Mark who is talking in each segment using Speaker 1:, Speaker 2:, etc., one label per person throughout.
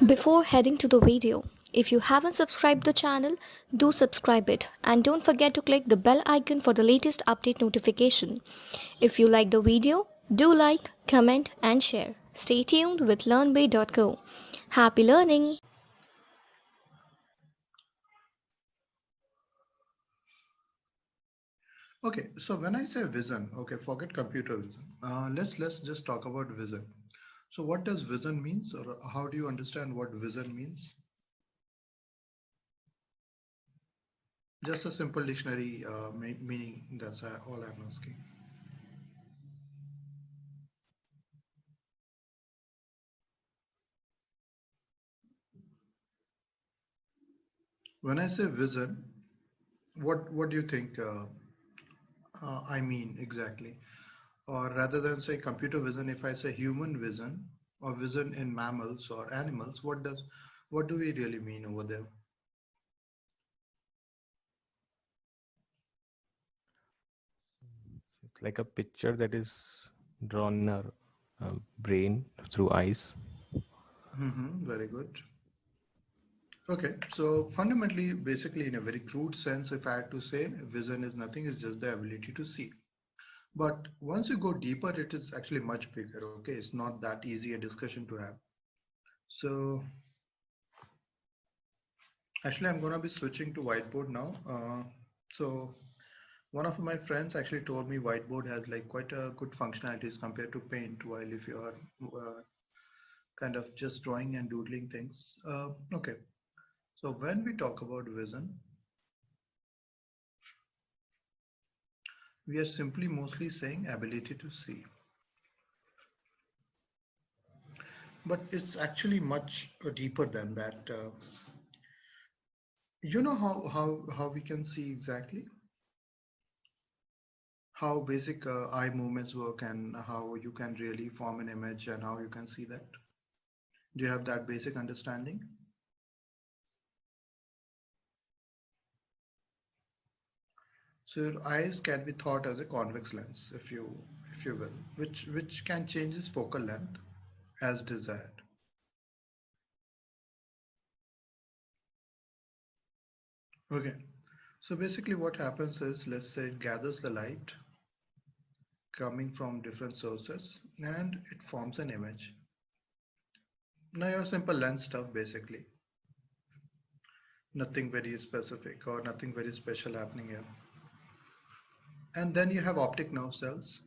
Speaker 1: Before heading to the video, if you haven't subscribed the channel, do subscribe it and don't forget to click the bell icon for the latest update notification. If you like the video, do like, comment and share. Stay tuned with learnbay.co. Happy learning!
Speaker 2: Okay, so when I say vision, okay, forget computer vision. Let's just talk about vision. So what does vision means, or how do you understand what vision means? Just a simple dictionary meaning. That's all I'm asking. When I say vision, what do you think I mean exactly? Or rather than say computer vision, if I say human vision or vision in mammals or animals, what do we really mean over there?
Speaker 3: It's like a picture that is drawn in our brain through eyes.
Speaker 2: Very good. Okay, so fundamentally, basically, in a very crude sense, if I had to say, vision is nothing, it's just the ability to see. But once you go deeper, it is actually much bigger. Okay, it's not that easy a discussion to have. So actually, I'm going to be switching to whiteboard now. So one of my friends actually told me whiteboard has like quite a good functionalities compared to paint, while if you are kind of just drawing and doodling things. Okay, so when we talk about vision, we are simply mostly saying ability to see. But it's actually much deeper than that. You know how we can see exactly how basic eye movements work and how you can really form an image and how you can see that. Do you have that basic understanding? So your eyes can be thought as a convex lens, if you will, which can change its focal length as desired. Okay. So basically what happens is, let's say it gathers the light coming from different sources and it forms an image. Now your simple lens stuff basically. Nothing very specific or nothing very special happening here. And then you have optic nerve cells.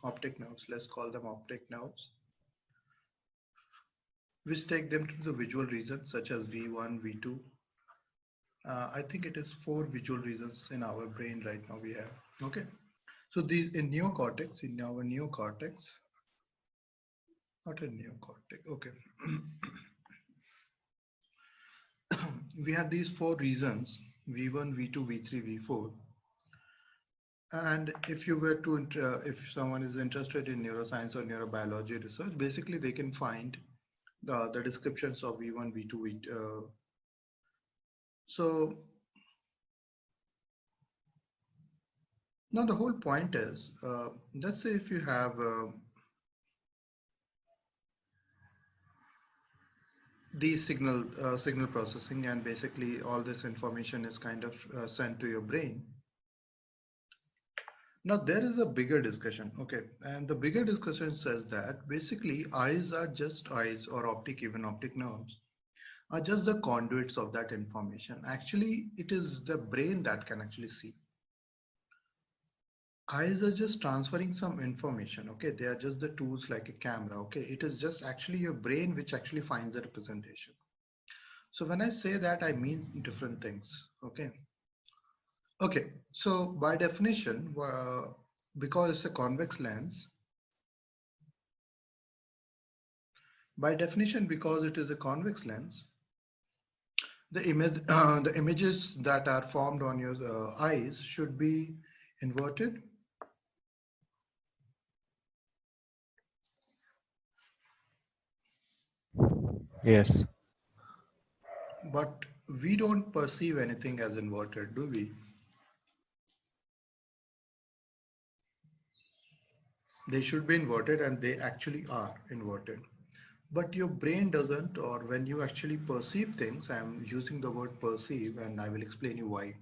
Speaker 2: Optic nerves, let's call them optic nerves, which take them to the visual regions such as V1, V2. I think it is 4 visual regions in our brain right now we have. Okay. So these in our neocortex, not a neocortex, okay. We have these 4 regions, V1, V2, V3, V4. And if you were to, if someone is interested in neuroscience or neurobiology research, basically they can find the descriptions of V1, V2, V2. So now the whole point is, let's say if you have these signal processing, and basically all this information is kind of sent to your brain. Now there is a bigger discussion, okay, and the bigger discussion says that basically eyes are just eyes, or even optic nerves are just the conduits of that information. Actually, it is the brain that can actually see. Eyes are just transferring some information, okay? They are just the tools like a camera, okay? It is just actually your brain which actually finds the representation. So when I say that, I mean different things, okay? Okay, so by definition, because it's a convex lens, because it is a convex lens, the the images that are formed on your eyes should be inverted.
Speaker 3: Yes.
Speaker 2: But we don't perceive anything as inverted, do we? They should be inverted, and they actually are inverted. but your brain doesn't, or when you actually perceive things, I'm using the word perceive and I will explain you why.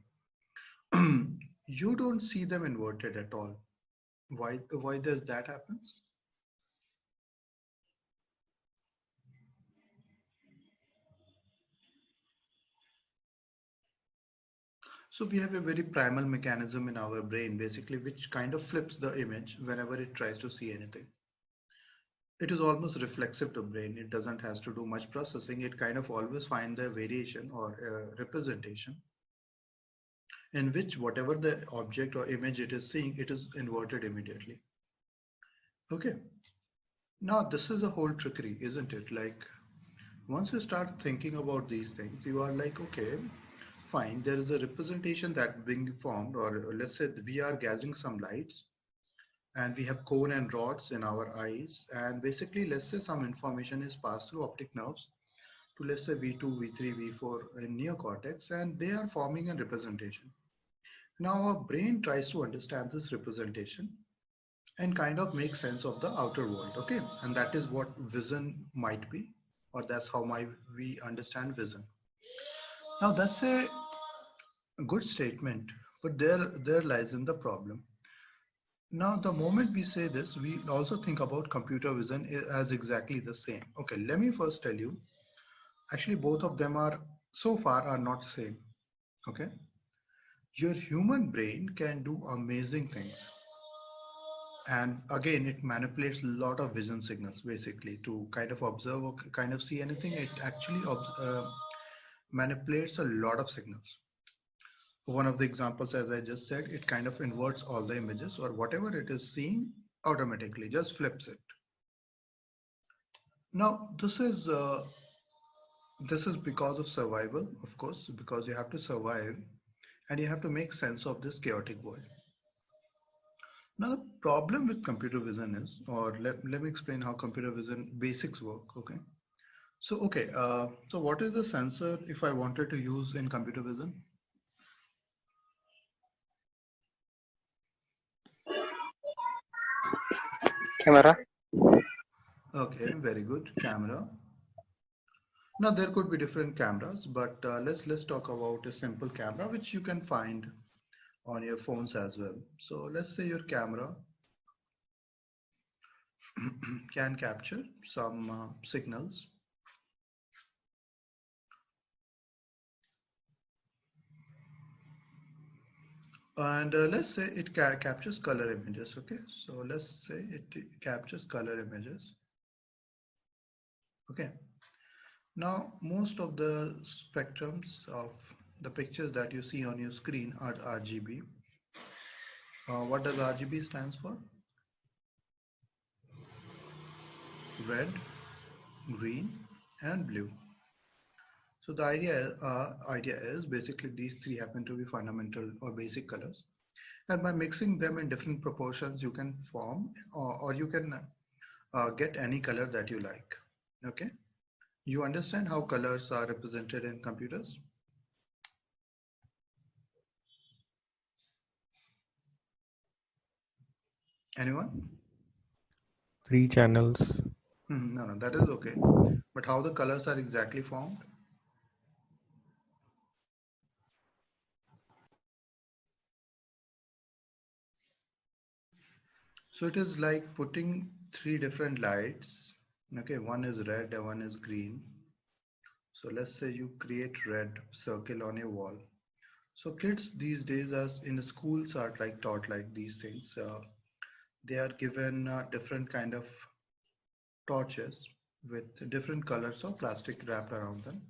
Speaker 2: You don't see them inverted at all. Why does that happen? So we have a very primal mechanism in our brain, basically, which kind of flips the image whenever it tries to see anything. It is almost reflexive to brain. It doesn't has to do much processing. It kind of always find the variation or representation in which whatever the object or image it is seeing, it is inverted immediately. Okay. Now this is a whole trickery, isn't it? Like once you start thinking about these things, you are like, okay, fine, there is a representation that being formed, or let's say we are gathering some lights and we have cone and rods in our eyes. And basically, let's say some information is passed through optic nerves to, let's say, V2, V3, V4 in neocortex, and they are forming a representation. Now our brain tries to understand this representation and kind of make sense of the outer world. Okay. And that is what vision might be, or that's how we understand vision. Now that's a good statement, but there lies in the problem. Now, the moment we say this, we also think about computer vision as exactly the same. Okay, let me first tell you, actually both of them are so far are not same. Okay, your human brain can do amazing things. And again, it manipulates a lot of vision signals basically to kind of observe or kind of see anything. It actually manipulates a lot of signals. One of the examples, as I just said, it kind of inverts all the images or whatever it is seeing automatically, just flips it. Now, this is because of survival, of course, because you have to survive and you have to make sense of this chaotic world. Now, the problem with computer vision is, or let me explain how computer vision basics work. Okay. So what is the sensor if I wanted to use in computer vision?
Speaker 4: Camera.
Speaker 2: Okay, very good. Camera. Now there could be different cameras, but let's talk about a simple camera which you can find on your phones as well. So let's say your camera can capture some signals, and let's say it captures color images. Okay, so let's say it captures color images. Okay, now most of the spectrums of the pictures that you see on your screen are RGB. What does RGB stands for? Red, green, and blue. So the idea is basically these three happen to be fundamental or basic colors, and by mixing them in different proportions, you can form or you can get any color that you like. Okay, you understand how colors are represented in computers? Anyone?
Speaker 3: 3 channels.
Speaker 2: No, that is okay. But how the colors are exactly formed? So it is like putting three different lights. Okay, one is red and one is green. So let's say you create red circle on a wall. So kids these days, as in schools, are like taught like these things. They are given different kind of torches with different colors of plastic wrapped around them.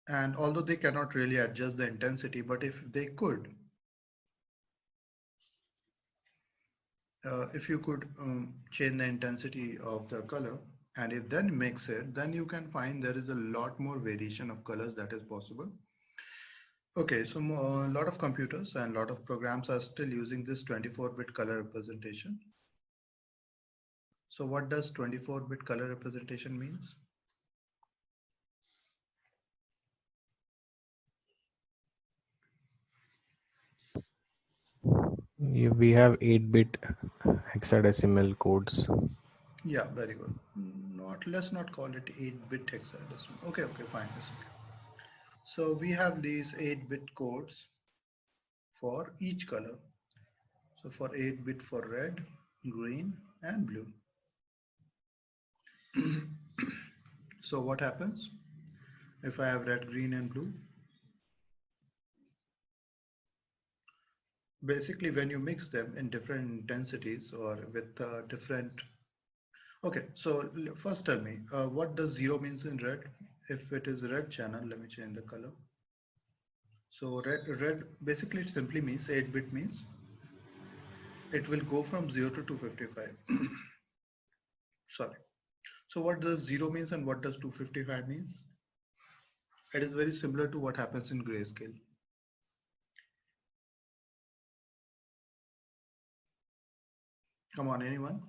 Speaker 2: And although they cannot really adjust the intensity, but if they could, if you could change the intensity of the color, and if then mix it, then you can find there is a lot more variation of colors that is possible. Okay, so a lot of computers and a lot of programs are still using this 24-bit color representation. So what does 24-bit color representation means?
Speaker 3: We have 8-bit hexadecimal codes.
Speaker 2: Yeah, very good. Not, let's not call it 8-bit hexadecimal. Okay, okay, fine. It's okay. So we have these 8-bit codes for each color. So for 8-bit for red, green, and blue. So what happens if I have red, green, and blue? Basically, when you mix them in different intensities or with different. Okay, so first tell me, what does 0 means in red? If it is red channel, let me change the color. So red basically it simply means 8-bit means it will go from 0 to 255. Sorry. So what does 0 means and what does 255 means? It is very similar to what happens in grayscale. Come on, anyone?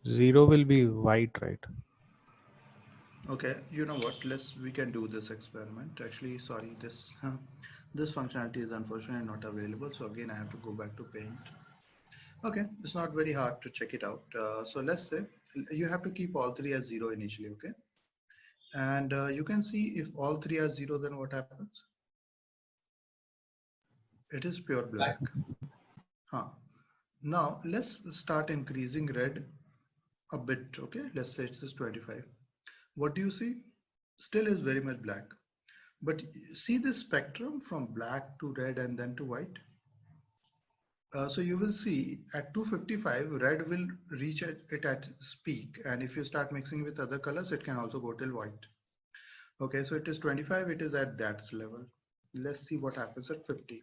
Speaker 3: Zero will be white, right?
Speaker 2: Okay, you know what? We can do this experiment. Actually, sorry, this this functionality is unfortunately not available. So again, I have to go back to Paint. Okay, it's not very hard to check it out. So let's say you have to keep all three as 0 initially. Okay, and you can see if all three are 0, then what happens? It is pure black. Huh. Now let's start increasing red a bit. Okay, let's say it's 25. What do you see? Still is very much black. But see the spectrum from black to red and then to white. So you will see at 255, red will reach it at its peak. And if you start mixing with other colors, it can also go till white. Okay, so it is 25, it is at that level. Let's see what happens at 50.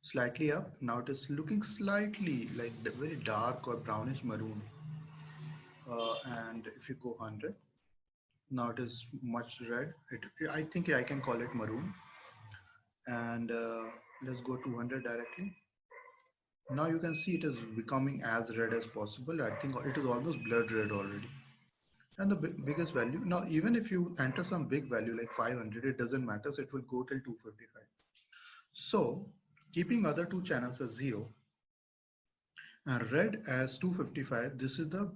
Speaker 2: Slightly up. Now it is looking slightly like very dark or brownish maroon. And if you go 100, now it is much red. I think I can call it maroon. And let's go 200 directly. Now you can see it is becoming as red as possible. I think it is almost blood red already. And the biggest value, now even if you enter some big value like 500, it doesn't matter. So it will go till 255. So keeping other two channels as 0 and red as 255, this is the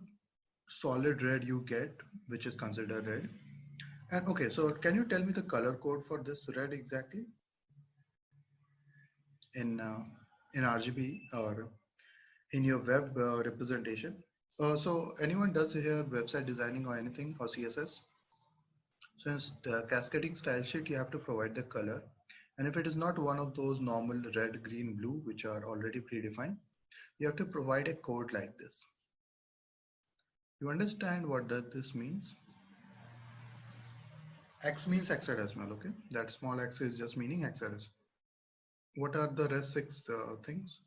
Speaker 2: solid red you get, which is considered red. And okay, so can you tell me the color code for this red exactly in RGB or in your web representation? So anyone does here website designing or anything or CSS? Since the cascading style sheet, you have to provide the color. And if it is not one of those normal red, green, blue, which are already predefined, you have to provide a code like this. You understand what does this means? X means hexadecimal, okay? That small x is just meaning hexadecimal. What are the rest six things?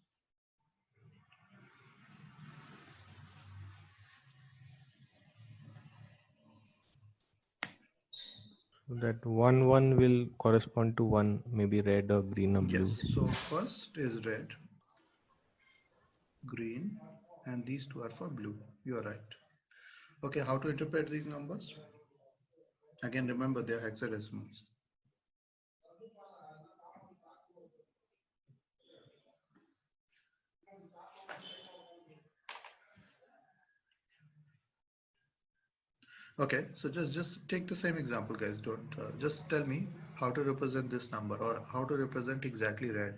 Speaker 3: So that one will correspond to one, maybe red or green or blue.
Speaker 2: Yes, so first is red, green, and these two are for blue. You are right. Okay, how to interpret these numbers? Again, remember they are hexadecimals. Okay, so just take the same example, guys. Don't just tell me how to represent this number or how to represent exactly red.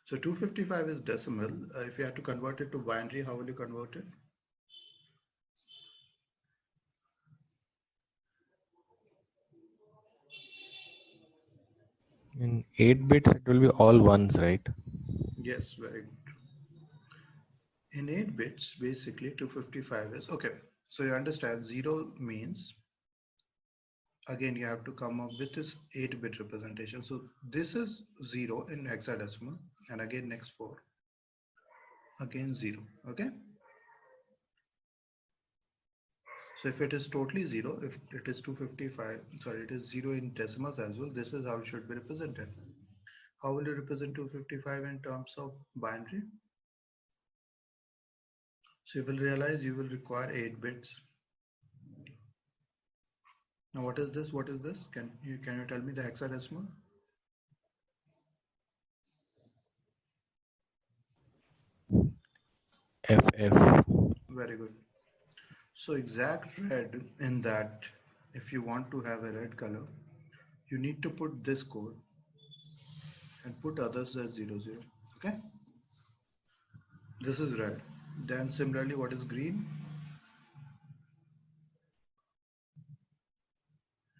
Speaker 2: So 255 is decimal. If you have to convert it to binary, how will you convert it?
Speaker 3: In 8 bits, it will be all ones, right?
Speaker 2: Yes, very good. In 8 bits, basically 255 is okay. So you understand 0 means again you have to come up with this 8-bit representation. So this is 0 in hexadecimal and again next 4 again 0. Okay, so if it is totally 0, if it is 255, sorry, it is 0 in decimals as well, this is how it should be represented. How will you represent 255 in terms of binary? So you will realize you will require 8 bits. Now what is this? What is this? Can you tell me the hexadecimal?
Speaker 3: FF.
Speaker 2: Very good. So exact red in that, if you want to have a red color, you need to put this code and put others as 00. Okay, this is red. Then similarly, what is green?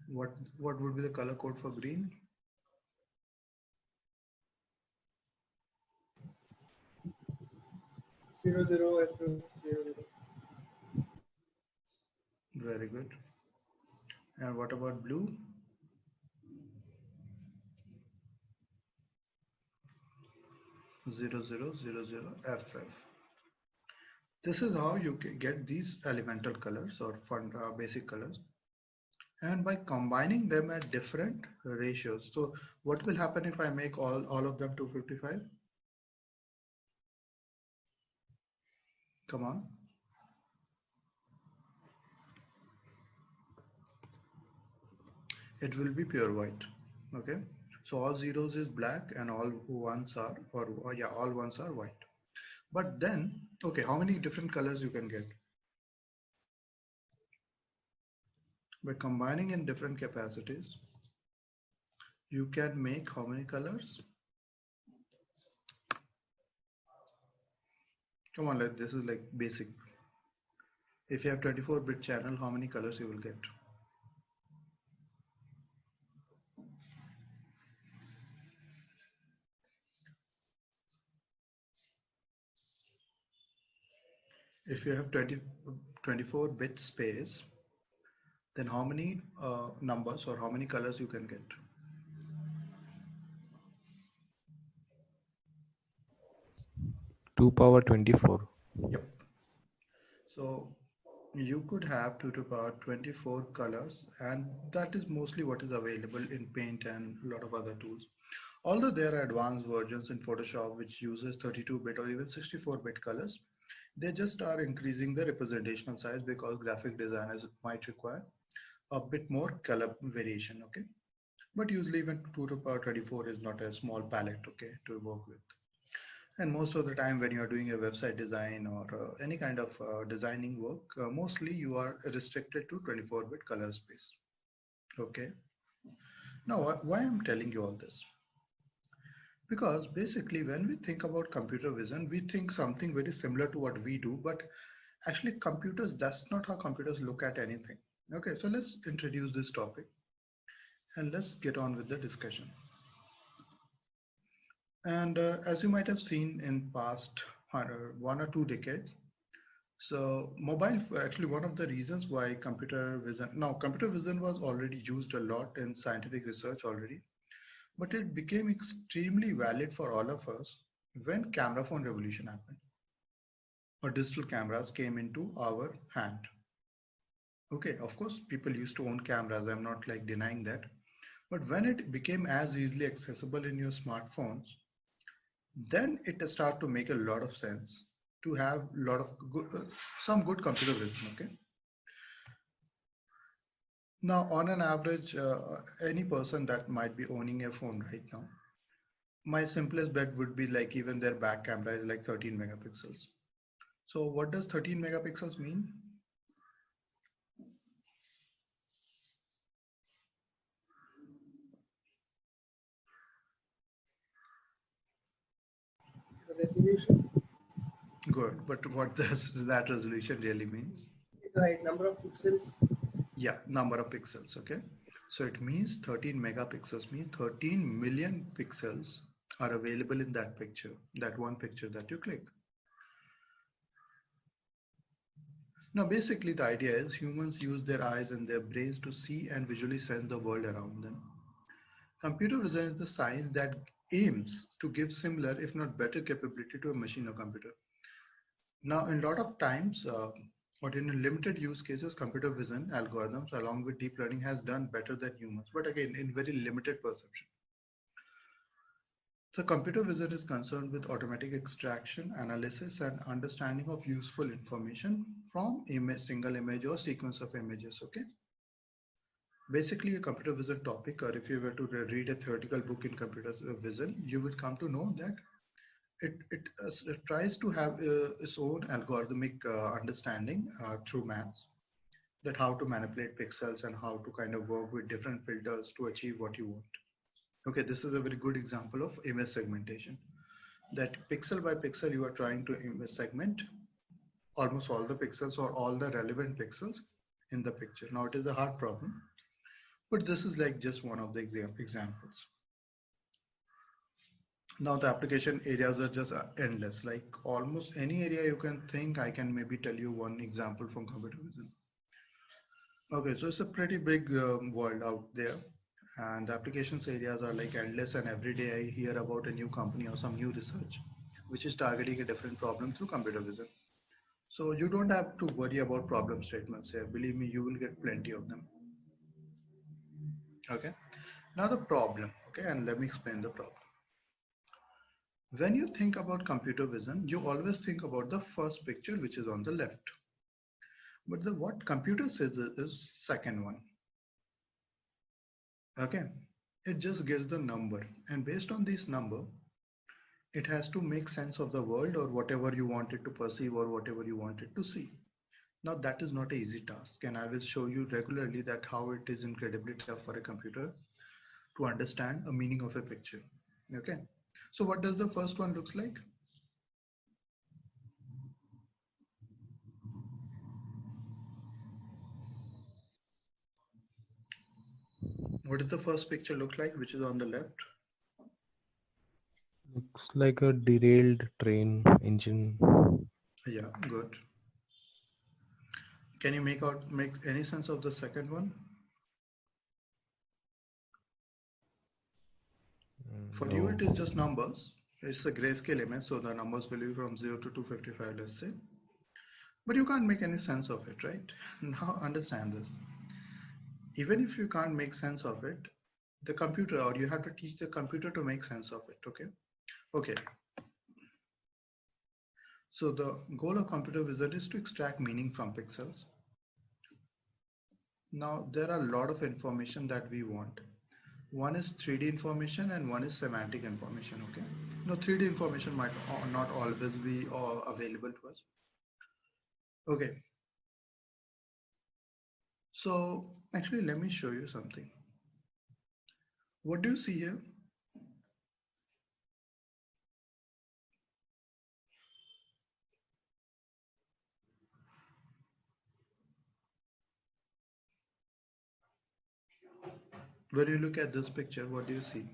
Speaker 2: What would be the color code for green?
Speaker 4: 00 00.
Speaker 2: Very good. And what about blue? 0000 FF. This is how you get these elemental colors or basic colors, and by combining them at different ratios. So what will happen if I make all of them 255? Come on. It will be pure white. Okay, so all zeros is black and all ones are, or yeah, all ones are white. But then, okay, how many different colors you can get? By combining in different capacities, you can make how many colors? Come on, like this is like basic. If you have 24-bit channel, how many colors you will get? If you have 24-bit space, then how many numbers or how many colors you can get?
Speaker 3: 2 power 24.
Speaker 2: Yep. So you could have 2 to the power 24 colors, and that is mostly what is available in Paint and a lot of other tools. Although there are advanced versions in Photoshop which uses 32-bit or even 64-bit colors, they just are increasing the representational size because graphic designers might require a bit more color variation. Okay, but usually even 2 to the power 24 is not a small palette, okay, to work with. And most of the time when you are doing a website design or any kind of designing work, mostly you are restricted to 24-bit color space. Okay. Now, why I'm telling you all this? Because basically when we think about computer vision, we think something very similar to what we do, but actually computers, that's not how computers look at anything. Okay, so let's introduce this topic and let's get on with the discussion. And as you might have seen in past 1 or 2 decades, so mobile, actually one of the reasons why computer vision was already used a lot in scientific research already, but it became extremely valid for all of us when camera phone revolution happened, or digital cameras came into our hand. Okay, of course, people used to own cameras. I'm not like denying that. But when it became as easily accessible in your smartphones, then it started to make a lot of sense to have a lot of some good computer vision. Okay. Now, on an average, any person that might be owning a phone right now, my simplest bet would be like even their back camera is like 13 megapixels. So what does 13 megapixels mean?
Speaker 4: Resolution.
Speaker 2: Good, but what does that resolution really means?
Speaker 4: Right, number of pixels.
Speaker 2: Yeah, number of pixels. Okay, so it means 13 megapixels means 13 million pixels are available in that picture, that one picture that you click. Now basically the idea is humans use their eyes and their brains to see and visually sense the world around them. Computer vision is the science that aims to give similar if not better capability to a machine or computer. Now in a lot of times or in limited use cases, computer vision algorithms along with deep learning has done better than humans, but again in very limited perception. So computer vision is concerned with automatic extraction, analysis, and understanding of useful information from single image or sequence of images. Okay. basically a computer vision topic, or if you were to read a theoretical book in computer vision, you would come to know that it tries to have its own algorithmic understanding through maths, that how to manipulate pixels and how to kind of work with different filters to achieve what you want. Okay, this is a very good example of image segmentation, that pixel by pixel you are trying to image segment almost all the pixels or all the relevant pixels in the picture. Now it is a hard problem, but this is like just one of the examples. Now the application areas are just endless, like almost any area you can think. I can maybe tell you one example from computer vision. Okay, so it's a pretty big world out there, and the applications areas are like endless, and every day I hear about a new company or some new research which is targeting a different problem through computer vision. So you don't have to worry about problem statements here. Believe me, you will get plenty of them. Okay, now the problem. Okay, and let me explain the problem. When you think about computer vision, you always think about the first picture, which is on the left. But what computer says is second one. Okay, it just gets the number, and based on this number, it has to make sense of the world or whatever you want it to perceive or whatever you want it to see. Now that is not an easy task, and I will show you regularly that how it is incredibly tough for a computer to understand a meaning of a picture. Okay, so what does the first one looks like? What does the first picture look like, which is on the left?
Speaker 3: Looks like a derailed train engine.
Speaker 2: Yeah, good. Can you make any sense of the second one? For you, it is just numbers. It's a grayscale image, so the numbers will be from 0 to 255, let's say. But you can't make any sense of it, right? Now understand this. Even if you can't make sense of it, the computer, or you have to teach the computer to make sense of it, okay? Okay. So the goal of computer vision is to extract meaning from pixels. Now there are a lot of information that we want. One is 3D information and one is semantic information, okay? Now 3D information might not always be available to us. Okay. So actually, let me show you something. What do you see here? When you look at this picture, what do you see?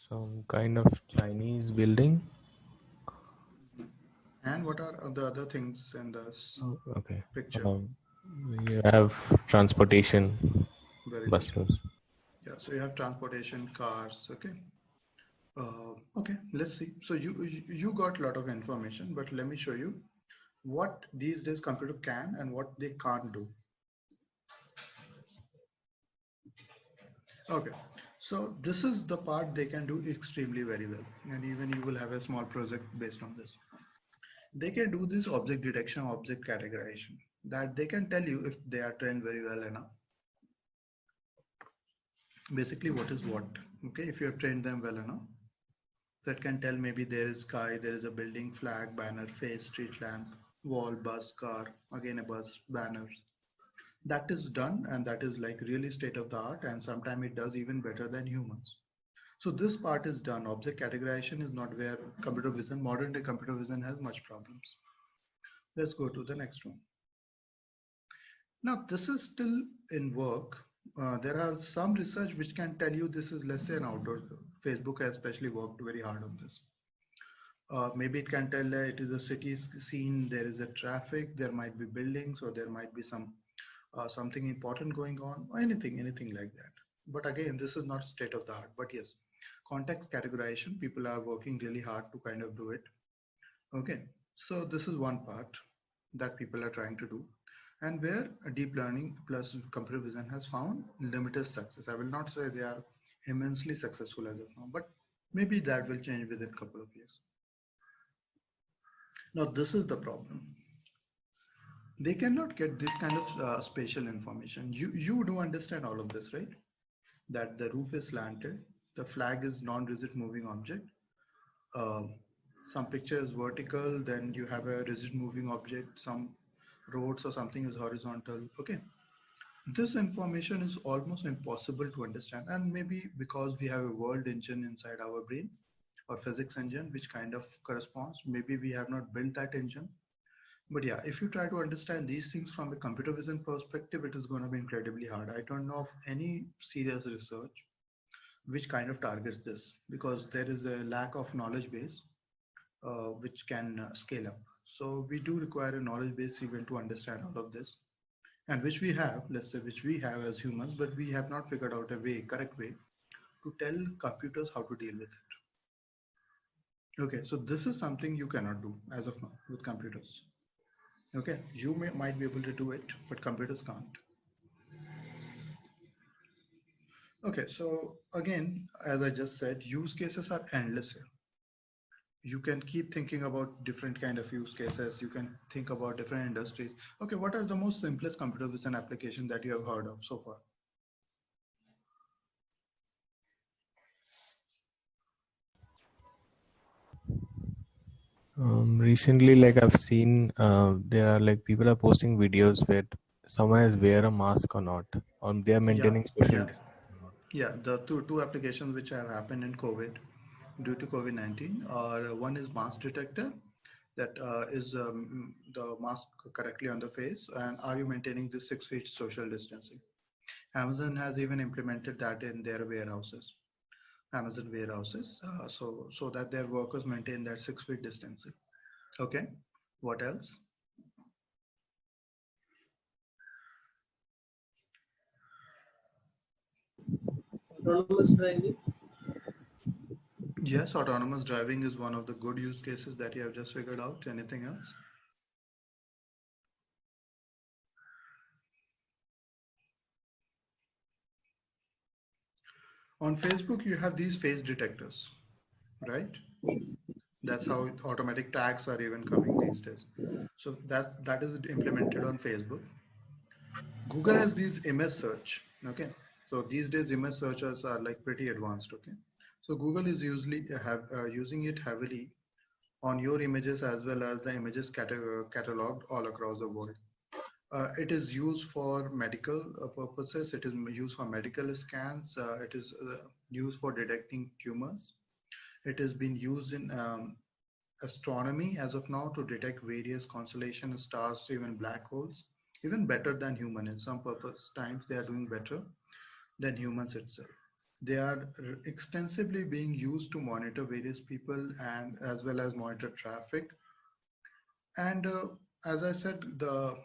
Speaker 3: Some kind of Chinese building.
Speaker 2: And what are the other things in this
Speaker 3: Okay.
Speaker 2: picture?
Speaker 3: You have transportation,
Speaker 2: Very good.
Speaker 3: buses.
Speaker 2: Yeah, so you have transportation, cars, okay? Okay, let's see. So you got a lot of information, but let me show you what these days computer can and what they can't do. Okay, so this is the part they can do extremely very well, and even you will have a small project based on this. They can do this object detection, object categorization, that they can tell you if they are trained very well enough. Basically, what is what? Okay, if you have trained them well enough, that can tell maybe there is sky, there is a building, flag, banner, face, street lamp, wall, bus, car, again a bus, banners. That is done, and that is like really state of the art, and sometimes it does even better than humans. So this part is done. Object categorization is not where computer vision, modern day computer vision has much problems. Let's go to the next one. Now this is still in work. There are some research which can tell you this is, let's say, an outdoor. Facebook has especially worked very hard on this. Maybe it can tell that it is a city scene, there is a traffic, there might be buildings, or there might be something important going on, or anything like that. But again, this is not state of the art, but yes, context categorization, people are working really hard to kind of do it. Okay, so this is one part that people are trying to do, and where deep learning plus computer vision has found limited success. I will not say they are immensely successful as of now, but maybe that will change within a couple of years. Now, this is the problem. They cannot get this kind of spatial information. You do understand all of this, right? That the roof is slanted, the flag is non-rigid moving object, some picture is vertical, then you have a rigid moving object, some roads or something is horizontal. Okay, this information is almost impossible to understand, and maybe because we have a world engine inside our brain or physics engine which kind of corresponds, maybe we have not built that engine. But yeah, if you try to understand these things from a computer vision perspective, it is going to be incredibly hard. I don't know of any serious research which kind of targets this, because there is a lack of knowledge base which can scale up. So we do require a knowledge base even to understand all of this, and which we have, let's say, which we have as humans, but we have not figured out a way, correct way to tell computers how to deal with it. Okay, so this is something you cannot do as of now with computers. Okay, you might be able to do it, but computers can't. Okay, so again, as I just said, use cases are endless here. You can keep thinking about different kind of use cases. You can think about different industries. Okay, what are the most simplest computer vision applications that you have heard of so far?
Speaker 3: Recently, like I've seen, there are like people are posting videos where someone has wear a mask or not, or they are
Speaker 2: Yeah,
Speaker 3: maintaining social
Speaker 2: yeah,
Speaker 3: distance or not.
Speaker 2: yeah. The two applications which have happened in COVID due to COVID-19 are, one is mask detector, that is the mask correctly on the face, and are you maintaining the 6 feet social distancing? Amazon has even implemented that in their warehouses, Amazon warehouses, so that their workers maintain that 6 feet distancing. Okay, what else?
Speaker 4: Autonomous driving.
Speaker 2: Yes, autonomous driving is one of the good use cases that you have just figured out. Anything else? On Facebook, you have these face detectors, right? That's how automatic tags are even coming these days. So that is implemented on Facebook. Google has these image search. Okay, so these days image searchers are like pretty advanced. Okay, so Google is usually using it heavily on your images as well as the images cataloged all across the world. It is used for medical purposes. It is used for medical scans. It is used for detecting tumors. It has been used in astronomy as of now to detect various constellation stars, even black holes, even better than human. In some purpose times, they are doing better than humans itself. They are extensively being used to monitor various people and as well as monitor traffic. And as I said, the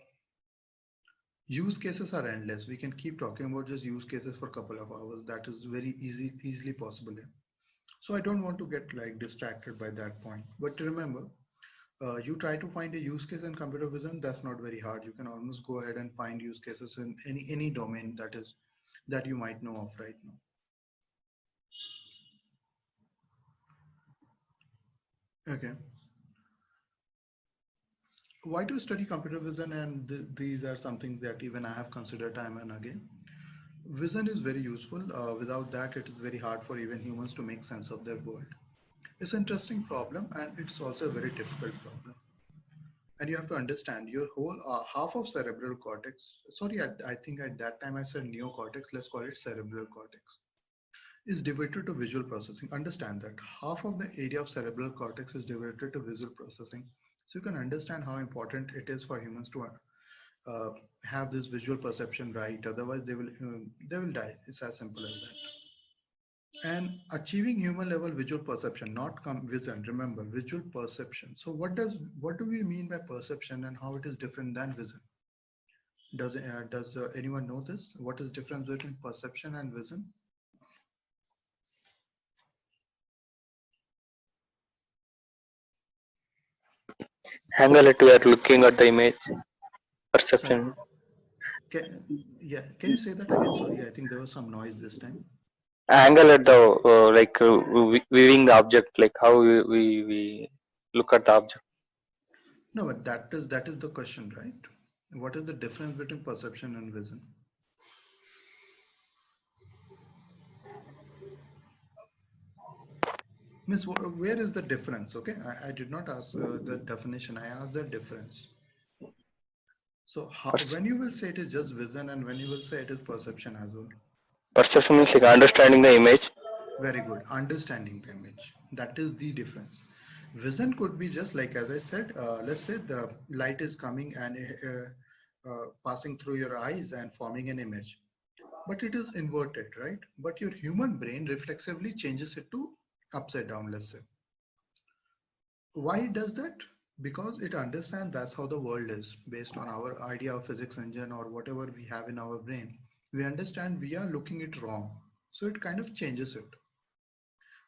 Speaker 2: use cases are endless. We can keep talking about just use cases for a couple of hours. That is very easily possible. So I don't want to get like distracted by that point. But remember, you try to find a use case in computer vision, that's not very hard. You can almost go ahead and find use cases in any domain that you might know of right now. Okay. Why to study computer vision? And these are something that even I have considered time and again. Vision is very useful. Without that, it is very hard for even humans to make sense of their world. It's an interesting problem, and it's also a very difficult problem. And you have to understand your whole half of cerebral cortex. Sorry, I think at that time I said neocortex. Let's call it cerebral cortex. Is devoted to visual processing. Understand that half of the area of cerebral cortex is devoted to visual processing. So you can understand how important it is for humans to have this visual perception right. Otherwise, they will die. It's as simple as that. And achieving human level visual perception, not vision. Remember, visual perception. So what do we mean by perception and how it is different than vision? Does anyone know this? What is difference between perception and vision?
Speaker 5: Angle that we are looking at the image,
Speaker 2: Sorry.
Speaker 5: perception.
Speaker 2: Can you say that again? Sorry, I think there was some noise this time.
Speaker 5: Angle at the viewing the object, like how we look at the object.
Speaker 2: No, but that is the question, right? What is the difference between perception and vision? Miss, where is the difference? Okay, I did not ask the definition. I asked the difference. So when you will say it is just vision and when you will say it is perception as well?
Speaker 5: Perception means like understanding the image.
Speaker 2: Very good. Understanding the image. That is the difference. Vision could be just like, as I said, let's say the light is coming and passing through your eyes and forming an image. But it is inverted, right? But your human brain reflexively changes it to upside down, let's say. Why it does that? Because it understands that's how the world is based on our idea of physics engine or whatever we have in our brain. We understand we are looking it wrong. So it kind of changes it.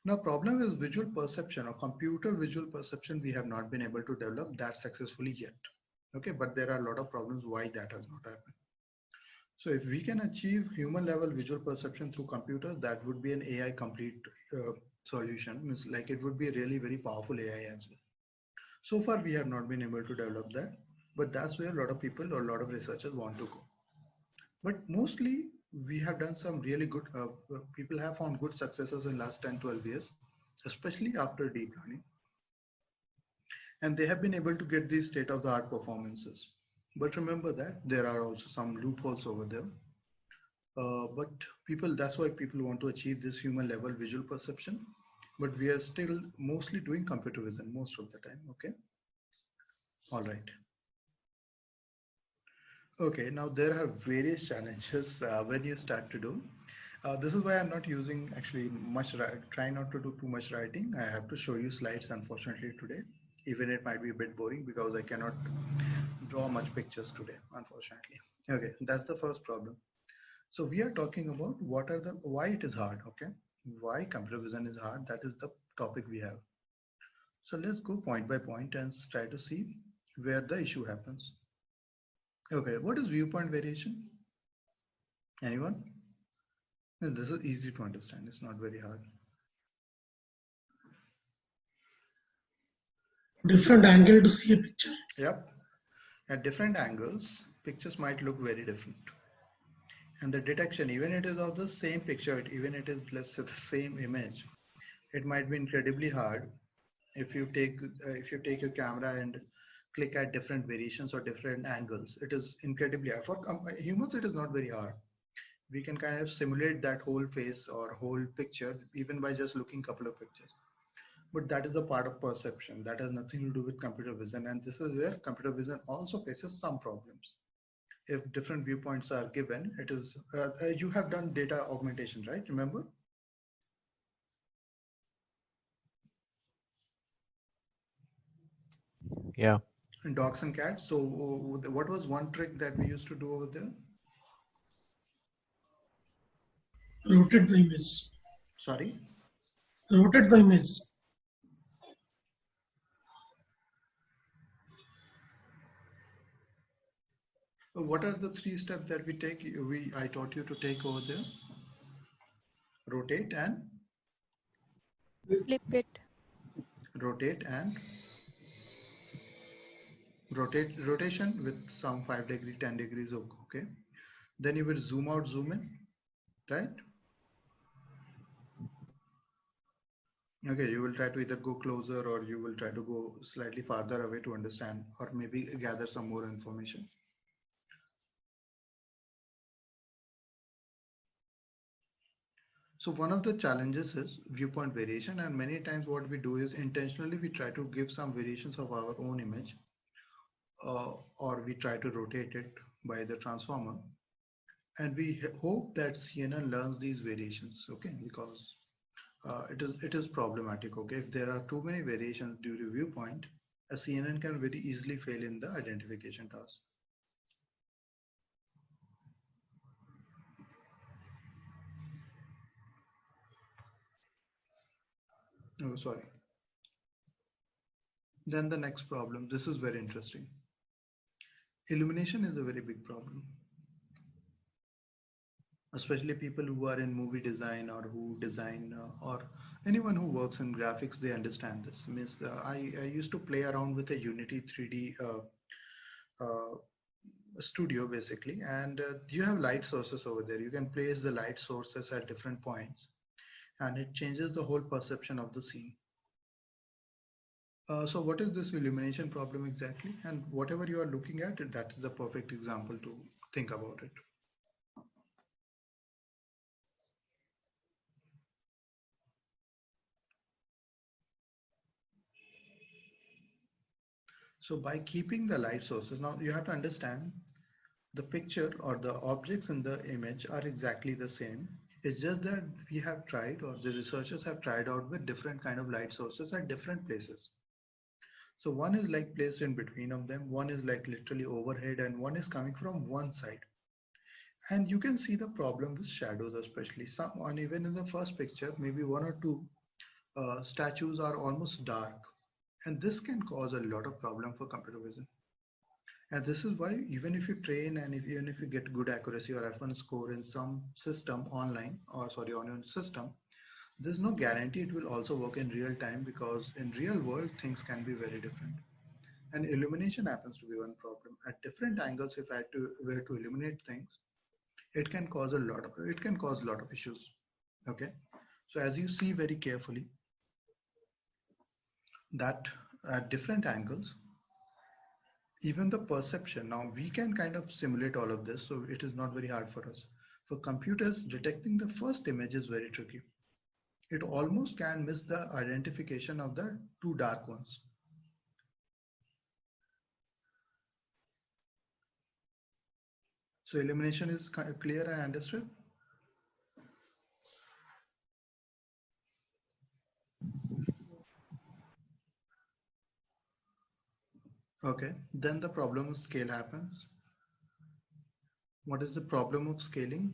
Speaker 2: Now, problem is visual perception or computer visual perception. We have not been able to develop that successfully yet. Okay, but there are a lot of problems why that has not happened. So if we can achieve human level visual perception through computers, that would be an AI complete solution. Means like it would be a really very powerful AI as well. So far, we have not been able to develop that, but that's where a lot of people or a lot of researchers want to go. But mostly we have done some really good, people have found good successes in last 10, 12 years, especially after deep learning. And they have been able to get these state of the art performances. But remember that there are also some loopholes over there. But that's why people want to achieve this human level visual perception. But we are still mostly doing computer vision most of the time. Okay. All right. Okay, now there are various challenges when you start to do. This is why I'm not using actually much, try not to do too much writing. I have to show you slides unfortunately today. Even it might be a bit boring because I cannot draw much pictures today, unfortunately. Okay, that's the first problem. So we are talking about why it is hard, okay? Why computer vision is hard, that is the topic we have. So let's go point by point and try to see where the issue happens. Okay, what is viewpoint variation? Anyone? This is easy to understand. It's not very hard.
Speaker 4: Different angle to see a picture.
Speaker 2: Yep. At different angles, pictures might look very different. And the detection, even it is of the same picture, even it is, let's say, the same image, it might be incredibly hard if you take your camera and click at different variations or different angles. It is incredibly hard. For humans, it is not very hard. We can kind of simulate that whole face or whole picture even by just looking couple of pictures. But that is a part of perception. That has nothing to do with computer vision. And this is where computer vision also faces some problems. If different viewpoints are given, it is, you have done data augmentation, right? Remember?
Speaker 3: Yeah.
Speaker 2: In dogs and cats. So what was one trick that we used to do over there?
Speaker 4: Rotate the image.
Speaker 2: Sorry?
Speaker 4: Rotate the image.
Speaker 2: What are the 3 steps that we take? I taught you to take over there. Rotate and
Speaker 6: Flip it.
Speaker 2: rotate and rotation with some 5 degree, 10 degrees. Okay. Then you will zoom out, zoom in, right? Okay, you will try to either go closer or you will try to go slightly farther away to understand or maybe gather some more information. So one of the challenges is viewpoint variation, and many times what we do is intentionally we try to give some variations of our own image or we try to rotate it by the transformer, and we hope that CNN learns these variations, okay, because it is problematic. Okay, if there are too many variations due to viewpoint, a CNN can very easily fail in the identification task. Oh, sorry. Then the next problem, this is very interesting. Illumination is a very big problem. especially people who are in movie design or who design or anyone who works in graphics, they understand this. Means I used to play around with a Unity 3D uh, studio basically, and you have light sources over there. You can place the light sources at different points and it changes the whole perception of the scene. So what is this illumination problem exactly? And whatever you are looking at, that's the perfect example to think about it. So by keeping the light sources, now you have to understand the picture or the objects in the image are exactly the same. It's just that we have tried, or the researchers have tried out with different kind of light sources at different places. So one is like placed in between of them, one is like literally overhead, and one is coming from one side. And you can see the problem with shadows, especially someone, even in the first picture, maybe one or two statues are almost dark. And this can cause a lot of problem for computer vision. And this is why even if you train and even if you get good accuracy or F1 score in some system online, or sorry, on your system, there's no guarantee it will also work in real time, because in real world things can be very different. And illumination happens to be one problem. At different angles, if I were to illuminate things, it can cause a lot of issues. Okay, so as you see very carefully that at different angles, even the perception, now we can kind of simulate all of this, so it is not very hard for us. For computers, detecting the first image is very tricky. It almost can miss the identification of the two dark ones. So illumination is clear and understood. Okay, then the problem of scale happens. What is the problem of scaling?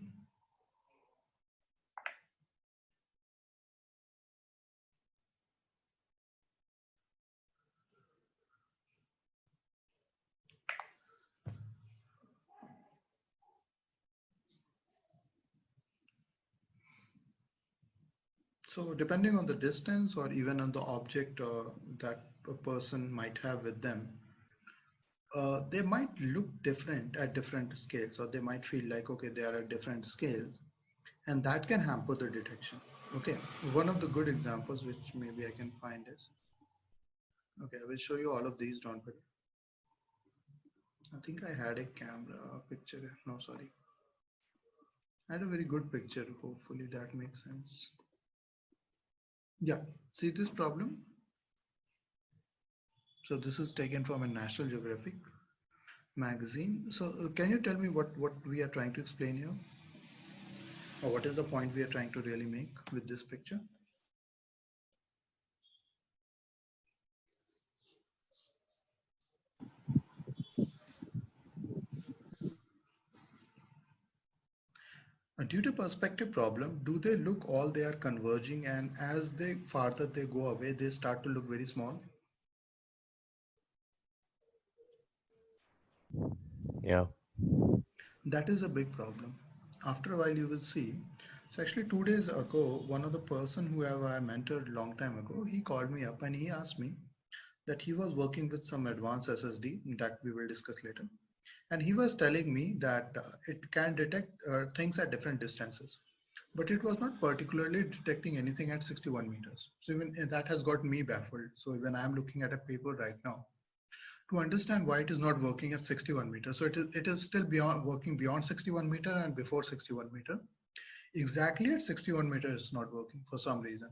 Speaker 2: So depending on the distance or even on the object that a person might have with them, they might look different at different scales, or they might feel like, okay, they are at different scales, and that can hamper the detection. Okay, one of the good examples which maybe I can find is, okay, I will show you all of these, don't worry. I think I had a camera picture. No, sorry. I had a very good picture. Hopefully that makes sense. Yeah, see this problem? So this is taken from a National Geographic magazine. So can you tell me what we are trying to explain here? Or what is the point we are trying to really make with this picture? Due to perspective problem, do they look all they are converging, and as they farther they go away, they start to look very small?
Speaker 3: Yeah.
Speaker 2: That is a big problem. After a while, you will see. So actually 2 days ago, one of the person who I mentored long time ago, he called me up and he asked me that he was working with some advanced SSD that we will discuss later. And he was telling me that it can detect things at different distances, but it was not particularly detecting anything at 61 meters. So even that has got me baffled. So when I'm looking at a paper right now, to understand why it is not working at 61 meters. So it is still beyond working beyond 61 meter and before 61 meter. Exactly at 61 meters it's not working for some reason.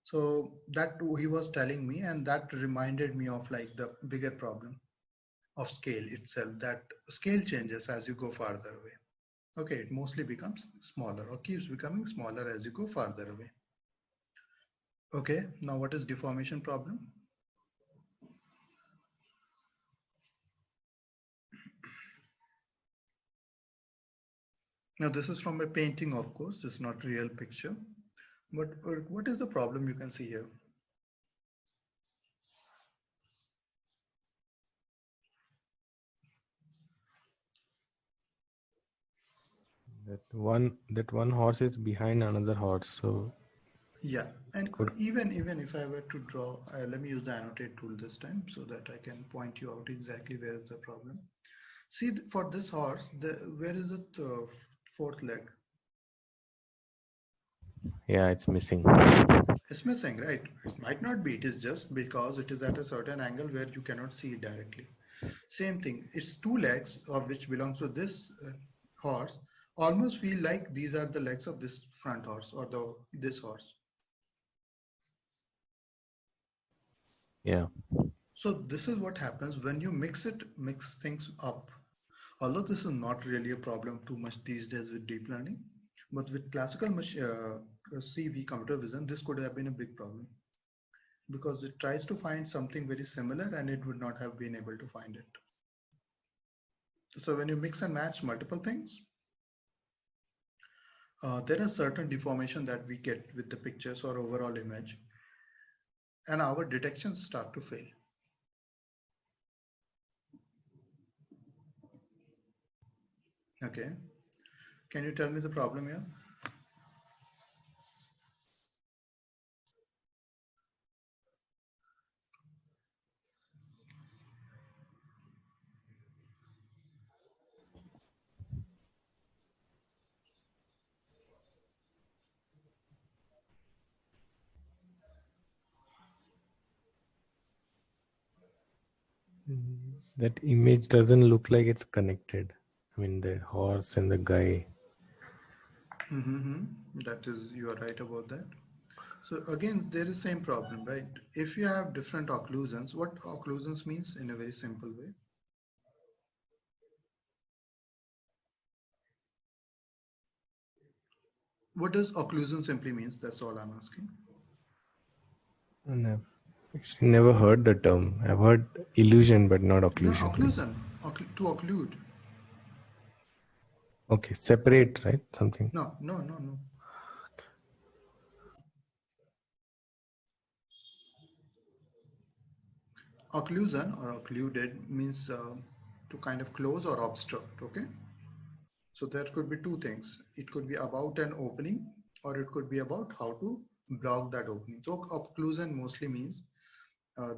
Speaker 2: So that he was telling me, and that reminded me of like the bigger problem of scale itself, that scale changes as you go farther away. Okay, it mostly becomes smaller or keeps becoming smaller as you go farther away. Okay, now what is deformation problem? Now this is from a painting, of course, it's not real picture. But what is the problem you can see here?
Speaker 3: That one horse is behind another horse, so
Speaker 2: Yeah, and
Speaker 3: could
Speaker 2: even if I were to draw, let me use the annotate tool this time so that I can point you out exactly where is the problem. See, for this horse, where is the fourth leg?
Speaker 3: yeah, it's missing.
Speaker 2: It's missing, right? It might not be. It is just because it is at a certain angle where you cannot see it directly. Same thing. Its two legs, of which belongs to this horse, almost feel like these are the legs of this front horse or this horse.
Speaker 3: Yeah.
Speaker 2: So this is what happens when you mix things up. Although this is not really a problem too much these days with deep learning, but with classical CV computer vision, this could have been a big problem because it tries to find something very similar and it would not have been able to find it. So when you mix and match multiple things, there is certain deformation that we get with the pictures or overall image, and our detections start to fail. Okay, can you tell me the problem here?
Speaker 3: That image doesn't look like it's connected. I mean, the horse and the guy.
Speaker 2: That is, you are right about that. So again, there is same problem, right? If you have different occlusions, what occlusions means in a very simple way? What does occlusion simply means? That's all I'm asking.
Speaker 3: And I've actually never heard the term. I've heard illusion, but not
Speaker 2: No,
Speaker 3: occlusion.
Speaker 2: occlusion, to occlude.
Speaker 3: Okay, separate, right? Something.
Speaker 2: No. Occlusion or occluded means to kind of close or obstruct, okay? So there could be two things. It could be about an opening or it could be about how to block that opening. So occlusion mostly means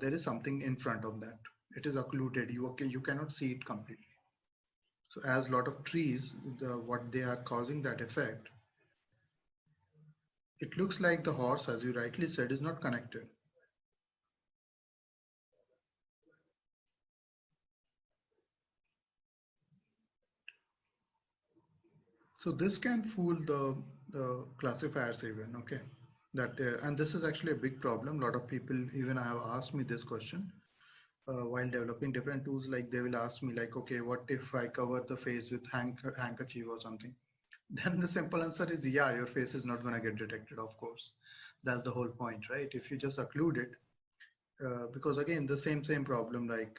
Speaker 2: there is something in front of that. It is occluded. You cannot see it completely. So as a lot of trees, what they are causing that effect, it looks like the horse, as you rightly said, is not connected. So this can fool the classifiers even, okay? That and this is actually a big problem. A lot of people even have asked me this question while developing different tools. Like they will ask me like, okay, what if I cover the face with handkerchief or something? Then the simple answer is, yeah, your face is not going to get detected, of course. That's the whole point, right? If you just occlude it, because again, the same problem, like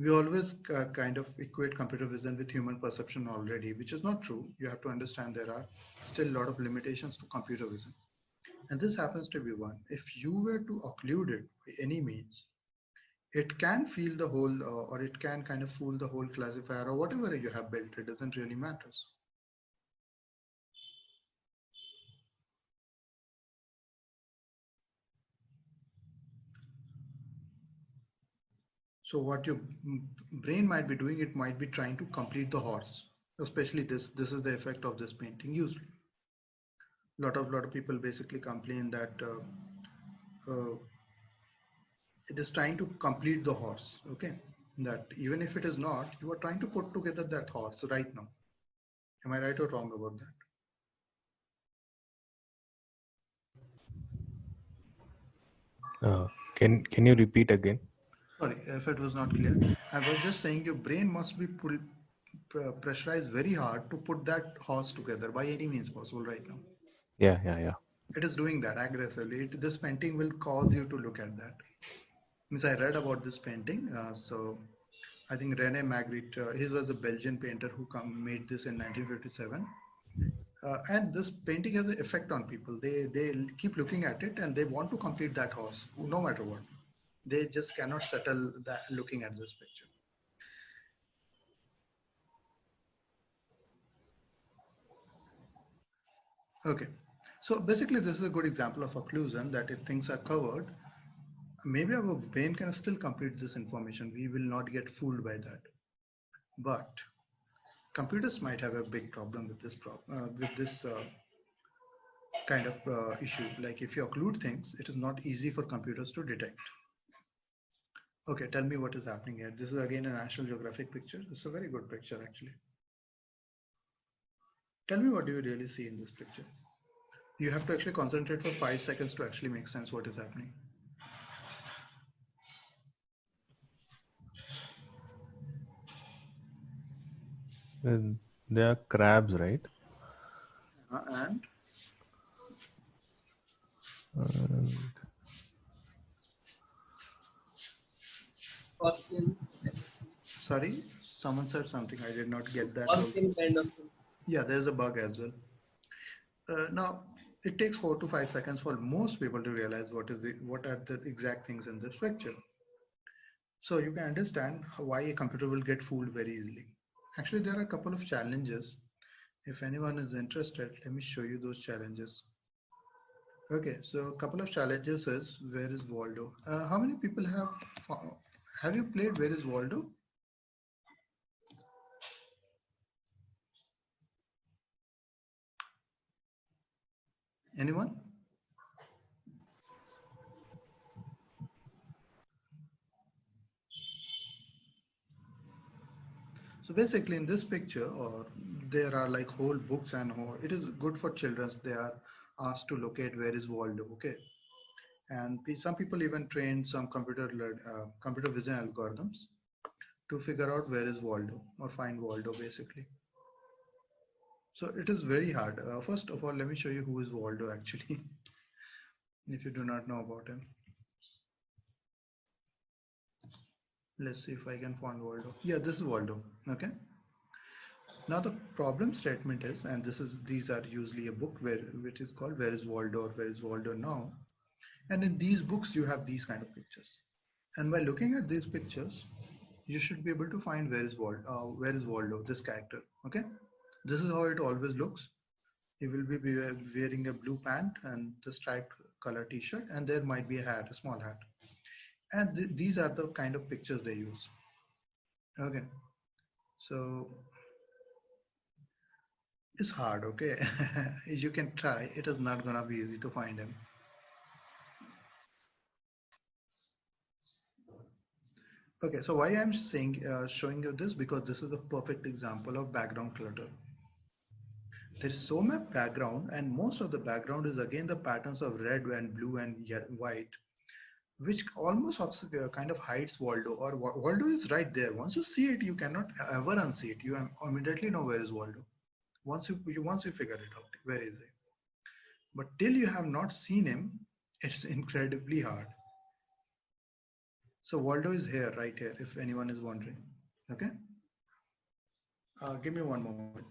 Speaker 2: we always kind of equate computer vision with human perception already, which is not true. You have to understand there are still a lot of limitations to computer vision. And this happens to be one. If you were to occlude it by any means, it can feel the whole, or it can kind of fool the whole classifier or whatever you have built. It doesn't really matter. So what your brain might be doing, it might be trying to complete the horse. Especially this is the effect of this painting usually. Lot of people basically complain that it is trying to complete the horse, okay? That even if it is not, you are trying to put together that horse right now. Am I right or wrong about that?
Speaker 3: Can you repeat again?
Speaker 2: Sorry if it was not clear. I was just saying your brain must be pressurized very hard to put that horse together by any means possible right now.
Speaker 3: Yeah.
Speaker 2: It is doing that aggressively. This painting will cause you to look at that. Means I read about this painting. So I think René Magritte, he was a Belgian painter who made this in 1957. And this painting has an effect on people. They keep looking at it and they want to complete that horse, no matter what. They just cannot settle that looking at this picture. Okay, so basically this is a good example of occlusion, that if things are covered, maybe our brain can still complete this information. We will not get fooled by that. But computers might have a big problem with this kind of issue. Like if you occlude things, it is not easy for computers to detect. Okay, tell me what is happening here. This is again a National Geographic picture. It's a very good picture actually. Tell me, what do you really see in this picture? You have to actually concentrate for 5 seconds to actually make sense what is happening.
Speaker 3: And they are crabs, right?
Speaker 2: And
Speaker 3: And
Speaker 2: sorry, someone said something. I did not get that. Yeah, there's a bug as well. Now, it takes 4 to 5 seconds for most people to realize what are the exact things in this picture. So you can understand why a computer will get fooled very easily. Actually, there are a couple of challenges. If anyone is interested, let me show you those challenges. Okay, so a couple of challenges is, where is Waldo? How many people have you played Where is Waldo? Anyone? So basically in this picture, or there are like whole books, and it is good for children. They are asked to locate where is Waldo. Okay, and some people even train some computer vision algorithms to figure out where is Waldo or find Waldo basically. So it is very hard. First of all, let me show you who is Waldo actually, if you do not know about him. Let's see if I can find Waldo. Yeah, this is Waldo. Okay. Now the problem statement is, and these are usually a book which is called Where is Waldo or Where is Waldo Now? And in these books you have these kind of pictures. And by looking at these pictures, you should be able to find where is Waldo, this character. Okay, this is how it always looks. He will be wearing a blue pant and the striped color t-shirt, and there might be a hat, a small hat. And these are the kind of pictures they use. Okay, so it's hard. Okay, you can try. It is not gonna be easy to find him. Okay, so why I'm showing you this, because this is a perfect example of background clutter. There is so much background, and most of the background is again the patterns of red and blue and white, which almost kind of hides Waldo. Or Waldo is right there. Once you see it, you cannot ever unsee it. You immediately know where is Waldo. Once you figure it out, where is he? But till you have not seen him, it's incredibly hard. So Waldo is here, right here, if anyone is wondering. Okay. Give me one moment.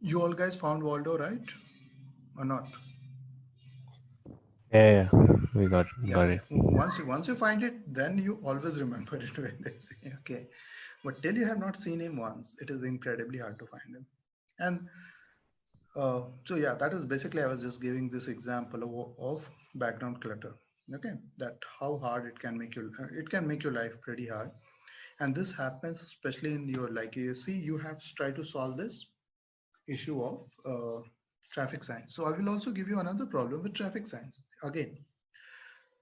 Speaker 2: You all guys found Waldo, right? Or not?
Speaker 3: yeah, we got it.
Speaker 2: Once you find it, then you always remember it when they say, okay. But till you have not seen him once, it is incredibly hard to find him. And so yeah, that is basically, I was just giving this example of background clutter. Okay, that how hard it can make your life pretty hard. And this happens especially in your, like you see, you have tried to solve this issue of traffic signs. So I will also give you another problem with traffic signs again,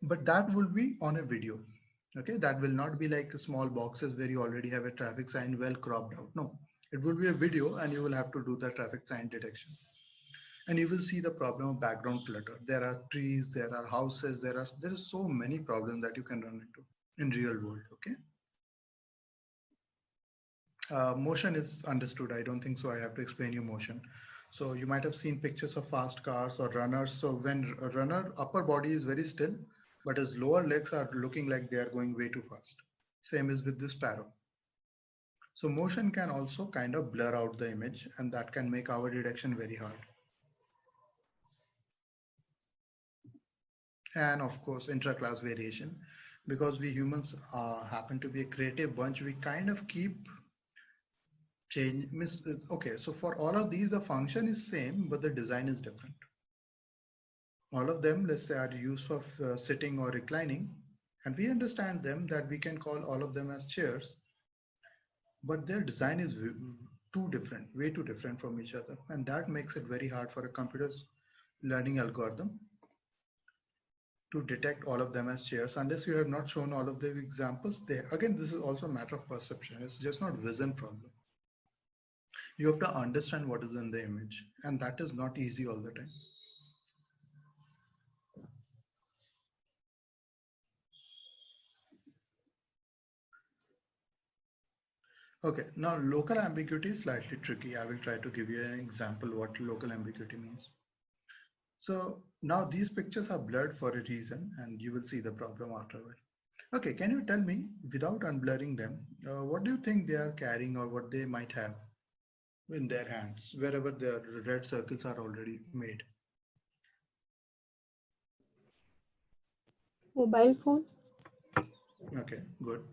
Speaker 2: but that will be on a video. Okay, that will not be like small boxes where you already have a traffic sign well cropped out. No, it will be a video and you will have to do the traffic sign detection. And you will see the problem of background clutter. There are trees, there are houses, there is so many problems that you can run into in real world. Okay. Motion is understood. I don't think so. I have to explain you motion. So you might have seen pictures of fast cars or runners. So when a runner upper body is very still, but his lower legs are looking like they are going way too fast. Same is with this sparrow. So motion can also kind of blur out the image, and that can make our detection very hard. And of course, intra-class variation, because we humans happen to be a creative bunch, we kind of keep change. Okay, so for all of these, the function is same, but the design is different. All of them, let's say, are used for sitting or reclining, and we understand them that we can call all of them as chairs, but their design is too different, way too different from each other, and that makes it very hard for a computer's learning algorithm to detect all of them as chairs unless you have not shown all of the examples there. Again, this is also a matter of perception. It's just not vision problem. You have to understand what is in the image, and that is not easy all the time. Okay, now local ambiguity is slightly tricky. I will try to give you an example what local ambiguity means. So now these pictures are blurred for a reason, and you will see the problem afterward. Okay, can you tell me, without unblurring them, what do you think they are carrying or what they might have in their hands, wherever the red circles are already made?
Speaker 6: Mobile phone.
Speaker 2: Okay, good.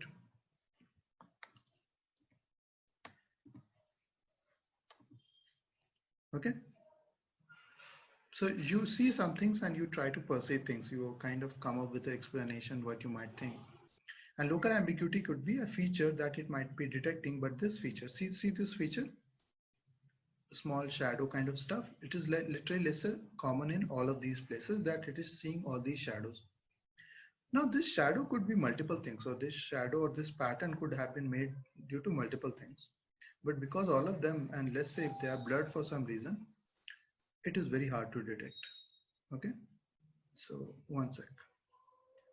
Speaker 2: Okay. So you see some things and you try to perceive things. You kind of come up with an explanation what you might think. And local ambiguity could be a feature that it might be detecting, but this feature, see this feature, small shadow kind of stuff. It is literally less common in all of these places that it is seeing all these shadows. Now this shadow could be multiple things. So this shadow or this pattern could have been made due to multiple things. But because all of them, and let's say if they are blurred for some reason, it is very hard to detect. Okay, so one sec.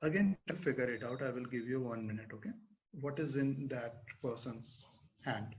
Speaker 2: Again, to figure it out, I will give you 1 minute. Okay, what is in that person's hand?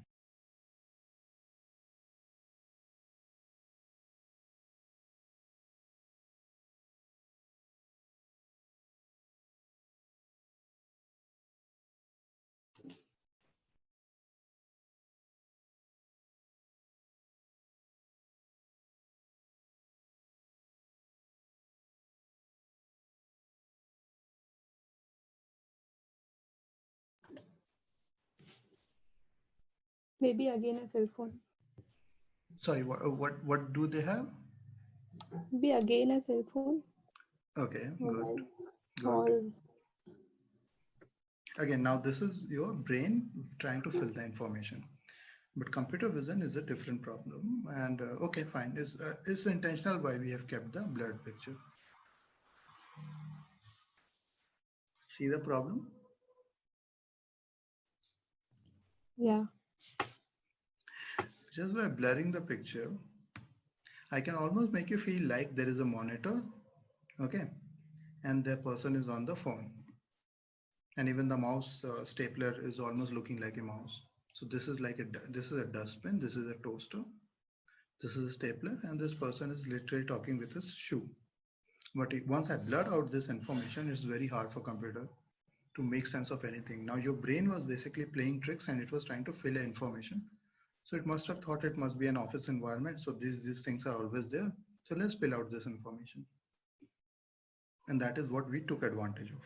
Speaker 6: Maybe again a cell phone.
Speaker 2: Sorry, what do they have?
Speaker 6: Maybe again a cell phone.
Speaker 2: Okay,
Speaker 6: Mobile.
Speaker 2: good.
Speaker 6: Or
Speaker 2: Again, now this is your brain trying to fill the information, but computer vision is a different problem. And okay, fine. It's intentional why we have kept the blurred picture. See the problem?
Speaker 6: yeah.
Speaker 2: Just by blurring the picture, I can almost make you feel like there is a monitor, okay, and the person is on the phone, and even the mouse stapler is almost looking like a mouse. So this is like this is a dustbin, this is a toaster, this is a stapler, and this person is literally talking with his shoe. But once I blur out this information, it's very hard for computer to make sense of anything. Now your brain was basically playing tricks and it was trying to fill information. So it must have thought it must be an office environment. So these things are always there. So let's fill out this information. And that is what we took advantage of.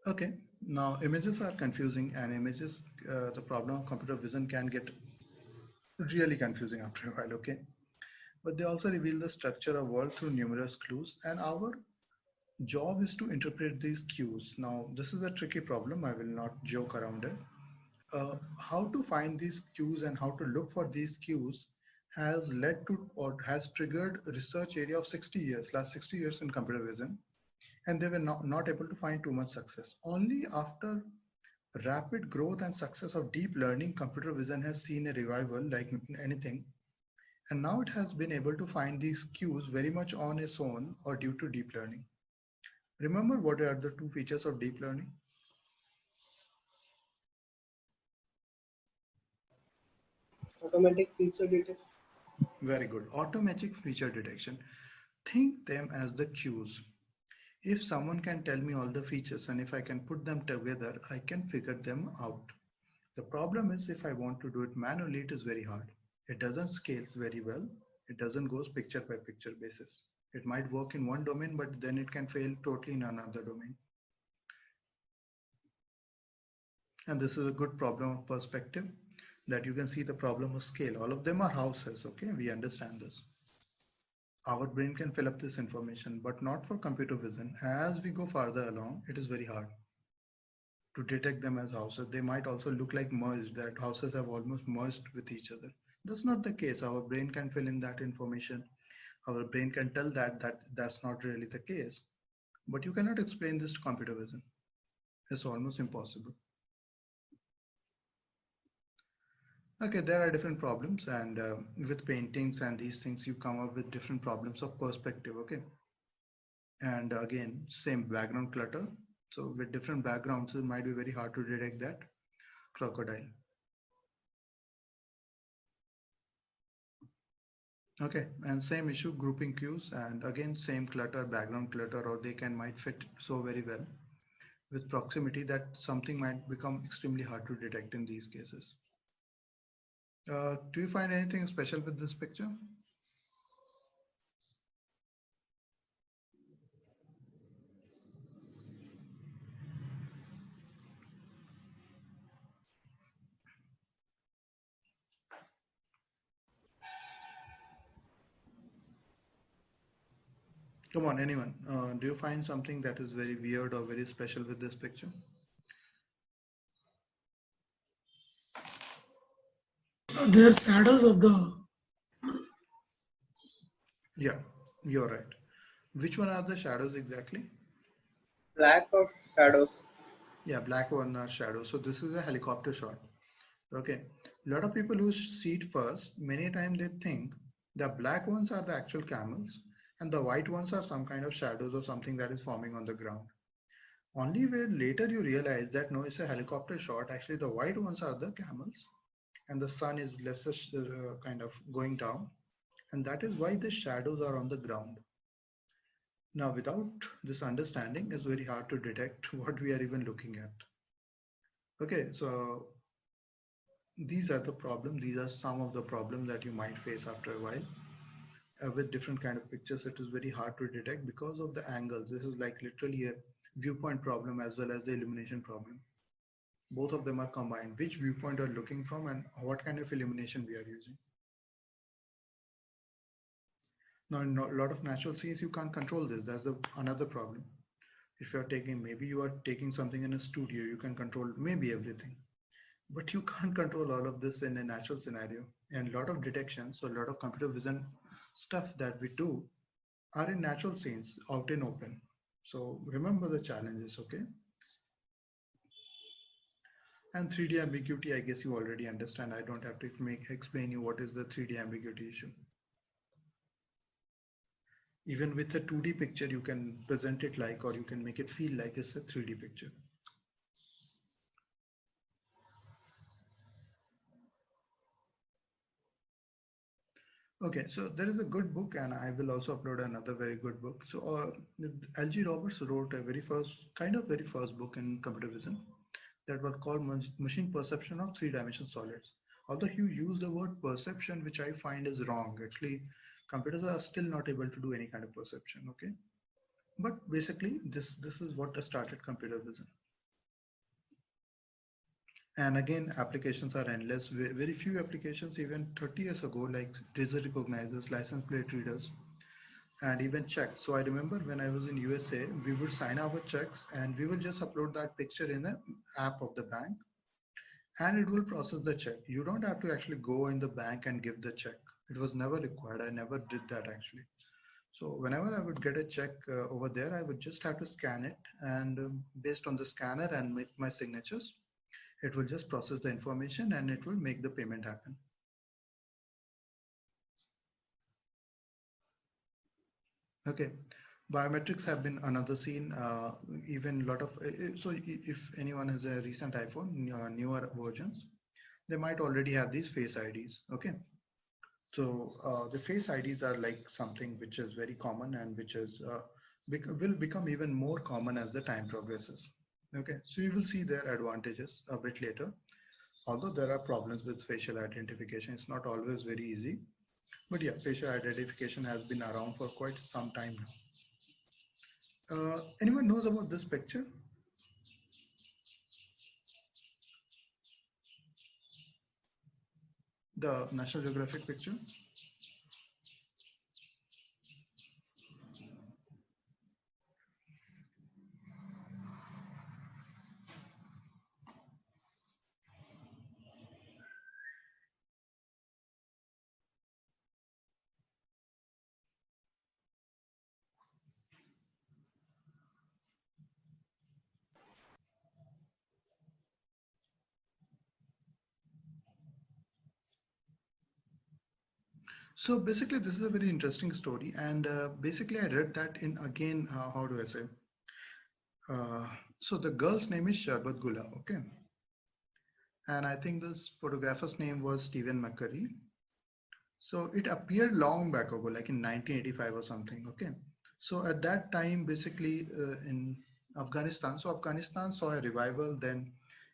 Speaker 2: Okay, now images are confusing, and images, the problem of computer vision can get really confusing after a while, okay? But they also reveal the structure of world through numerous clues, and our job is to interpret these cues. Now, this is a tricky problem. I will not joke around it. How to find these cues and how to look for these cues has led to or has triggered a research area of 60 years, last 60 years in computer vision, and they were not able to find too much success. Only after Rapid growth and success of deep learning, computer vision has seen a revival like anything. And now it has been able to find these cues very much on its own or due to deep learning. Remember what are the two features of deep learning?
Speaker 7: Automatic feature detection.
Speaker 2: Very good. Automatic feature detection. Think them as the cues. If someone can tell me all the features and if I can put them together, I can figure them out. The problem is if I want to do it manually, it is very hard. It doesn't scale very well. It doesn't go picture by picture basis. It might work in one domain, but then it can fail totally in another domain. And this is a good problem of perspective that you can see the problem of scale. All of them are houses, okay? We understand this. Our brain can fill up this information, but not for computer vision. As we go farther along, it is very hard to detect them as houses. They might also look like merged, that houses have almost merged with each other. That's not the case. Our brain can fill in that information. Our brain can tell that's not really the case. But you cannot explain this to computer vision. It's almost impossible. Okay, there are different problems, and with paintings and these things, you come up with different problems of perspective, okay? And again, same background clutter. So with different backgrounds, it might be very hard to detect that crocodile. Okay, and same issue, grouping cues, and again, same clutter, background clutter, or they might fit so very well with proximity that something might become extremely hard to detect in these cases. Do you find anything special with this picture? Come on, anyone. Do you find something that is very weird or very special with this picture?
Speaker 4: They are shadows of the.
Speaker 2: Yeah, you're right. Which one are the shadows exactly?
Speaker 7: Lack of shadows.
Speaker 2: Yeah, black one are shadows. So this is a helicopter shot. Okay. A lot of people who see it first, many times they think the black ones are the actual camels and the white ones are some kind of shadows or something that is forming on the ground. Only where later you realize that no, it's a helicopter shot. Actually, the white ones are the camels and the sun is lesser kind of going down. And that is why the shadows are on the ground. Now, without this understanding, it's very hard to detect what we are even looking at. Okay, so these are the problems. These are some of the problems that you might face after a while. With different kind of pictures, it is very hard to detect because of the angle. This is like literally a viewpoint problem as well as the illumination problem. Both of them are combined. Which viewpoint are looking from and what kind of illumination we are using. Now, in a lot of natural scenes, you can't control this. That's another problem. If you're taking, maybe you are taking something in a studio, you can control maybe everything. But you can't control all of this in a natural scenario. And a lot of detections, so a lot of computer vision stuff that we do are in natural scenes, out in open. So remember the challenges, okay? And 3D ambiguity, I guess you already understand. I don't have to explain you what is the 3D ambiguity issue. Even with a 2D picture, you can present it like, or you can make it feel like it's a 3D picture. Okay, so there is a good book and I will also upload another very good book. So L.G. Roberts wrote a very first book in computer vision that was called Machine Perception of Three-Dimensional Solids. Although he used the word perception, which I find is wrong. Actually, computers are still not able to do any kind of perception, okay? But basically, this is what started computer vision. And again, applications are endless. Very few applications, even 30 years ago, like digit recognizers, license plate readers, and even checks. So I remember when I was in USA, we would sign our checks and we would just upload that picture in the app of the bank and it will process the check. You don't have to actually go in the bank and give the check. It was never required. I never did that actually. So whenever I would get a check over there, I would just have to scan it and based on the scanner and make my signatures, It will just process the information and it will make the payment happen. Okay, biometrics have been another scene. Even a lot of so if anyone has a recent iPhone, newer versions, they might already have these face IDs. Okay, so the face IDs are like something which is very common and which is will become even more common as the time progresses. Okay, so you will see their advantages a bit later. Although there are problems with facial identification, it's not always very easy. But yeah, facial identification has been around for quite some time now. Anyone knows about this picture? The National Geographic picture? So basically, this is a very interesting story. And basically, I read that in again, how do I say? So the girl's name is Sharbat Gula, okay? And I think this photographer's name was Stephen McCurry. So it appeared long back ago, like in 1985 or something, okay? So at that time, basically in Afghanistan, so Afghanistan saw a revival, then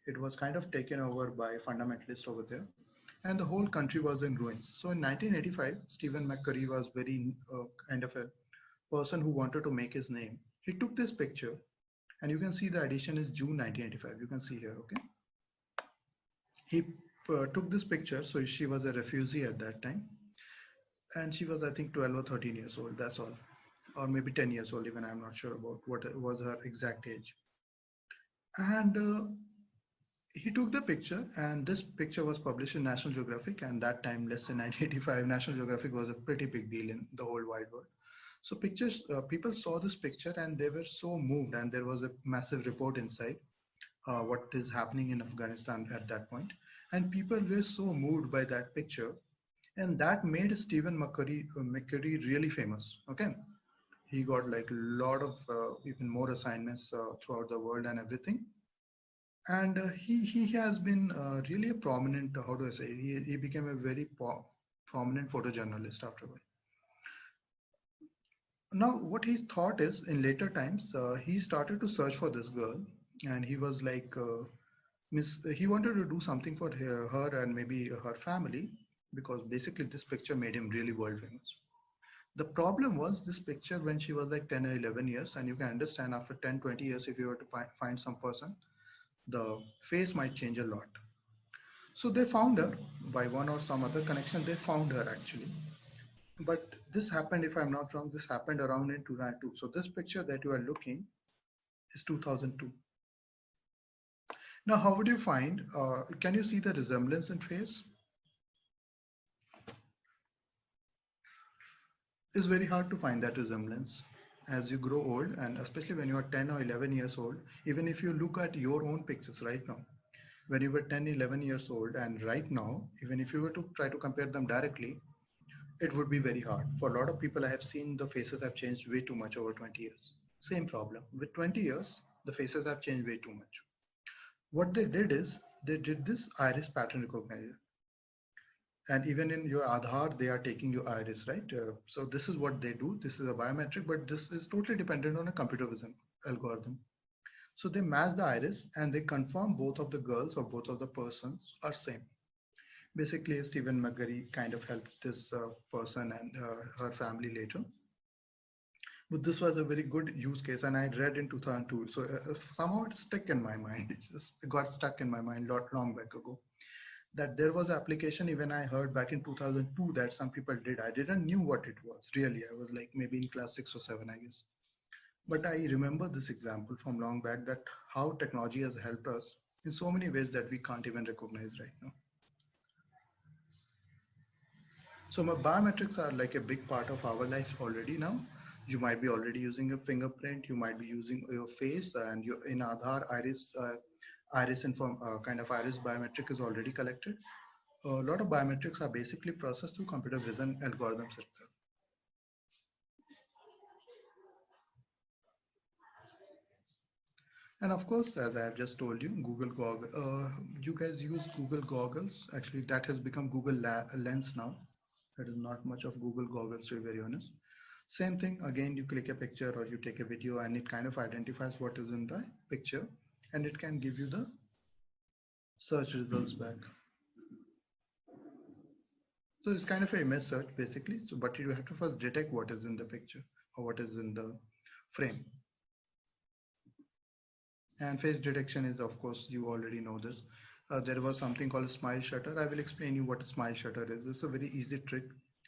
Speaker 2: it was kind of taken over by fundamentalists over there. And the whole country was in ruins. So in 1985, Stephen McCurry was very kind of a person who wanted to make his name. He took this picture, and you can see the edition is June 1985. You can see here, okay? He took this picture. So she was a refugee at that time. And she was, I think, 12 or 13 years old. That's all. Or maybe 10 years old, even I'm not sure about what was her exact age. And he took the picture, and this picture was published in National Geographic, and that time, let's say 1985, National Geographic was a pretty big deal in the whole wide world. So people saw this picture and they were so moved, and there was a massive report inside what is happening in Afghanistan at that point. And people were so moved by that picture, and that made Stephen McCurry really famous. Okay, he got like a lot of even more assignments throughout the world and everything. And he has been really a prominent, how do I say, he became a very prominent photojournalist afterward. Now what he thought is, in later times, he started to search for this girl, and he was like he wanted to do something for her and maybe her family, because basically this picture made him really world famous. The problem was this picture when she was like 10 or 11 years, and you can understand after 10-20 years, if you were to find some person, the face might change a lot. So they found her by one or some other connection. They found her actually, but this happened, if I'm not wrong, this happened around in 2002. So this picture that you are looking is 2002. Now, how would you find, can you see the resemblance in face? It's very hard to find that resemblance as you grow old, and especially when you are 10 or 11 years old. Even if you look at your own pictures right now, when you were 10, 11 years old, and right now, even if you were to try to compare them directly, it would be very hard. For a lot of people, I have seen the faces have changed way too much over 20 years. Same problem. With 20 years, the faces have changed way too much. What they did is, they did this iris pattern recognition. And even in your Aadhaar, they are taking your iris, right? So this is what they do. This is a biometric, but this is totally dependent on a computer vision algorithm. So they match the iris and they confirm both of the girls or both of the persons are same. Basically, Stephen McCurry kind of helped this person and her family later. But this was a very good use case, and I read in 2002. So somehow it stuck in my mind. It just got stuck in my mind long back ago. That there was an application, even I heard back in 2002 that some people did. I didn't knew what it was really. I was like maybe in class 6 or 7, I guess. But I remember this example from long back, that how technology has helped us in so many ways that we can't even recognize right now. So my biometrics are like a big part of our life already now. You might be already using a fingerprint, you might be using your face, and in Aadhaar, iris kind of iris biometric is already collected. A lot of biometrics are basically processed through computer vision algorithms itself. And of course, as I have just told you, Google Goggle, you guys use Google goggles. Actually, that has become Google Lens now. That is not much of Google goggles, to be very honest. Same thing, again, you click a picture or you take a video and it kind of identifies what is in the picture and it can give you the search results back. So it's kind of a image search basically. So, but you have to first detect what is in the picture or what is in the frame. And face detection is, of course, you already know this. There was something called smile shutter. I will explain you what a smile shutter is. It's a very easy trick.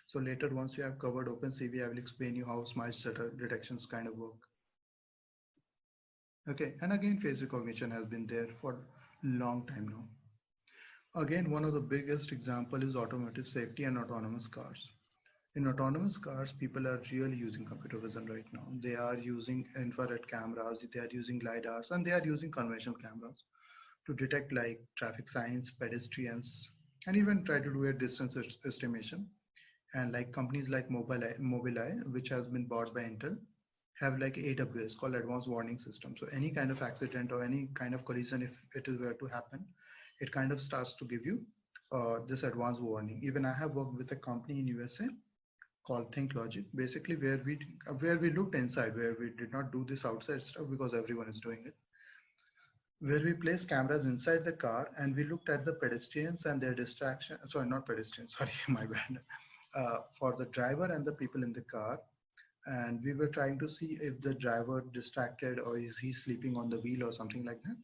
Speaker 2: So later, once you have covered OpenCV, I will explain you how smile shutter detections kind of work. Okay, and again, face recognition has been there for a long time now. Again, one of the biggest example is automotive safety and autonomous cars. In autonomous cars, people are really using computer vision right now. They are using infrared cameras, they are using LiDARs, and they are using conventional cameras to detect like traffic signs, pedestrians, and even try to do a distance estimation. And like companies like Mobileye, which has been bought by Intel, have like AWS called Advanced Warning System. So any kind of accident or any kind of collision, if it is were to happen, it kind of starts to give you this advanced warning. Even I have worked with a company in USA called ThinkLogic, basically where we looked inside, where we did not do this outside stuff because everyone is doing it, where we placed cameras inside the car and we looked at the pedestrians and their distraction. Sorry, not pedestrians, sorry, my bad. For the driver and the people in the car, and we were trying to see if the driver distracted or is he sleeping on the wheel or something like that.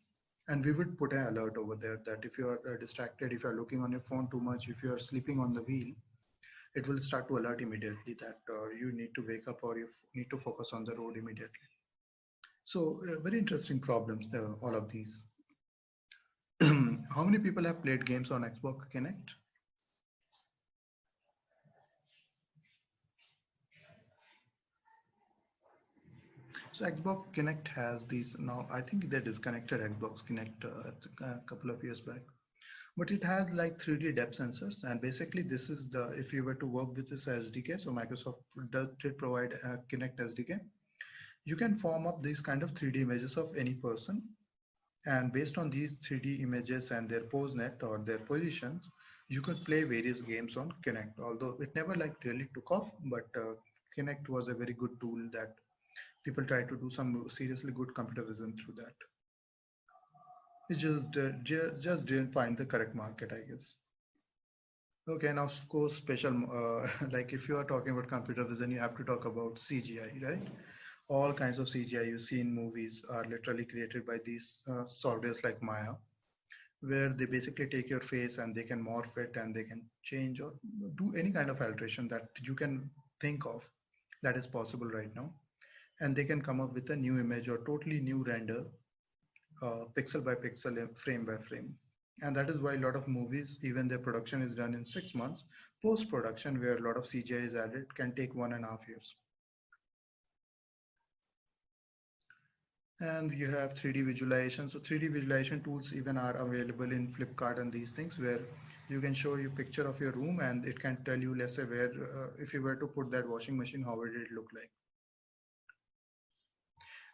Speaker 2: And we would put an alert over there that if you are distracted, if you are looking on your phone too much, if you are sleeping on the wheel, it will start to alert immediately that you need to wake up or you need to focus on the road immediately. So very interesting problems, all of these. How many people have played games on Xbox Kinect? So Xbox Kinect has these now. I think they disconnected Xbox Kinect a couple of years back, but it has like 3D depth sensors, and basically this is the, if you were to work with this SDK, so Microsoft did provide a Kinect SDK. You can form up these kind of 3D images of any person, and based on these 3D images and their pose net or their positions, you could play various games on Kinect. Although it never like really took off, but Kinect was a very good tool that people tried to do some seriously good computer vision through that. It just didn't find the correct market, I guess. Okay, now of course, special like if you are talking about computer vision, you have to talk about CGI, right? All kinds of CGI you see in movies are literally created by these softwares like Maya, where they basically take your face and they can morph it and they can change or do any kind of alteration that you can think of that is possible right now. And they can come up with a new image or totally new render, pixel by pixel, frame by frame. And that is why a lot of movies, even their production is done in 6 months. Post-production, where a lot of CGI is added, can take 1.5 years. And you have 3D visualization. So 3D visualization tools even are available in Flipkart and these things, where you can show you picture of your room and it can tell you, let's say, where if you were to put that washing machine, how would it look like?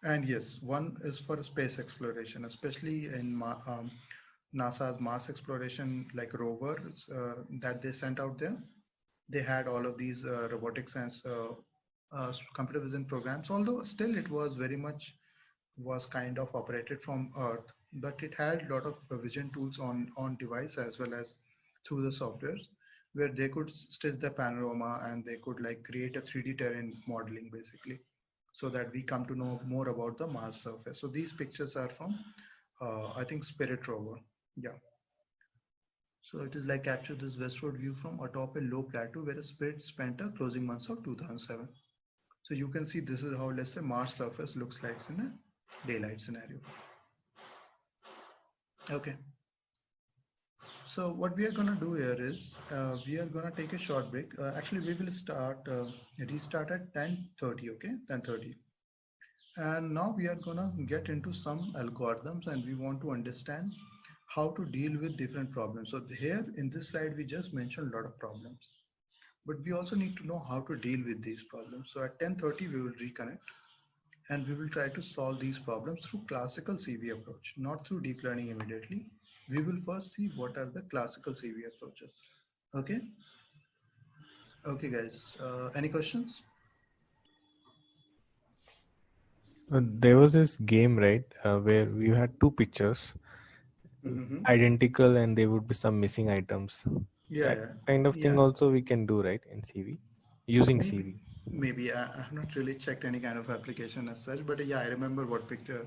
Speaker 2: And yes, one is for space exploration, especially in NASA's Mars exploration, like rovers that they sent out there. They had all of these robotics and computer vision programs, although still it was very much was kind of operated from Earth, but it had a lot of vision tools on device as well as through the softwares, where they could stitch the panorama and they could like create a 3D terrain modeling basically, so that we come to know more about the Mars surface. So these pictures are from, I think, Spirit rover. Yeah. So it is like capture this westward view from atop a low plateau where a Spirit spent a closing months of 2007. So you can see this is how, let's say, Mars surface looks like in a daylight scenario. Okay. So what we are going to do here is we are going to take a short break. Actually, we will restart at 10:30. Okay, 10:30. And now we are gonna get into some algorithms and we want to understand how to deal with different problems. So here in this slide, we just mentioned a lot of problems, but we also need to know how to deal with these problems. So at 10:30, we will reconnect and we will try to solve these problems through classical CV approach, not through deep learning immediately. We will first see what are the classical CV approaches. Okay. Okay, guys. Any questions?
Speaker 3: There was this game, right, where you had two pictures
Speaker 2: Mm-hmm.
Speaker 3: identical and there would be some missing items.
Speaker 2: Yeah,
Speaker 3: That
Speaker 2: yeah,
Speaker 3: kind of thing
Speaker 2: yeah.
Speaker 3: also we can do, right, in CV using
Speaker 2: Maybe,
Speaker 3: CV.
Speaker 2: maybe I have not really checked any kind of application as such, but yeah, I remember what picture.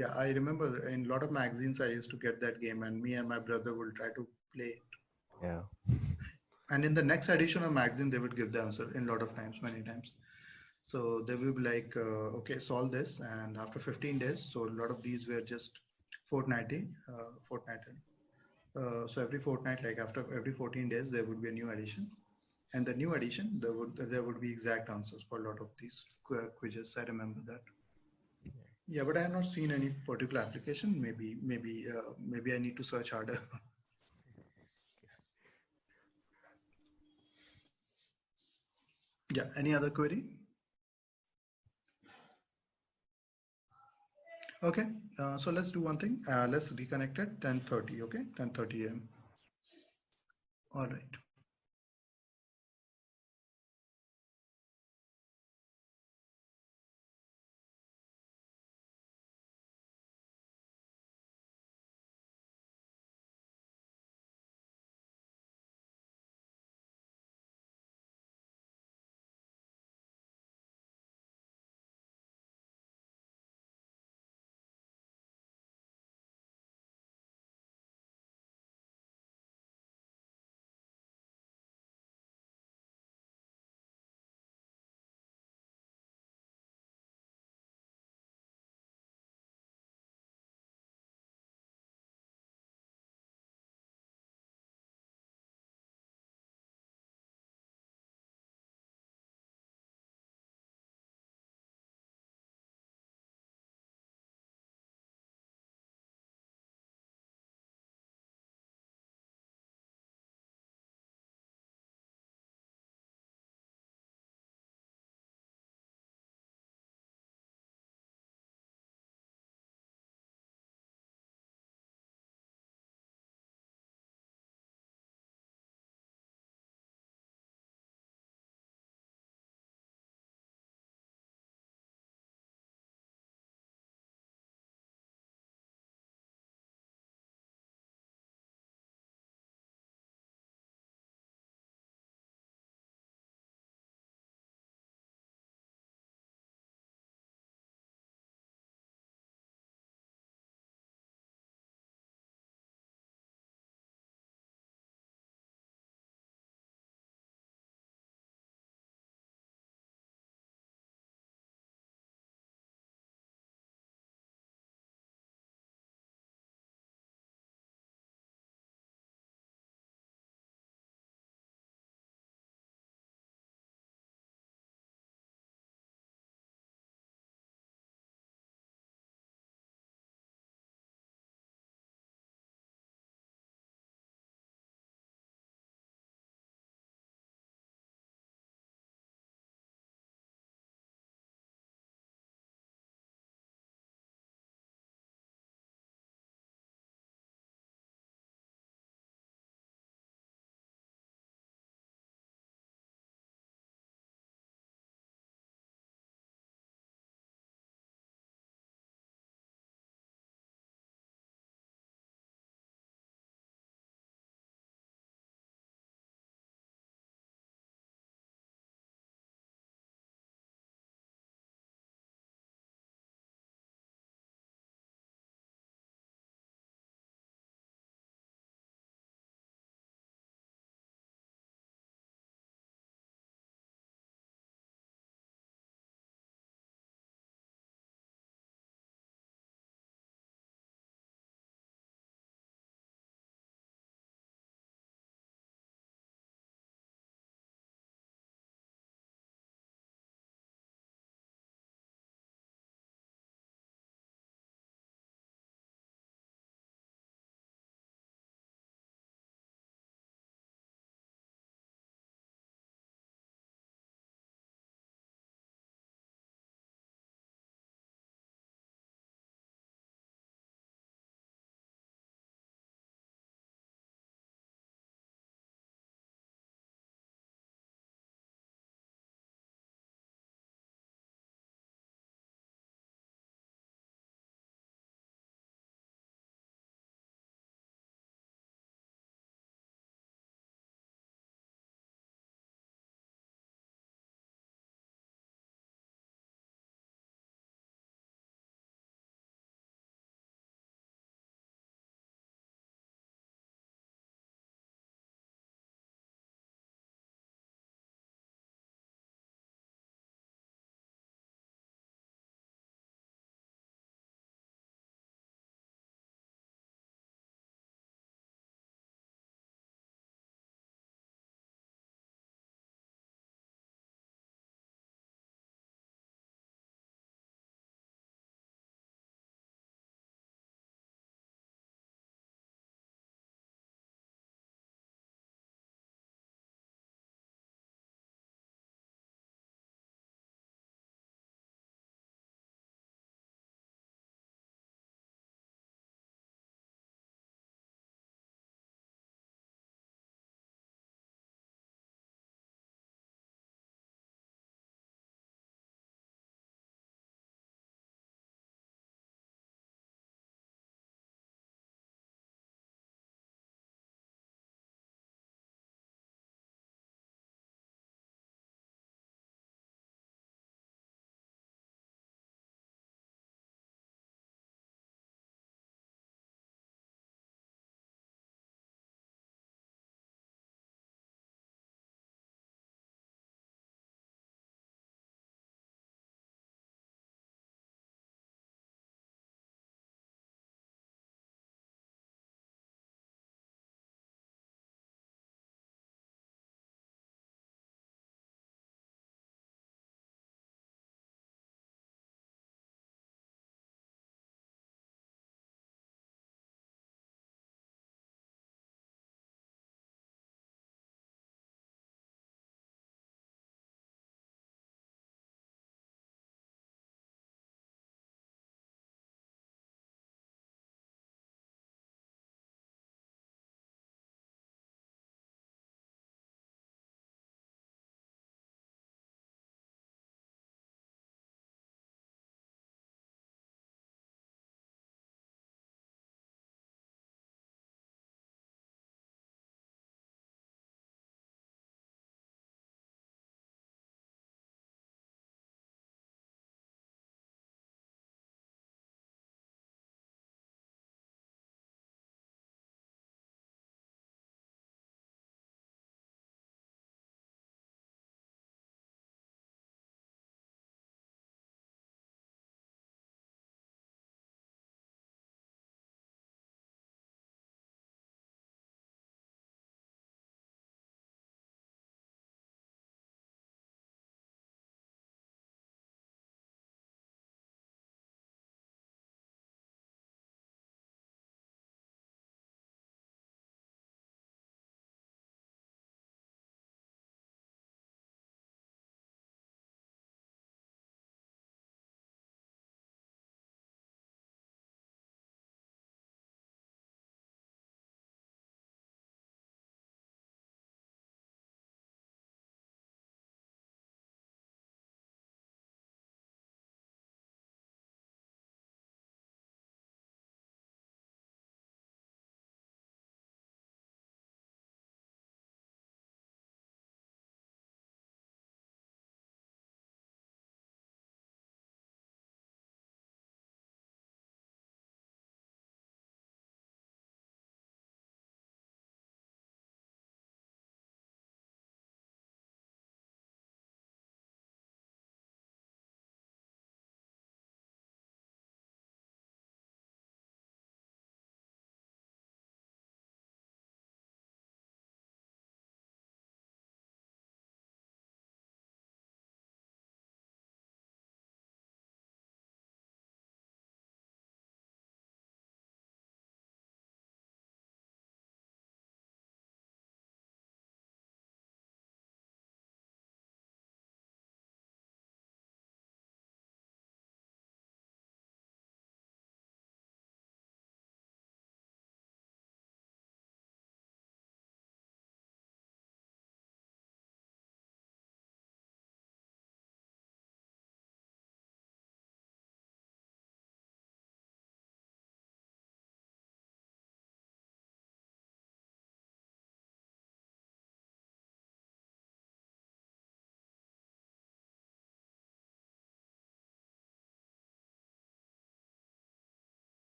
Speaker 2: Yeah, I remember in a lot of magazines I used to get that game, and me and my brother will try to play it.
Speaker 3: Yeah.
Speaker 2: And in the next edition of magazine, they would give the answer in a lot of times, many times. So they will be like, okay, solve this, and after 15 days, so a lot of these were just fortnightly. So every fortnight, like after every 14 days, there would be a new edition. And the new edition, there would be exact answers for a lot of these quizzes. I remember that. Yeah, but I have not seen any particular application. Maybe I need to search harder. Yeah. Any other query? Okay. So let's do one thing. Let's reconnect at 10:30. Okay, 10:30 a.m. All right.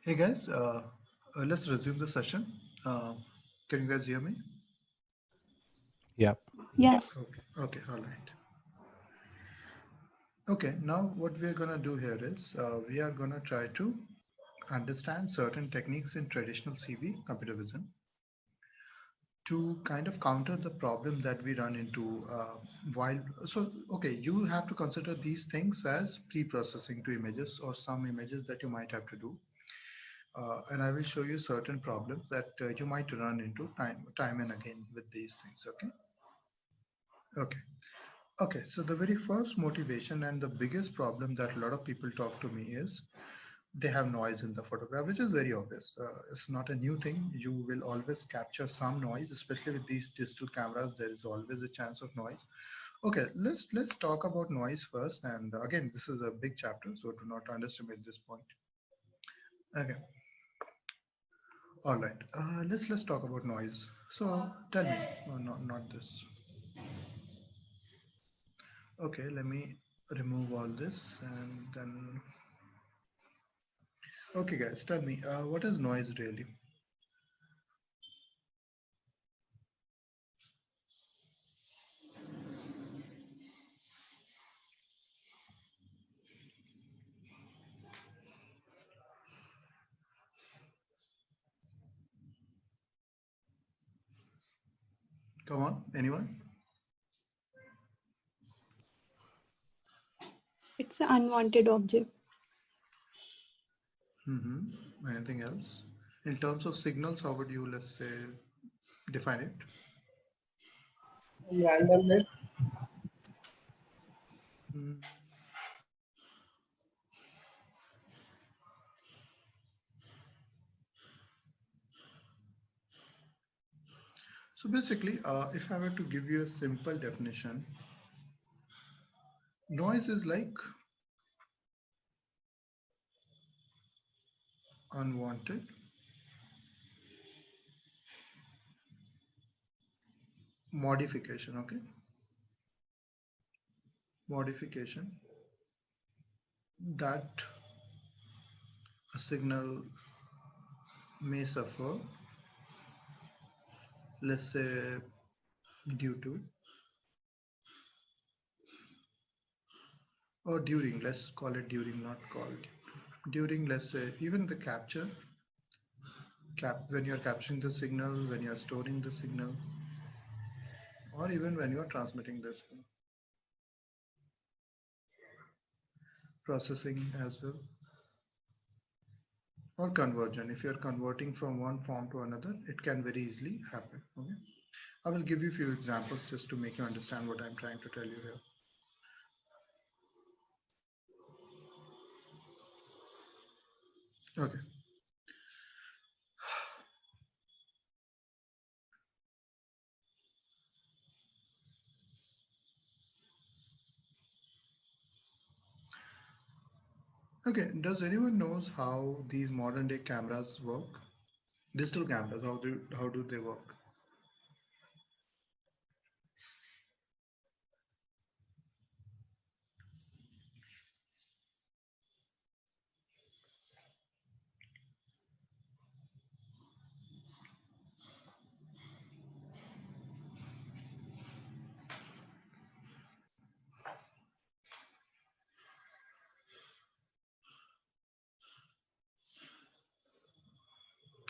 Speaker 2: Hey guys, let's resume the session. Can you guys hear me?
Speaker 3: Yeah.
Speaker 6: Yeah.
Speaker 2: Okay, all right. Okay, now what we're gonna do here is we are gonna try to understand certain techniques in traditional CV, computer vision, to kind of counter the problem that we run into while. So, okay, you have to consider these things as pre-processing to images or some images that you might have to do. And I will show you certain problems that you might run into time and again with these things. Okay. So the very first motivation and the biggest problem that a lot of people talk to me is they have noise in the photograph, which is very obvious. It's not a new thing. You will always capture some noise, especially with these digital cameras. There is always a chance of noise. Okay, let's talk about noise first. And again, this is a big chapter, so do not underestimate this point. Okay. All right, let's talk about noise. So tell me, not this. Okay, let me remove all this and then. Okay, guys, tell me, what is noise really? Come on, anyone?
Speaker 6: It's an unwanted object.
Speaker 2: Anything else? In terms of signals, how would you, let's say, define it?
Speaker 7: Randomness.
Speaker 2: Hmm. So basically, if I were to give you a simple definition, noise is like unwanted modification, okay? Modification that a signal may suffer, let's say, due to or during, let's call it during, not called during, let's say, even the capture, when you're capturing the signal, when you're storing the signal, or even when you're transmitting the signal. Processing as well. Or conversion. If you're converting from one form to another, it can very easily happen. Okay. I will give you a few examples just to make you understand what I'm trying to tell you here. Okay. Okay. Does anyone knows how these modern day cameras work? Digital cameras, how do they work?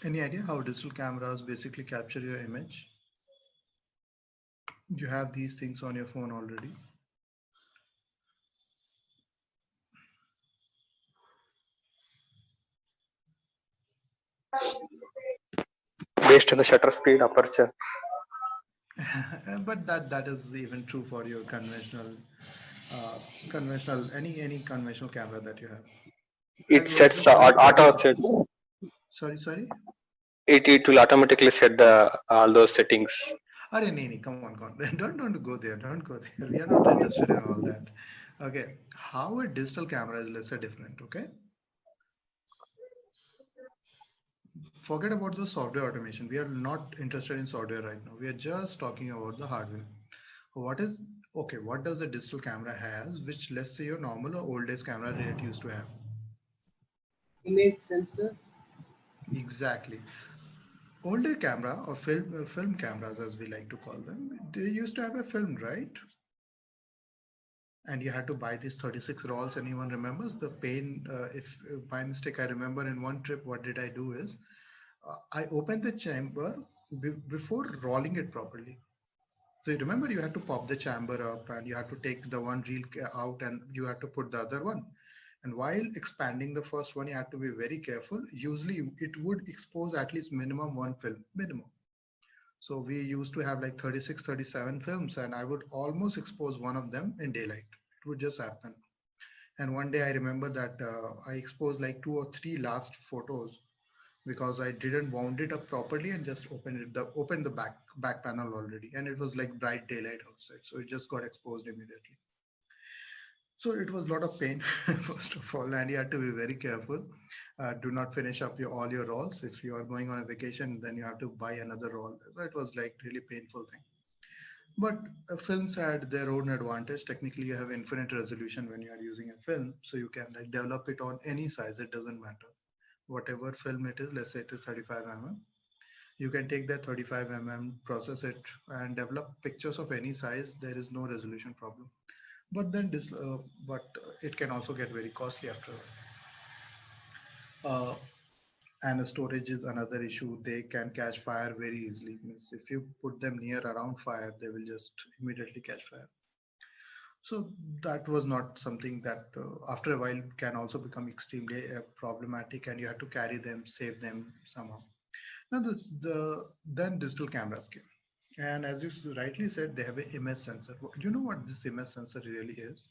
Speaker 2: Any idea how digital cameras basically capture your image? You have these things on your phone already.
Speaker 5: Based on the shutter speed, aperture.
Speaker 2: But that is even true for your conventional any conventional camera that you have.
Speaker 5: It sets auto sets.
Speaker 2: Sorry.
Speaker 5: It will automatically set the all those settings.
Speaker 2: Come on. Don't go there. Don't go there. We are not interested in all that. Okay. How a digital camera is, let's say, different. Okay. Forget about the software automation. We are not interested in software right now. We are just talking about the hardware. What does a digital camera has, which let's say your normal or old days camera used to have?
Speaker 7: Image sensor.
Speaker 2: Exactly. Older camera or film cameras, as we like to call them, they used to have a film, right? And you had to buy these 36 rolls. Anyone remembers the pain? If by mistake I remember in one trip, what did I do is I opened the chamber before rolling it properly. So you remember you had to pop the chamber up and you had to take the one reel out and you had to put the other one. And while expanding the first one, you had to be very careful. Usually it would expose at least minimum one film, minimum. So we used to have like 36, 37 films and I would almost expose one of them in daylight. It would just happen. And one day I remember that I exposed like 2 or 3 last photos because I didn't wound it up properly and just opened the back panel already, and it was like bright daylight outside, so it just got exposed immediately. So it was a lot of pain first of all, and you had to be very careful. Do not finish up all your rolls. If you are going on a vacation, then you have to buy another roll. So it was like really painful thing. But films had their own advantage. Technically, you have infinite resolution when you are using a film, so you can like develop it on any size. It doesn't matter whatever film it is. Let's say it is 35 mm. You can take that 35 mm, process it, and develop pictures of any size. There is no resolution problem. But then it can also get very costly after all. And storage is another issue. They can catch fire very easily. Means if you put them near around fire, they will just immediately catch fire. So that was not something that after a while can also become extremely problematic, and you have to carry them, save them somehow. Now then digital cameras came. And as you rightly said, they have an image sensor. Do you know what this image sensor really is?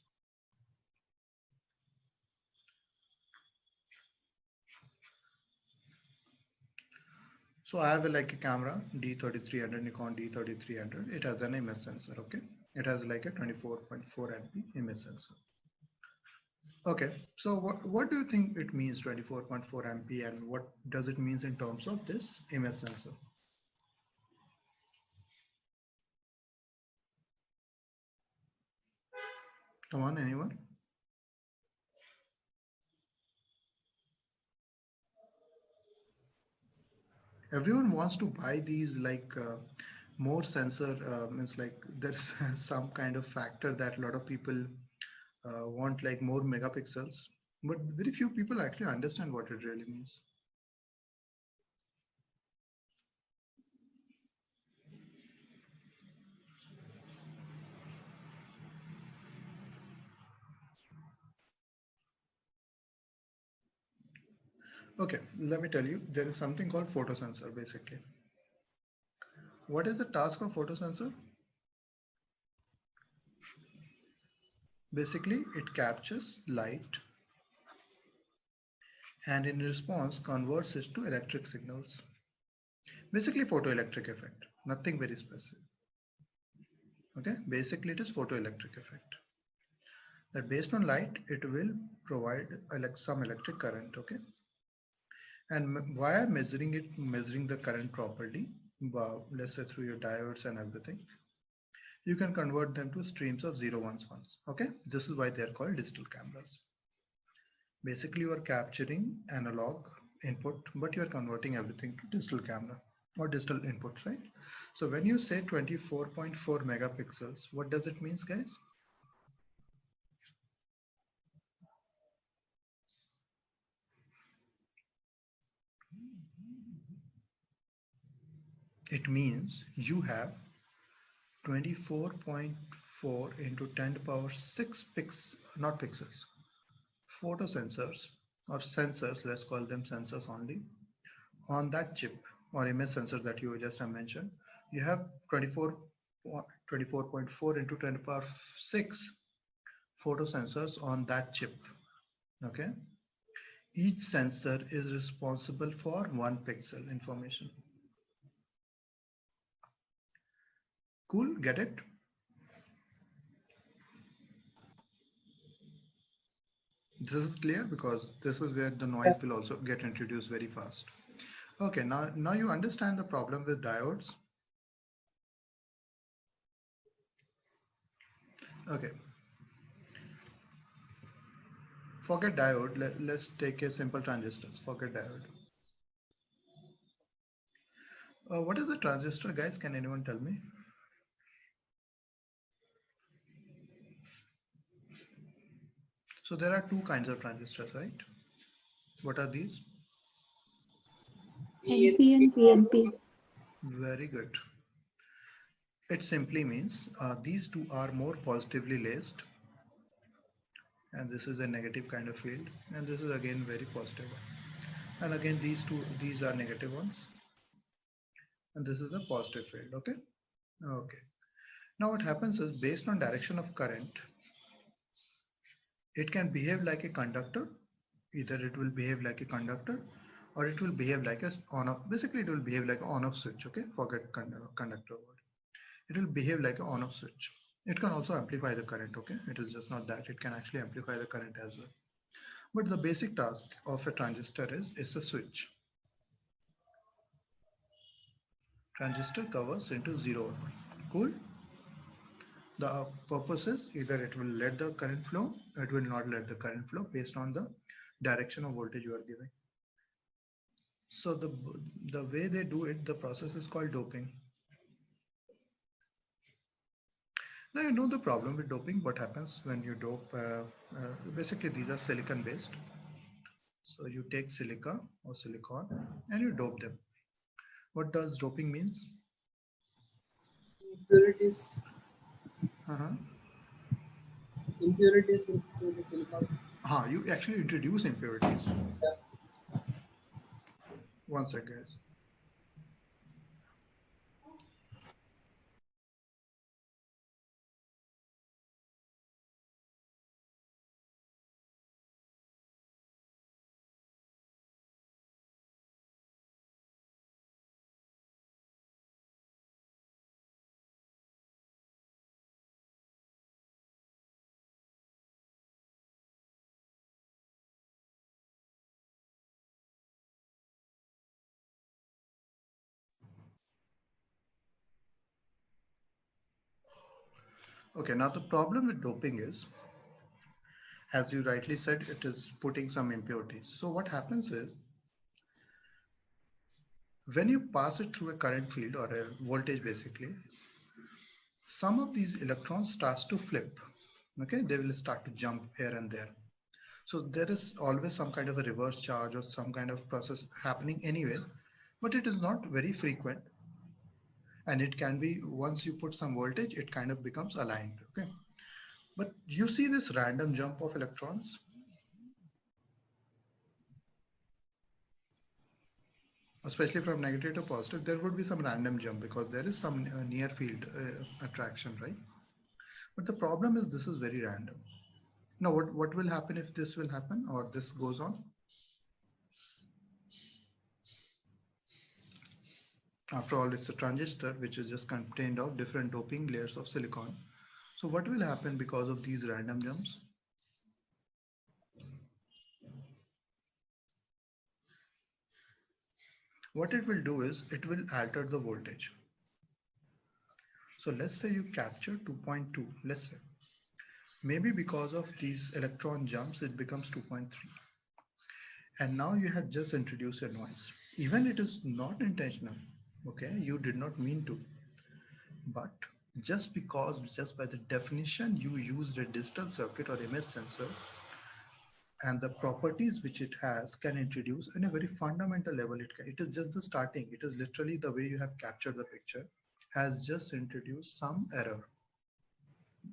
Speaker 2: So I have like a camera D3300, Nikon D3300. It has an image sensor. Okay, it has like a 24.4 MP image sensor. Okay, so what do you think it means 24.4 MP, and what does it mean in terms of this image sensor? Come on, anyone? Everyone wants to buy these like more sensor, means like there's some kind of factor that a lot of people want like more megapixels, but very few people actually understand what it really means. Okay, let me tell you, there is something called photosensor basically. What is the task of photosensor? Basically, it captures light and in response converts it to electric signals. Basically photoelectric effect, nothing very specific. Okay, basically it is photoelectric effect. That based on light, it will provide some electric current. Okay, and why I'm measuring the current properly, let's say through your diodes and everything, you can convert them to streams of 0 1s 1s. Okay, this is why they are called digital cameras. Basically you are capturing analog input, but you are converting everything to digital camera or digital input, right? So when you say 24.4 megapixels, what does it mean, guys? It means you have 24.4 into 10 to the power 6 not pixels, photosensors or sensors, let's call them sensors only, on that chip or image sensor that you just mentioned. You have 24.4 into 10 to the power 6 photosensors on that chip. Okay, each sensor is responsible for 1 pixel information. Cool, get it? This is clear because this is where the noise will also get introduced very fast. Okay, now you understand the problem with diodes. Okay, forget diode. Let's take a simple transistors. Forget diode. What is a transistor, guys? Can anyone tell me? So there are two kinds of transistors, right? What are these?
Speaker 6: NP and PNP.
Speaker 2: Very good. It simply means these two are more positively laced, and this is a negative kind of field, and this is again very positive one. And again these are negative ones, and this is a positive field. Okay. Okay. Now what happens is, based on direction of current, it can behave like a conductor. Either it will behave like a conductor, or it will behave like a on-off. Basically, it will behave like an on-off switch. Okay, forget conductor word. It will behave like an on-off switch. It can also amplify the current. Okay, it is just not that, it can actually amplify the current as well. But the basic task of a transistor is a switch. Transistor covers into 0. Cool. The purpose is either it will let the current flow, or it will not let the current flow based on the direction of voltage you are giving. So the way they do it, the process is called doping. Now you know the problem with doping. What happens when you dope? Basically, these are silicon based. So you take silica or silicon and you dope them. What does doping means?
Speaker 7: Impurities.
Speaker 2: Uh-huh.
Speaker 7: Impurities into the silicon.
Speaker 2: You actually introduce impurities.
Speaker 7: Yeah.
Speaker 2: One sec, guys. Okay, now the problem with doping is, as you rightly said, it is putting some impurities. So what happens is, when you pass it through a current field or a voltage, basically, some of these electrons starts to flip. Okay, they will start to jump here and there. So there is always some kind of a reverse charge or some kind of process happening anyway, but it is not very frequent. And it can be, once you put some voltage, it kind of becomes aligned. Okay, but you see this random jump of electrons. Especially from negative to positive, there would be some random jump because there is some near field attraction, right? But the problem is, this is very random. Now, what will happen if this will happen or this goes on? After all, it's a transistor which is just contained of different doping layers of silicon. So what will happen because of these random jumps? What it will do is, it will alter the voltage. So let's say you capture 2.2, let's say. Maybe because of these electron jumps, it becomes 2.3. And now you have just introduced a noise. Even it is not intentional, okay? You did not mean to. But just by the definition, you used a digital circuit or image sensor, and the properties which it has can introduce in a very fundamental level. It is just the starting. It is literally the way you have captured the picture has just introduced some error.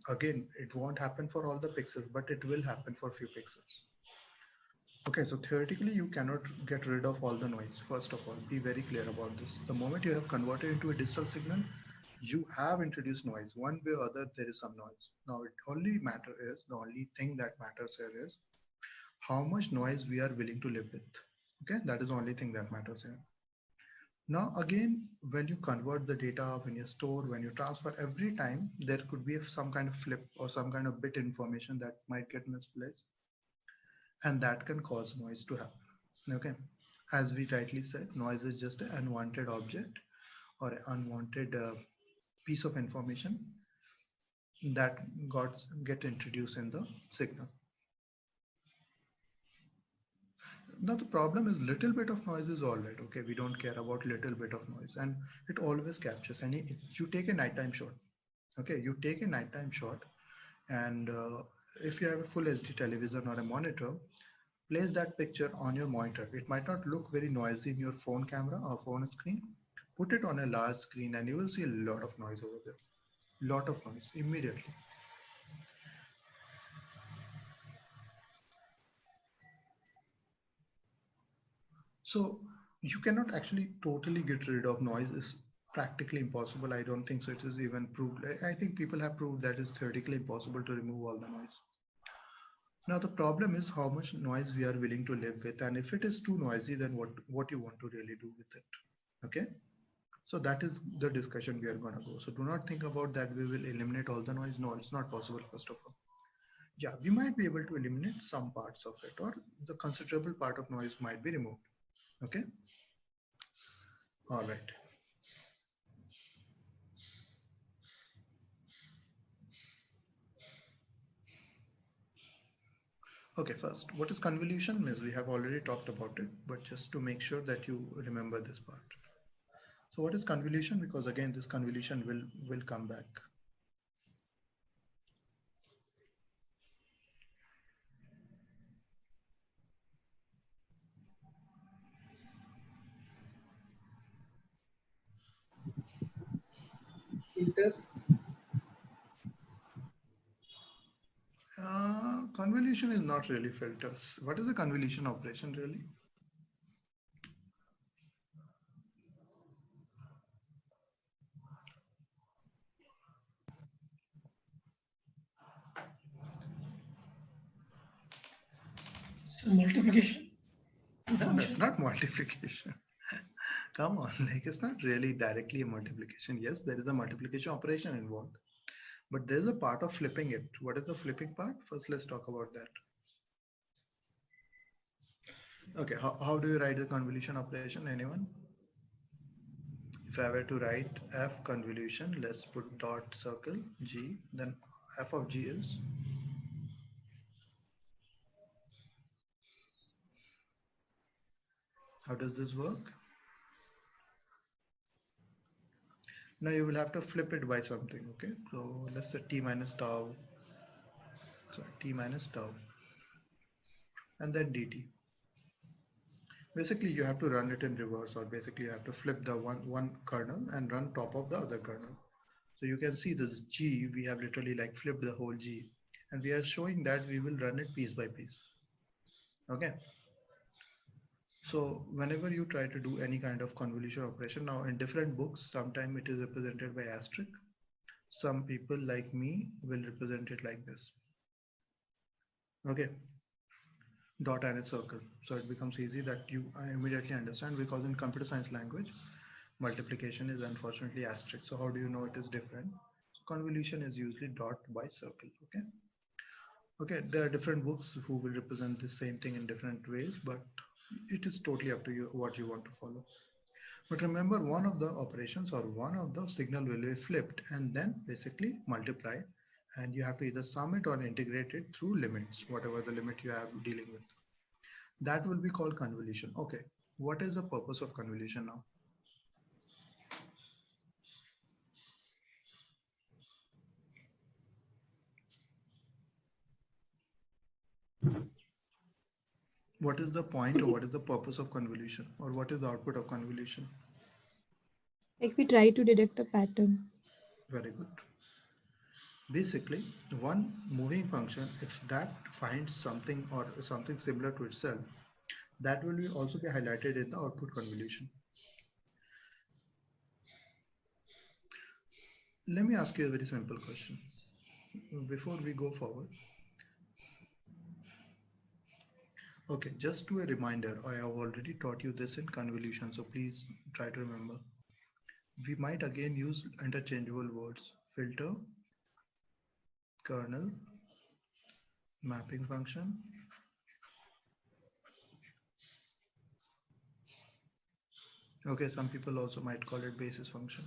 Speaker 2: Again, it won't happen for all the pixels, but it will happen for few pixels. Okay, so theoretically, you cannot get rid of all the noise. First of all, be very clear about this. The moment you have converted into a digital signal, you have introduced noise. One way or other, there is some noise. Now, the only thing that matters here is how much noise we are willing to live with. Okay, that is the only thing that matters here. Now, again, when you convert the data, when you store, when you transfer, every time there could be some kind of flip or some kind of bit information that might get misplaced. And that can cause noise to happen. Okay, as we rightly said, noise is just an unwanted object or an unwanted piece of information that get introduced in the signal. Now the problem is little bit of noise is all right. Okay, we don't care about little bit of noise, and it always captures. And you take a nighttime shot. Okay, you take a nighttime shot, and if you have a full HD television or a monitor, place that picture on your monitor. It might not look very noisy in your phone camera or phone screen. Put it on a large screen, and you will see a lot of noise over there. Lot of noise immediately. So you cannot actually totally get rid of noise. It's practically impossible. I don't think so. It is even proved. I think people have proved that it's theoretically impossible to remove all the noise. Now the problem is how much noise we are willing to live with, and if it is too noisy, then what you want to really do with it. Okay. So that is the discussion we are going to go. So do not think about that we will eliminate all the noise. No, it's not possible, first of all. Yeah, we might be able to eliminate some parts of it, or the considerable part of noise might be removed. Okay. All right. Okay, first, what is convolution? Means we have already talked about it, but just to make sure that you remember this part. So what is convolution? Because again, this convolution will come back.
Speaker 7: Filters.
Speaker 2: Convolution is not really filters. What is the convolution operation really?
Speaker 4: So multiplication.
Speaker 2: No, that's not multiplication. Come on, like it's not really directly a multiplication. Yes, there is a multiplication operation involved, but there's a part of flipping it. What is the flipping part? First, let's talk about that. Okay, how do you write the convolution operation? Anyone? If I were to write f convolution, let's put dot circle g, then f of g is how does this work? Now you will have to flip it by something. Okay, so let's say t minus tau, sorry, t minus tau, and then dt. Basically, you have to run it in reverse, or basically you have to flip the one kernel and run top of the other kernel. So you can see this G, we have literally like flipped the whole G, and we are showing that we will run it piece by piece. Okay. So whenever you try to do any kind of convolution operation, now in different books, sometimes it is represented by asterisk. Some people like me will represent it like this. Okay. Dot and a circle. So it becomes easy that you immediately understand, because in computer science language, multiplication is unfortunately asterisk. So how do you know it is different? So convolution is usually dot by circle. Okay. Okay, there are different books who will represent the same thing in different ways, but it is totally up to you what you want to follow. But remember, one of the operations or one of the signal will be flipped and then basically multiplied, and you have to either sum it or integrate it through limits, whatever the limit you have dealing with. That will be called convolution. Okay, what is the purpose of convolution now? What is the point, or what is the purpose of convolution, or what is the output of convolution?
Speaker 6: Like we try to detect a pattern.
Speaker 2: Very good. Basically, one moving function, if that finds something or something similar to itself, that will also be highlighted in the output convolution. Let me ask you a very simple question before we go forward. Okay, just to a reminder, I have already taught you this in convolution, so please try to remember. We might again use interchangeable words: filter, kernel, mapping function. Okay, some people also might call it basis function.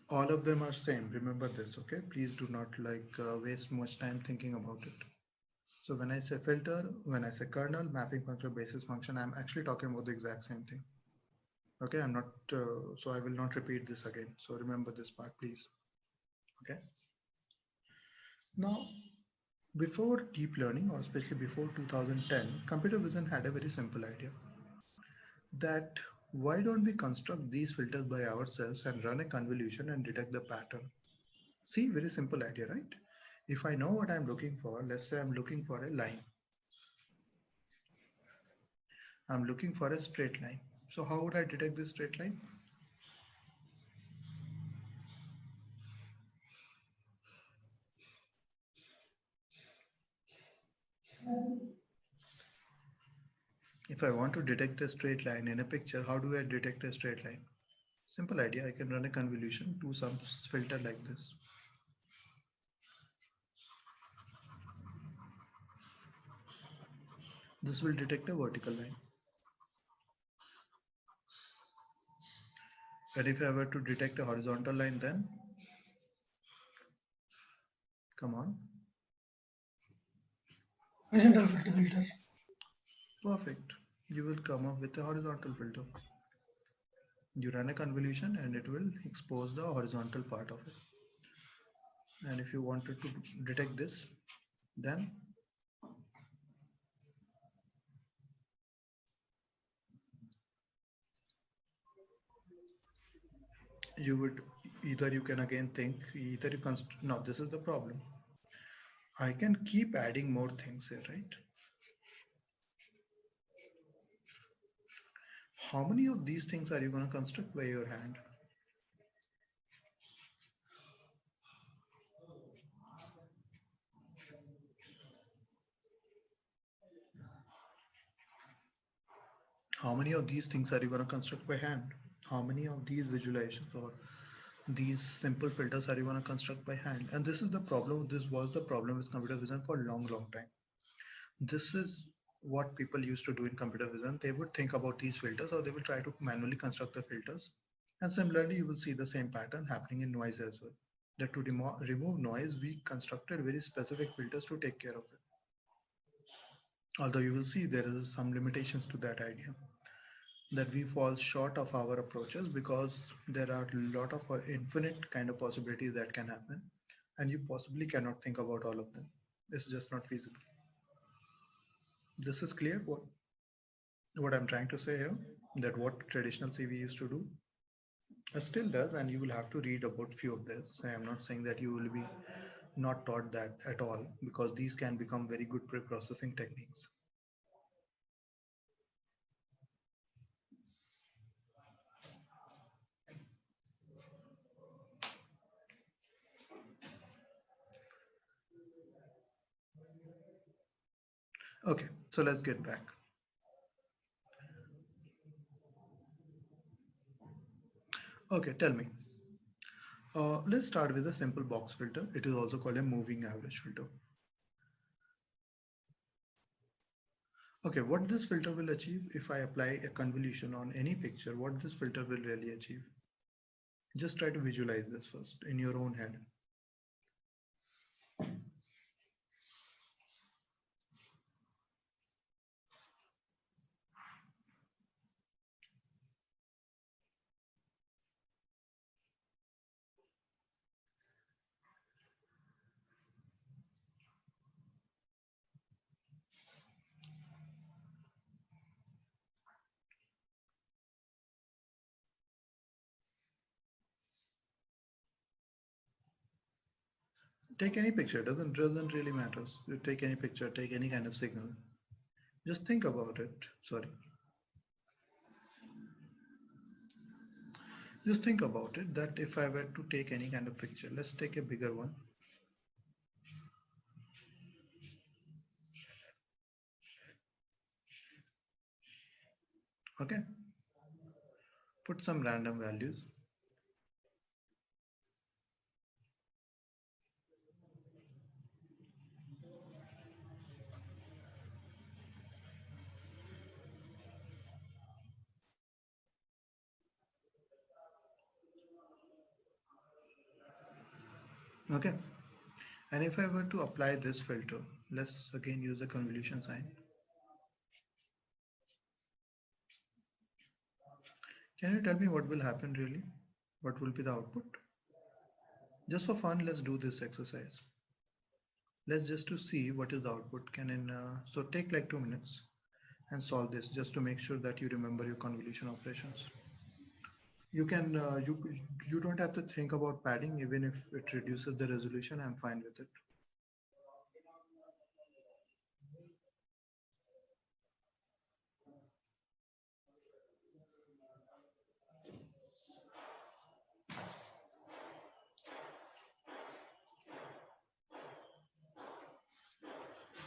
Speaker 2: All of them are same. Remember this. Okay, please do not waste much time thinking about it. So when I say filter, when I say kernel, mapping function, basis function, I'm actually talking about the exact same thing. Okay, I'm not, so I will not repeat this again. So remember this part, please. Okay. Now, before deep learning, or especially before 2010, computer vision had a very simple idea that why don't we construct these filters by ourselves and run a convolution and detect the pattern? See, very simple idea, right? If I know what I'm looking for, let's say I'm looking for a line. I'm looking for a straight line. So how would I detect this straight line? If I want to detect a straight line in a picture, how do I detect a straight line? Simple idea, I can run a convolution to some filter like this. This will detect a vertical line. And if I were to detect a horizontal line, then come on.
Speaker 4: Horizontal filter.
Speaker 2: Perfect. You will come up with a horizontal filter. You run a convolution and it will expose the horizontal part of it. And if you wanted to detect this, then you would either you can again think either you can no, this is the problem. I can keep adding more things here, right? How many of these things are you going to construct by your hand? How many of these things are you going to construct by hand? How many of these visualizations or these simple filters are you going to construct by hand? And this is the problem. This was the problem with computer vision for a long time. This is what people used to do in computer vision. They would think about these filters or they will try to manually construct the filters. And similarly, you will see the same pattern happening in noise as well. That to remove noise, we constructed very specific filters to take care of it. Although you will see there is some limitations to that idea, that we fall short of our approaches because there are a lot of infinite kind of possibilities that can happen, and you possibly cannot think about all of them. It's just not feasible. This is clear what I'm trying to say here, that what traditional CV used to do still does, and you will have to read about few of this. I am not saying that you will be not taught that at all, because these can become very good pre-processing techniques. Okay, so let's get back. Okay, tell me. Let's start with a simple box filter. It is also called a moving average filter. Okay, what this filter will achieve if I apply a convolution on any picture, what this filter will really achieve? Just try to visualize this first in your own head. Take any picture, doesn't really matters. You take any picture, take any kind of signal. Just think about it. Sorry. Just think about it, that if I were to take any kind of picture, let's take a bigger one. Okay. Put some random values. Okay. And if I were to apply this filter, Let's again use the convolution sign. Can you tell me what will happen really? What will be the output? Just for fun, let's do this exercise. Let's just to see what is the output. So take like 2 minutes and solve this just to make sure that you remember your convolution operations. You can you don't have to think about padding. Even if it reduces the resolution, I'm fine with it.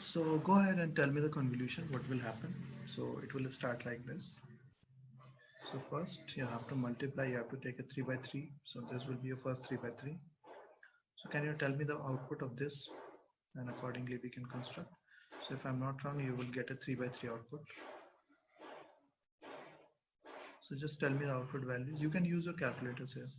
Speaker 2: So go ahead and tell me the convolution, what will happen. So it will start like this. So first you have to multiply, you have to take a 3 by 3. So this will be your first 3 by 3. So can you tell me the output of this? And accordingly we can construct. So if I'm not wrong, you will get a 3 by 3 output. So just tell me the output values. You can use your calculators here.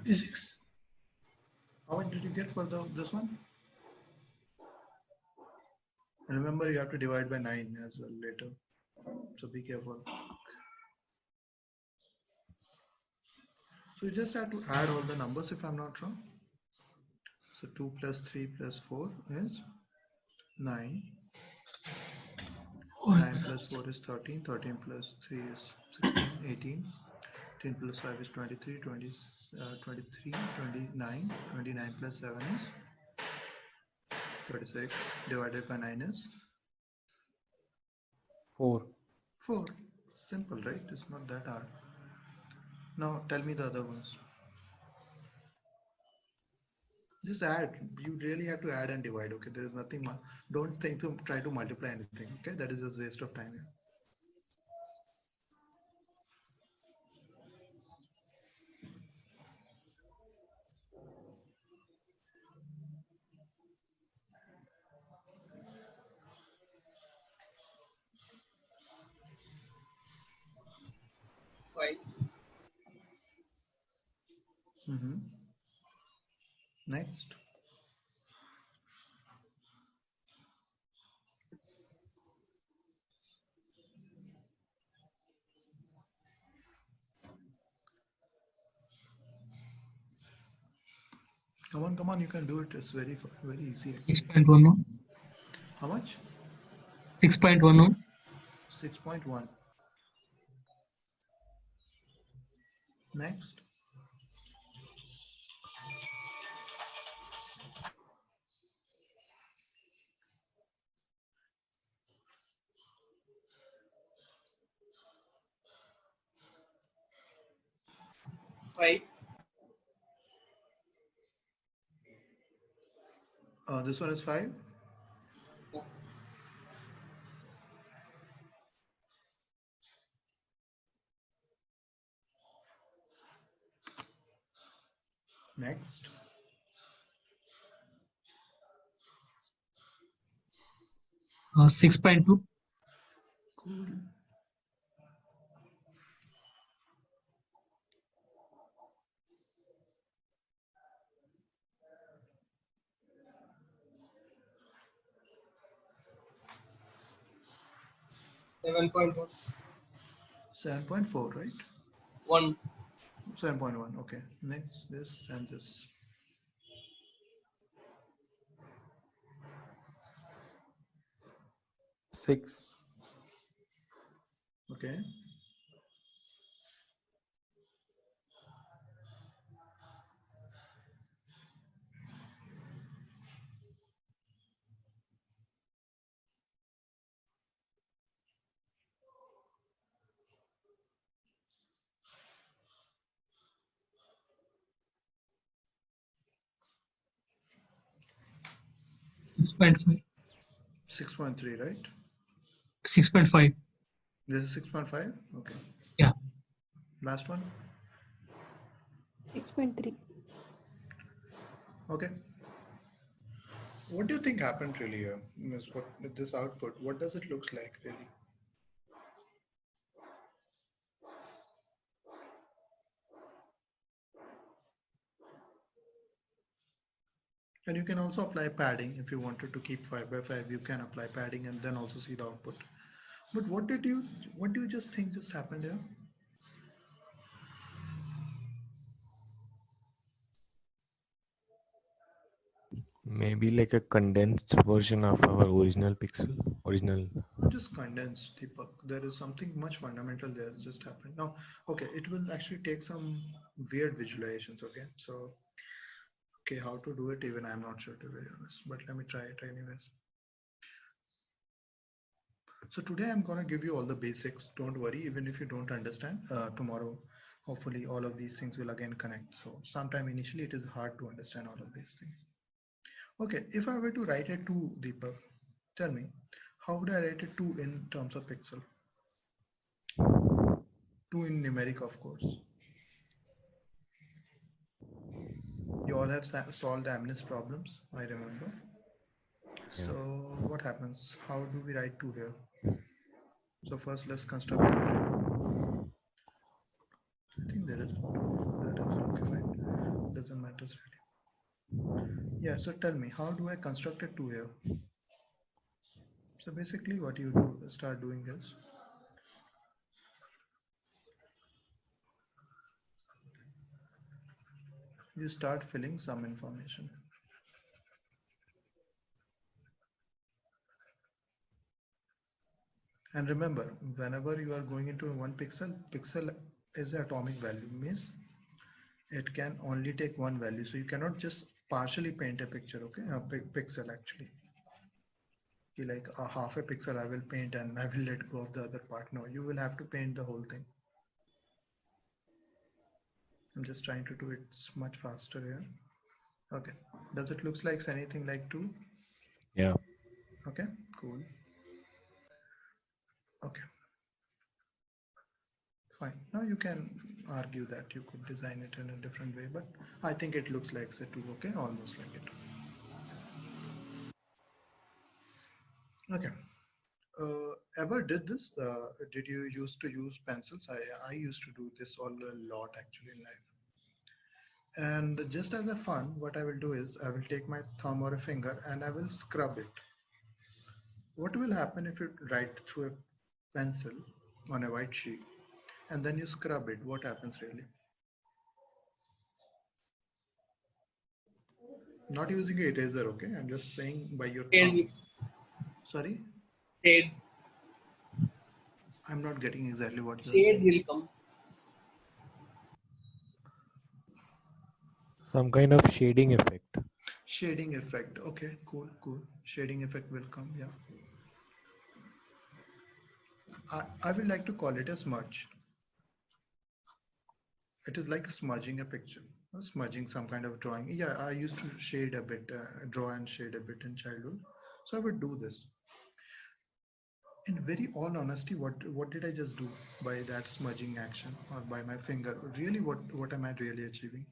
Speaker 4: Physics.
Speaker 2: How much did you get for this one? Remember, you have to divide by 9 as well later. So be careful. So you just have to add all the numbers if I'm not wrong. So 2 plus 3 plus 4 is 9. 9 plus 4 is 13. 13 plus 3 is 16, 18. 10 plus 5 is 23. 23, 29. 29 plus 7 is 36. Divided by 9 is
Speaker 3: 4.
Speaker 2: 4. Simple, right? It's not that hard. Now tell me the other ones. Just add. You really have to add and divide. Okay, there is nothing. Don't think to try to multiply anything. Okay, that is just waste of time.
Speaker 7: Right.
Speaker 2: Next. Come on, you can do it. It's very easy.
Speaker 4: 6.11.
Speaker 2: How much?
Speaker 4: 6.11.
Speaker 2: 6.1. Next.
Speaker 7: Right.
Speaker 2: This one is 5.
Speaker 7: Yeah.
Speaker 2: Next.
Speaker 4: 6.2.
Speaker 2: Cool.
Speaker 7: Seven point
Speaker 2: 7.4, right?
Speaker 7: 1.
Speaker 2: 7.1. Okay. Next, this and this.
Speaker 3: 6.
Speaker 2: Okay.
Speaker 4: Six point
Speaker 2: 6.3, right?
Speaker 4: 6.5.
Speaker 2: This is 6.5. Okay.
Speaker 4: Yeah.
Speaker 2: Last one.
Speaker 6: 6.3.
Speaker 2: Okay. What do you think happened really here? What this output? What does it look like really? And you can also apply padding if you wanted to keep 5 by 5. You can apply padding and then also see the output. But what do you just think just happened here?
Speaker 3: Maybe like a condensed version of our original pixel.
Speaker 2: Not just condensed, Deepak. There is something much fundamental there just happened. Now, okay, it will actually take some weird visualizations. Okay, so okay, how to do it? Even I'm not sure, to be honest. But let me try it anyways. So today I'm gonna give you all the basics. Don't worry, even if you don't understand. Tomorrow, hopefully, all of these things will again connect. So sometime initially it is hard to understand all of these things. Okay, if I were to write a 2, Deepak, tell me, how would I write a 2 in terms of pixel? 2 in numeric, of course. You all have solved the MNIST problems, I remember.
Speaker 3: Yeah.
Speaker 2: So what happens? How do we write 2 here? So first let's construct the grid. I think there is a 2 for that as well. Okay, fine. Doesn't matter really. Yeah, so tell me, how do I construct a 2 here? So basically what you do, start doing is, you start filling some information. And remember, whenever you are going into one pixel, pixel is the atomic value, means it can only take one value. So you cannot just partially paint a picture, okay? A pixel actually. Like a half a pixel I will paint and I will let go of the other part. No, you will have to paint the whole thing. I'm just trying to do it much faster here. Okay. Does it looks like anything like 2?
Speaker 3: Yeah.
Speaker 2: Okay, cool. Okay. Fine. Now you can argue that you could design it in a different way, but I think it looks like a 2, okay? Almost like it. Okay. Ever did this? Did you used to use pencils? I used to do this all a lot actually in life. And just as a fun, what I will do is I will take my thumb or a finger and I will scrub it. What will happen if you write through a pencil on a white sheet and then you scrub it? What happens really? Not using an eraser, okay? I'm just saying by your thumb. Sorry?
Speaker 7: Shade.
Speaker 2: I'm not getting exactly what you're
Speaker 7: Shade
Speaker 2: saying.
Speaker 7: will come.
Speaker 3: Some kind of shading effect.
Speaker 2: Shading effect. Okay, cool, cool. Shading effect will come, yeah. I would like to call it a smudge. It is like smudging a picture, smudging some kind of drawing. Yeah, I used to shade a bit, draw and shade a bit in childhood. So I would do this. In very all honesty, what did I just do by that smudging action or by my finger? Really, what am I really achieving?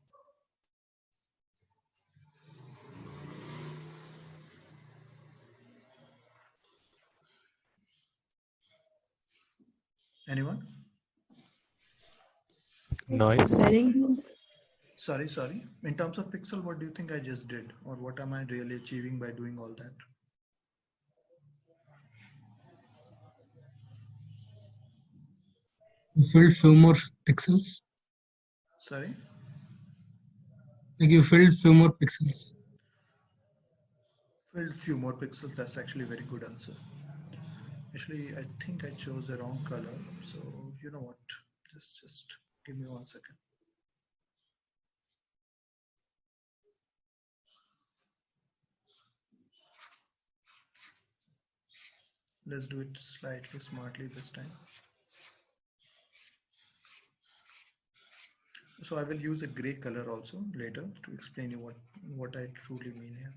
Speaker 2: Anyone?
Speaker 3: Noise.
Speaker 6: Blurring.
Speaker 2: Sorry. In terms of pixel, what do you think I just did? Or what am I really achieving by doing all that?
Speaker 4: You filled few more pixels.
Speaker 2: Sorry?
Speaker 4: Like you filled few more pixels.
Speaker 2: Filled few more pixels. That's actually a very good answer. Actually, I think I chose the wrong color. So you know what? Just give me 1 second. Let's do it slightly smartly this time. So I will use a gray color also later to explain you what I truly mean here.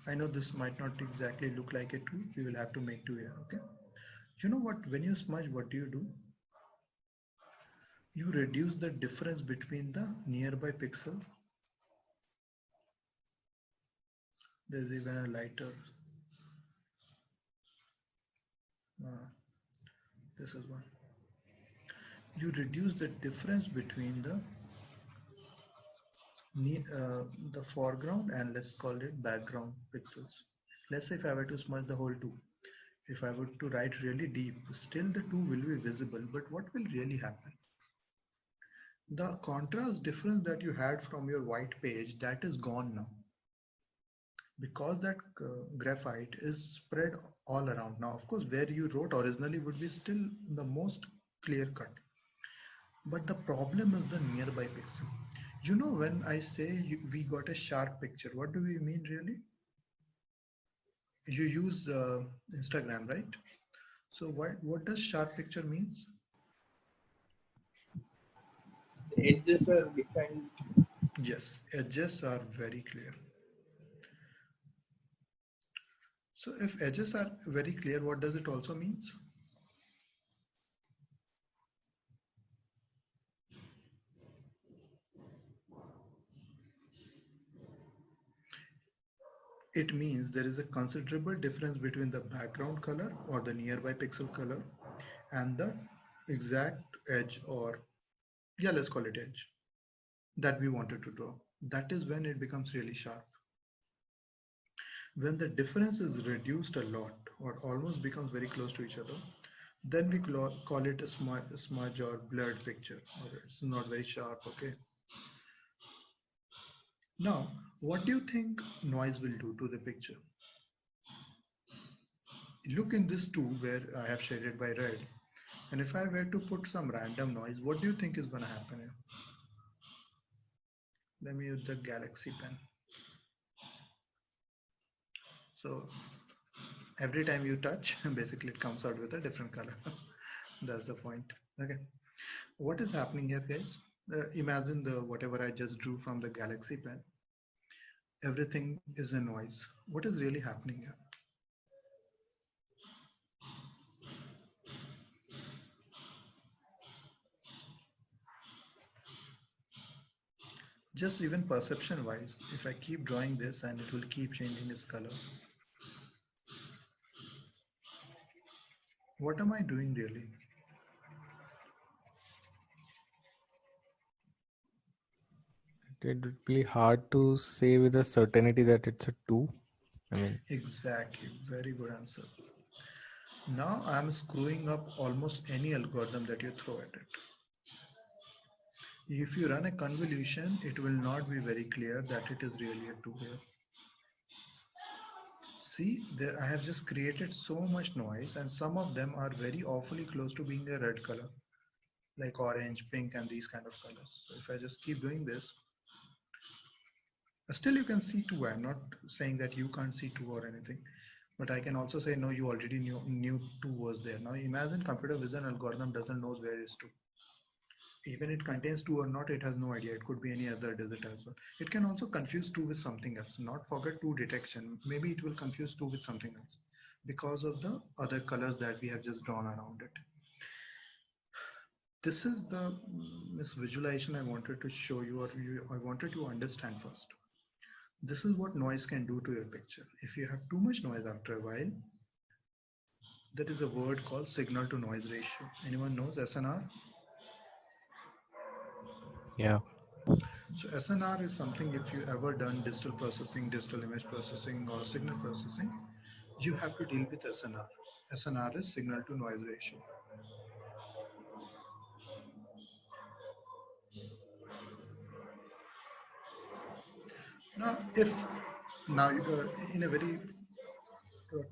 Speaker 2: I know this might not exactly look like a 2. We will have to make 2 here, okay? You know what? When you smudge, what do? you reduce the difference between the nearby pixel. There's even a lighter. This is one. You reduce the difference between the foreground and let's call it background pixels. Let's say if I were to smudge the whole two, if I were to write really deep, still the two will be visible, but what will really happen? The contrast difference that you had from your white page, that is gone now. Because that graphite is spread all around. Now, of course, where you wrote originally would be still the most clear cut. But the problem is the nearby pixel. You know, when I say we got a sharp picture, what do we mean really? You use Instagram, right? So what does sharp picture means?
Speaker 7: The edges are defined.
Speaker 2: Yes, edges are very clear. So if edges are very clear, what does it also means? It means there is a considerable difference between the background color or the nearby pixel color and the exact edge, or yeah, let's call it edge, that we wanted to draw. That is when it becomes really sharp. When the difference is reduced a lot or almost becomes very close to each other, then we call it a smudge or blurred picture, or it's not very sharp. Okay. Now, what do you think noise will do to the picture? Look in this two where I have shaded by red, and if I were to put some random noise, what do you think is going to happen here? Let me use the Galaxy pen. So every time you touch, basically it comes out with a different color. That's the point. Okay. What is happening here, guys? Imagine whatever I just drew from the Galaxy pen. Everything is a noise. What is really happening here? Just even perception wise, if I keep drawing this and it will keep changing its color. What am I doing really?
Speaker 3: It would be hard to say with a certainty that it's a 2. I mean,
Speaker 2: Exactly. Very good answer. Now I'm screwing up almost any algorithm that you throw at it. If you run a convolution, it will not be very clear that it is really a 2 here. See, there I have just created so much noise, and some of them are very awfully close to being a red color, like orange, pink, and these kind of colors. So if I just keep doing this, still you can see 2. I'm not saying that you can't see 2 or anything, but I can also say, no, you already knew 2 was there. Now imagine computer vision algorithm doesn't know where is 2. Even it contains 2 or not, it has no idea. It could be any other digit as well. It can also confuse 2 with something else. Not forget 2 detection. Maybe it will confuse 2 with something else because of the other colors that we have just drawn around it. This is the visualization I wanted to show you, or I wanted to understand first. This is what noise can do to your picture. If you have too much noise after a while, there is a word called signal to noise ratio. Anyone knows SNR?
Speaker 3: yeah.
Speaker 2: So SNR is something, if you ever done digital processing, digital image processing, or signal processing, you have to deal with SNR. SNR is signal to noise ratio. Now, in a very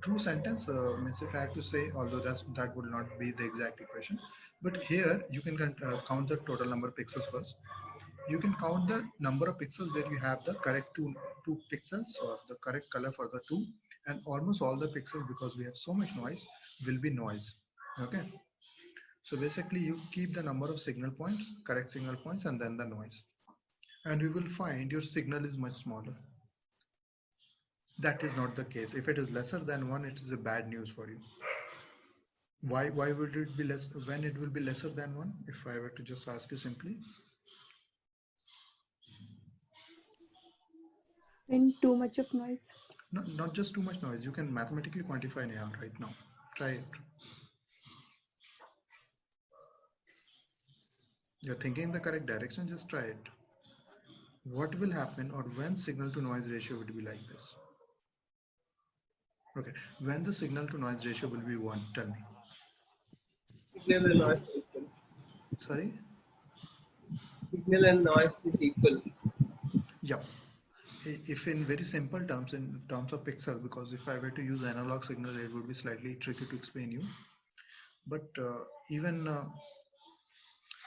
Speaker 2: true sentence, means if I had to say, although that would not be the exact equation, but here you can count the total number of pixels first. You can count the number of pixels where you have the correct two pixels or the correct color for the 2, and almost all the pixels, because we have so much noise, will be noise. Okay. So basically you keep the number of signal points, correct signal points, and then the noise. And we will find your signal is much smaller. That is not the case. If it is lesser than 1, it is a bad news for you. Why would it be less when it will be lesser than 1? If I were to just ask you simply.
Speaker 6: When too much of noise.
Speaker 2: Not just too much noise. You can mathematically quantify an AR right now. Try it. You're thinking in the correct direction, just try it. What will happen, or when signal to noise ratio would be like this? Okay, when the signal to noise ratio will be 1, tell me.
Speaker 7: Signal and noise is equal.
Speaker 2: Sorry?
Speaker 7: Signal and noise is equal.
Speaker 2: Yeah. If in very simple terms, in terms of pixel, because if I were to use analog signal, it would be slightly tricky to explain you. But even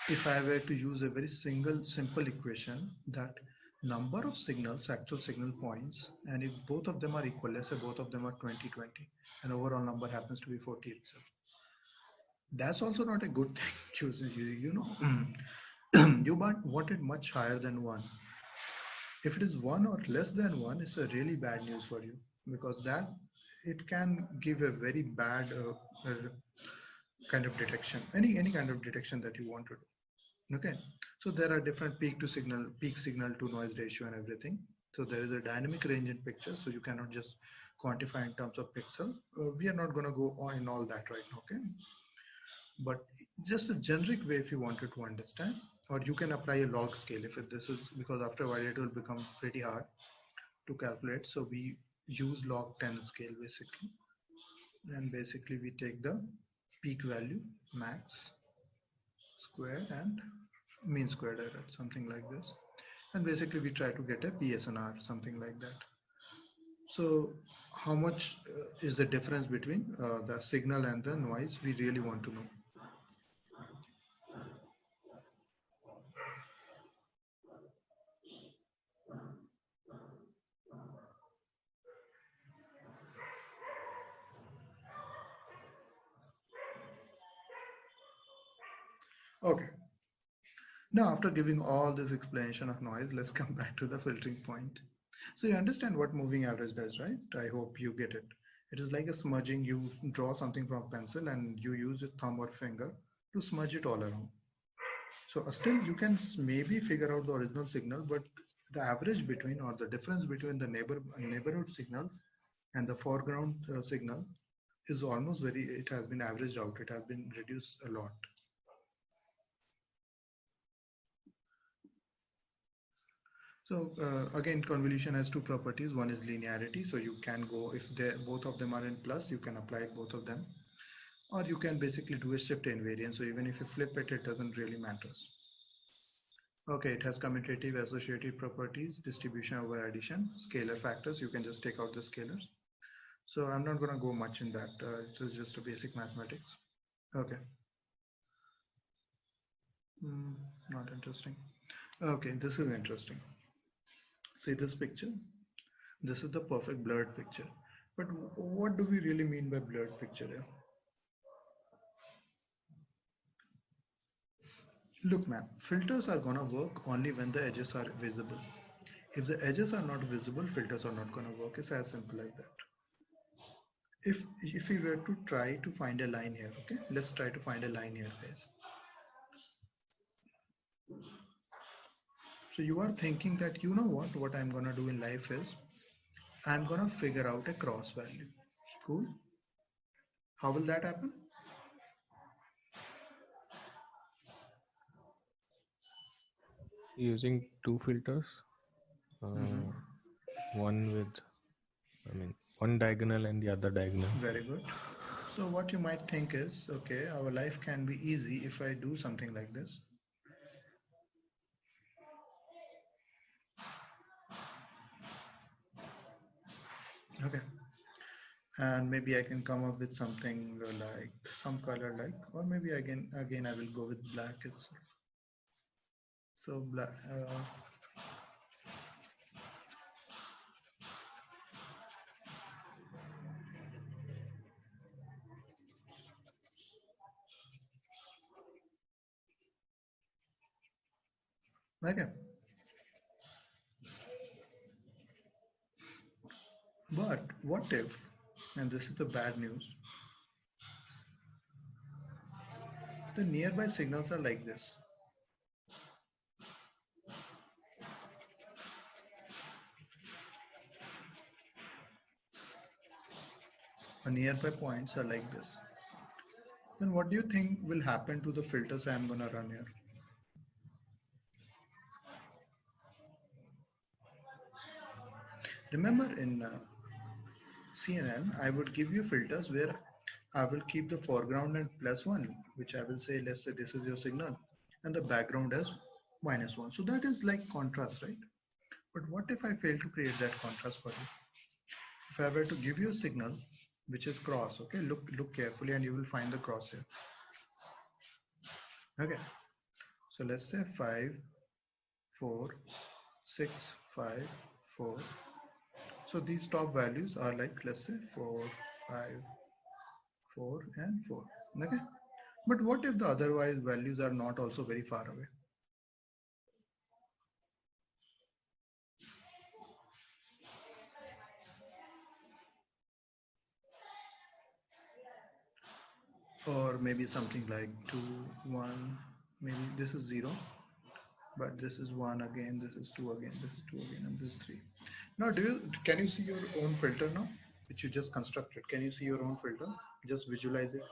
Speaker 2: if I were to use a very simple equation, that number of signals, actual signal points, and if both of them are equal, let's say both of them are 20, 20, and overall number happens to be 40 itself. That's also not a good thing. You know, you want it much higher than 1. If it is 1 or less than 1, it's a really bad news for you, because that it can give a very bad kind of detection, any kind of detection that you want to do. Okay, so there are different peak signal to noise ratio and everything. So there is a dynamic range in picture, so you cannot just quantify in terms of pixel. We are not going to go on in all that right now. Okay, but just a generic way if you wanted to understand, or you can apply a log scale if this is, because after a while it will become pretty hard to calculate. So we use log 10 scale basically, and basically we take the peak value, max, square, and mean squared error, something like this, and basically we try to get a PSNR, something like that. So how much is the difference between the signal and the noise, we really want to know. Okay, now after giving all this explanation of noise, let's come back to the filtering point. So you understand what moving average does, right? I hope you get it. It is like a smudging. You draw something from pencil and you use your thumb or finger to smudge it all around. So still you can maybe figure out the original signal, but the average between, or the difference between the neighborhood signals and the foreground signal is almost it has been averaged out. It has been reduced a lot. So again, convolution has two properties. One is linearity. So you can go, if both of them are in plus, you can apply both of them. Or you can basically do a shift invariance. So even if you flip it, it doesn't really matter. Okay, it has commutative associative properties, distribution over addition, scalar factors. You can just take out the scalars. So I'm not going to go much in that. It's just a basic mathematics. Okay. Not interesting. Okay, this is interesting. See this picture? This is the perfect blurred picture. But what do we really mean by blurred picture here? Look, man, filters are gonna work only when the edges are visible. If the edges are not visible, filters are not gonna work. It's as simple like that. If we were to try to find a line here, okay, let's try to find a line here, guys. So you are thinking that, you know what I'm gonna do in life is I'm gonna figure out a cross value. Cool. How will that happen?
Speaker 3: Using two filters, one with, one diagonal and the other diagonal.
Speaker 2: Very good. So what you might think is, okay, our life can be easy if I do something like this. Okay, and maybe I can come up with something like some color, like, or maybe again I will go with black itself. So black. Okay. But what if, and this is the bad news, The nearby signals are like this. The nearby points are like this. Then what do you think will happen to the filters I am going to run here? Remember in CNN, I would give you filters where I will keep the foreground and +1, which I will say, let's say this is your signal, and the background as -1. So that is like contrast, right? But what if I fail to create that contrast for you? If I were to give you a signal which is cross, okay, look carefully and you will find the cross here. Okay, so let's say 5, 4, 6, 5, 4. So these top values are like, let's say 4, 5, 4 and 4. Okay, but what if the otherwise values are not also very far away? Or maybe something like 2, 1, maybe this is 0, but this is 1 again, this is 2 again, this is 2 again, and this is 3. Now can you see your own filter now, which you just constructed? Can you see your own filter? Just visualize it.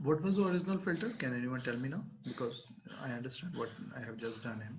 Speaker 2: What was the original filter? Can anyone tell me now? Because I understand what I have just done here.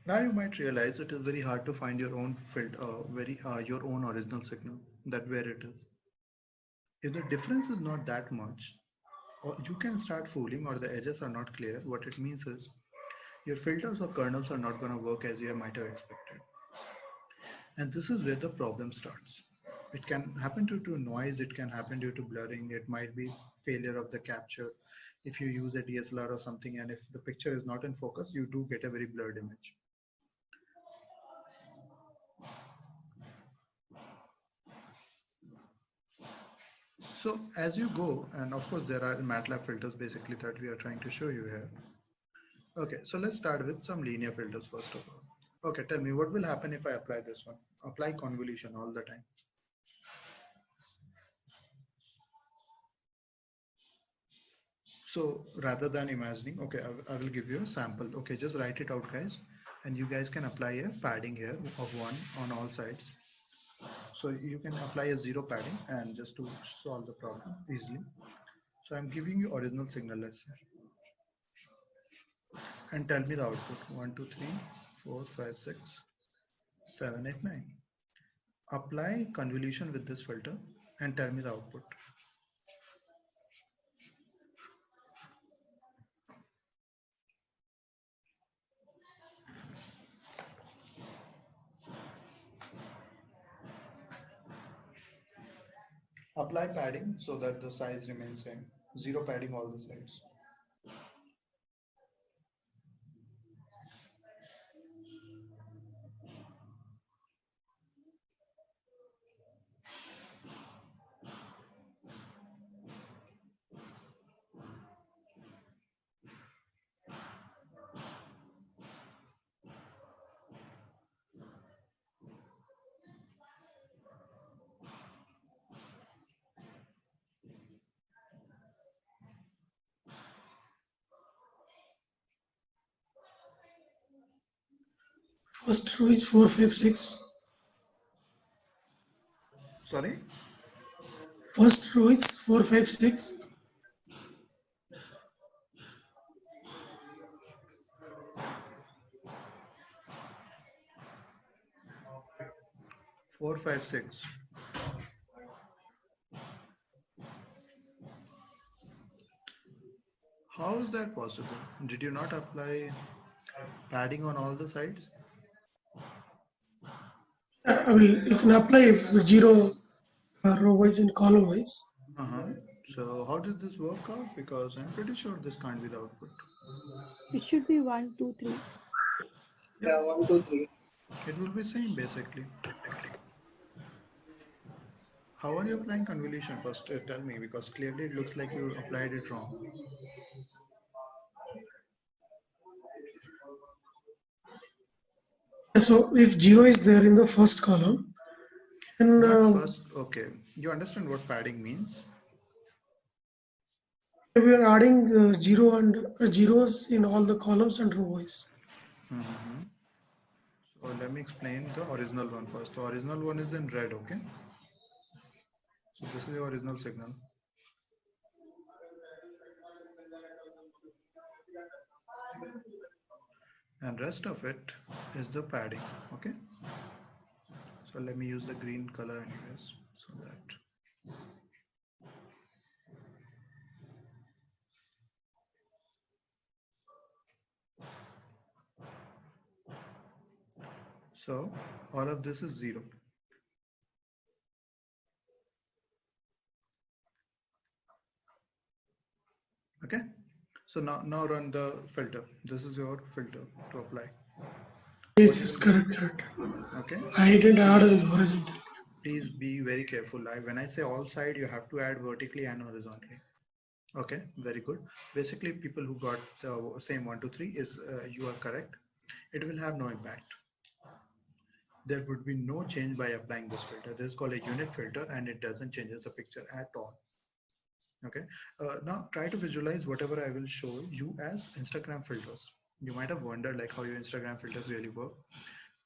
Speaker 2: Now you might realize it is very hard to find your own your own original signal, that where it is. If the difference is not that much, or you can start fooling, or the edges are not clear, what it means is your filters or kernels are not going to work as you might have expected. And this is where the problem starts. It can happen due to noise, it can happen due to blurring, it might be failure of the capture. If you use a DSLR or something, and if the picture is not in focus, you do get a very blurred image. So as you go, and of course there are MATLAB filters basically that we are trying to show you here. Okay, so let's start with some linear filters first of all. Okay, tell me what will happen if I apply this one? Apply convolution all the time. So rather than imagining, okay, I will give you a sample. Okay, just write it out, guys, and you guys can apply a padding here of 1 on all sides. So you can apply a 0 padding and just to solve the problem easily. So I'm giving you original signal, let's say, and tell me the output. 1, 2, 3, 4, 5, 6, 7, 8, 9. Apply convolution with this filter and tell me the output. Apply padding so that the size remains same. 0 padding all the sides.
Speaker 8: First row is 4, 5, 6. First row is 4, 5, 6.
Speaker 2: Four, five, six. How is that possible? Did you not apply padding on all the sides?
Speaker 8: I will. You can apply 0 row wise and column wise.
Speaker 2: So how does this work out? Because I'm pretty sure this can't be the output.
Speaker 6: It should be 1, 2, 3.
Speaker 7: Yeah, 1, 2, 3.
Speaker 2: It will be same basically. How are you applying convolution first? Tell me, because clearly it looks like you applied it wrong.
Speaker 8: So if 0 is there in the first column, then
Speaker 2: First, okay, you understand what padding means?
Speaker 8: we are adding 0 and zeros in all the columns and row wise.
Speaker 2: So let me explain the original one first. The original one is in red, okay? So this is the original signal. And rest of it is the padding, okay? So let me use the green color anyways, so that. So all of this is 0. Okay. So now run the filter. This is your filter to apply.
Speaker 8: Yes, correct.
Speaker 2: Okay.
Speaker 8: I didn't add it horizontal.
Speaker 2: Please be very careful. When I say all side, you have to add vertically and horizontally. Okay, very good. Basically, people who got the same 1, 2, 3 is you are correct. It will have no impact. There would be no change by applying this filter. This is called a unit filter, and it doesn't change the picture at all. Okay, now try to visualize whatever I will show you as Instagram filters. You might have wondered like how your Instagram filters really work.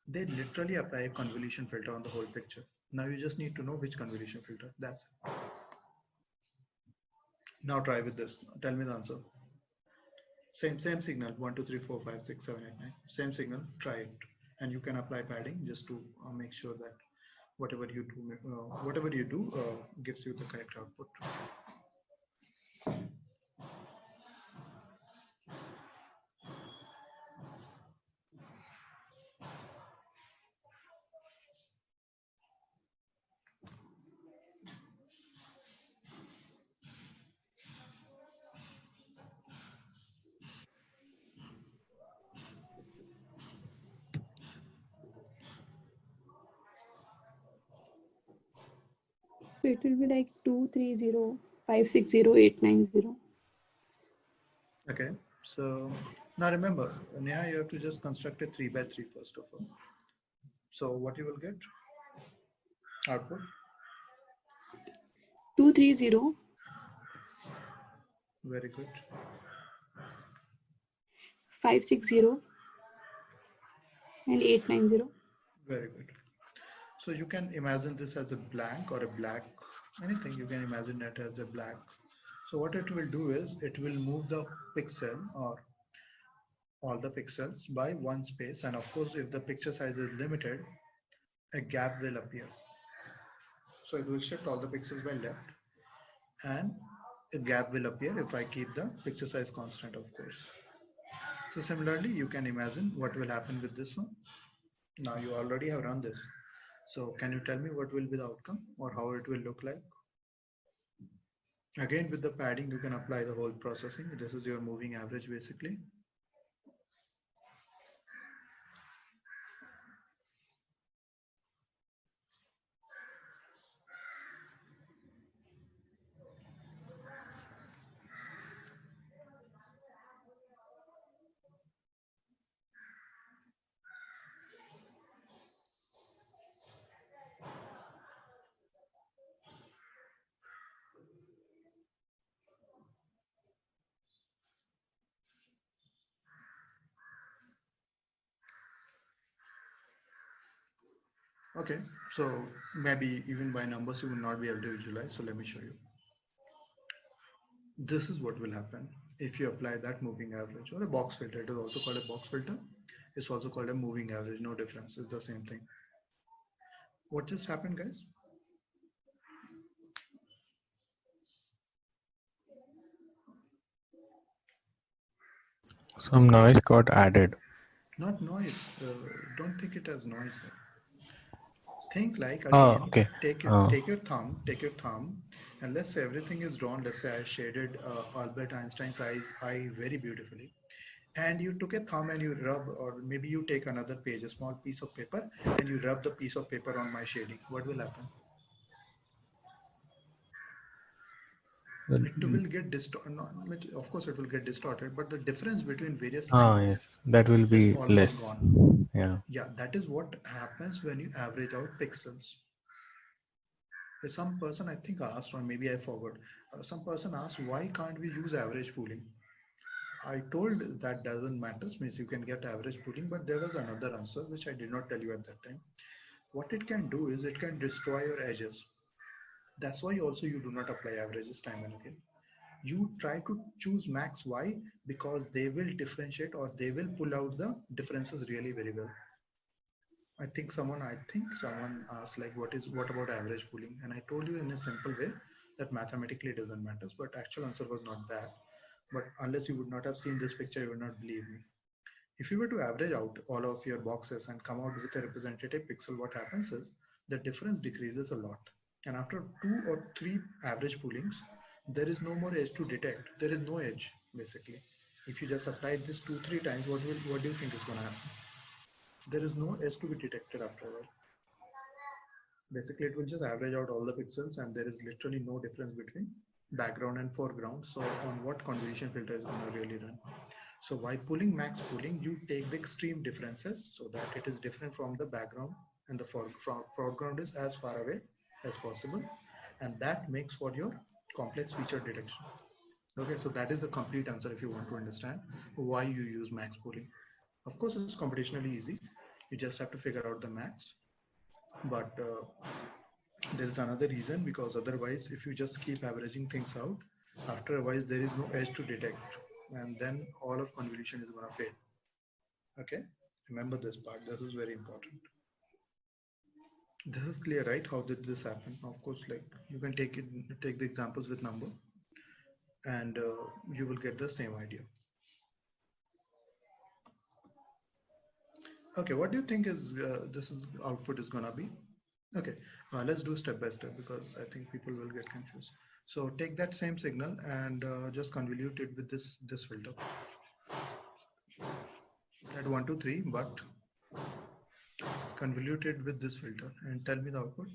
Speaker 2: They literally apply a convolution filter on the whole picture. Now you just need to know which convolution filter. That's it. Now try with this. Tell me the answer. Same signal 1, 2, 3, 4, 5, 6, 7, 8, 9. Same signal. Try it, and you can apply padding just to make sure that whatever you do gives you the correct output.
Speaker 6: So it will be like 2, 3, 0, 5, 6, 0, 8, 9, 0.
Speaker 2: Okay, so now remember, Neha, you have to just construct a 3 by 3 first of all. So what you will get? Output?
Speaker 6: 2, 3, 0.
Speaker 2: Very good.
Speaker 6: 5, 6, 0. And 8, 9, 0.
Speaker 2: Very good. So you can imagine this as a blank or a black, anything you can imagine it as a black. So what it will do is it will move the pixel or all the pixels by one space, and of course if the picture size is limited, a gap will appear. So it will shift all the pixels by left, and a gap will appear if I keep the picture size constant, of course. So similarly, you can imagine what will happen with this one. Now you already have run this. So can you tell me what will be the outcome or how it will look like? Again, with the padding, you can apply the whole processing. This is your moving average basically. Okay, so maybe even by numbers you will not be able to visualize. So let me show you. This is what will happen if you apply that moving average or a box filter. It is also called a box filter. It's also called a moving average. No difference. It's the same thing. What just happened, guys?
Speaker 3: Some noise got added.
Speaker 2: Not noise. Don't think it as noise. Think like
Speaker 3: Oh,
Speaker 2: again.
Speaker 3: okay.
Speaker 2: Take your thumb, and let's say everything is drawn. Let's say I shaded Albert Einstein's eye very beautifully, and you took a thumb and you rub, or maybe you take another page, a small piece of paper, and you rub the piece of paper on my shading. What will happen? It will get distorted. Of course, it will get distorted, but the difference between various lines
Speaker 3: yes, that will be
Speaker 2: is almost
Speaker 3: less.
Speaker 2: gone.
Speaker 3: Yeah.
Speaker 2: Yeah, that is what happens when you average out pixels. Some person I think asked, or maybe I forgot, some person asked, why can't we use average pooling? I told that doesn't matter, means you can get average pooling, but there was another answer which I did not tell you at that time. What it can do is it can destroy your edges. That's why also you do not apply averages time and again. You try to choose max. Why? Because they will differentiate, or they will pull out the differences really very well. I think someone asked like, what about average pooling? And I told you in a simple way that mathematically it doesn't matter, but actual answer was not that. But unless you would not have seen this picture, you would not believe me. If you were to average out all of your boxes and come out with a representative pixel, what happens is the difference decreases a lot. And after 2 or 3 average poolings, there is no more edge to detect. There is no edge basically. If you just applied this 2-3 times, what do you think is going to happen? There is no edge to be detected after a while. Basically, it will just average out all the pixels, and there is literally no difference between background and foreground. So on what convolution filter is going to really run? So by pulling max pooling, you take the extreme differences so that it is different from the background, and the foreground is as far away as possible, and that makes for your complex feature detection. Okay, so that is the complete answer if you want to understand why you use max pooling. Of course, it's computationally easy. You just have to figure out the max, but there is another reason, because otherwise if you just keep averaging things out, after a while there is no edge to detect, and then all of convolution is going to fail. Okay, remember this part. This is very important. This is clear, right? How did this happen? Of course, like you can take the examples with number, and you will get the same idea. Okay, what do you think is this is output is gonna be? Okay, let's do step by step, because I think people will get confused. So take that same signal and just convolute it with this filter at 1 2 3, but convolute it with this filter and tell me the output.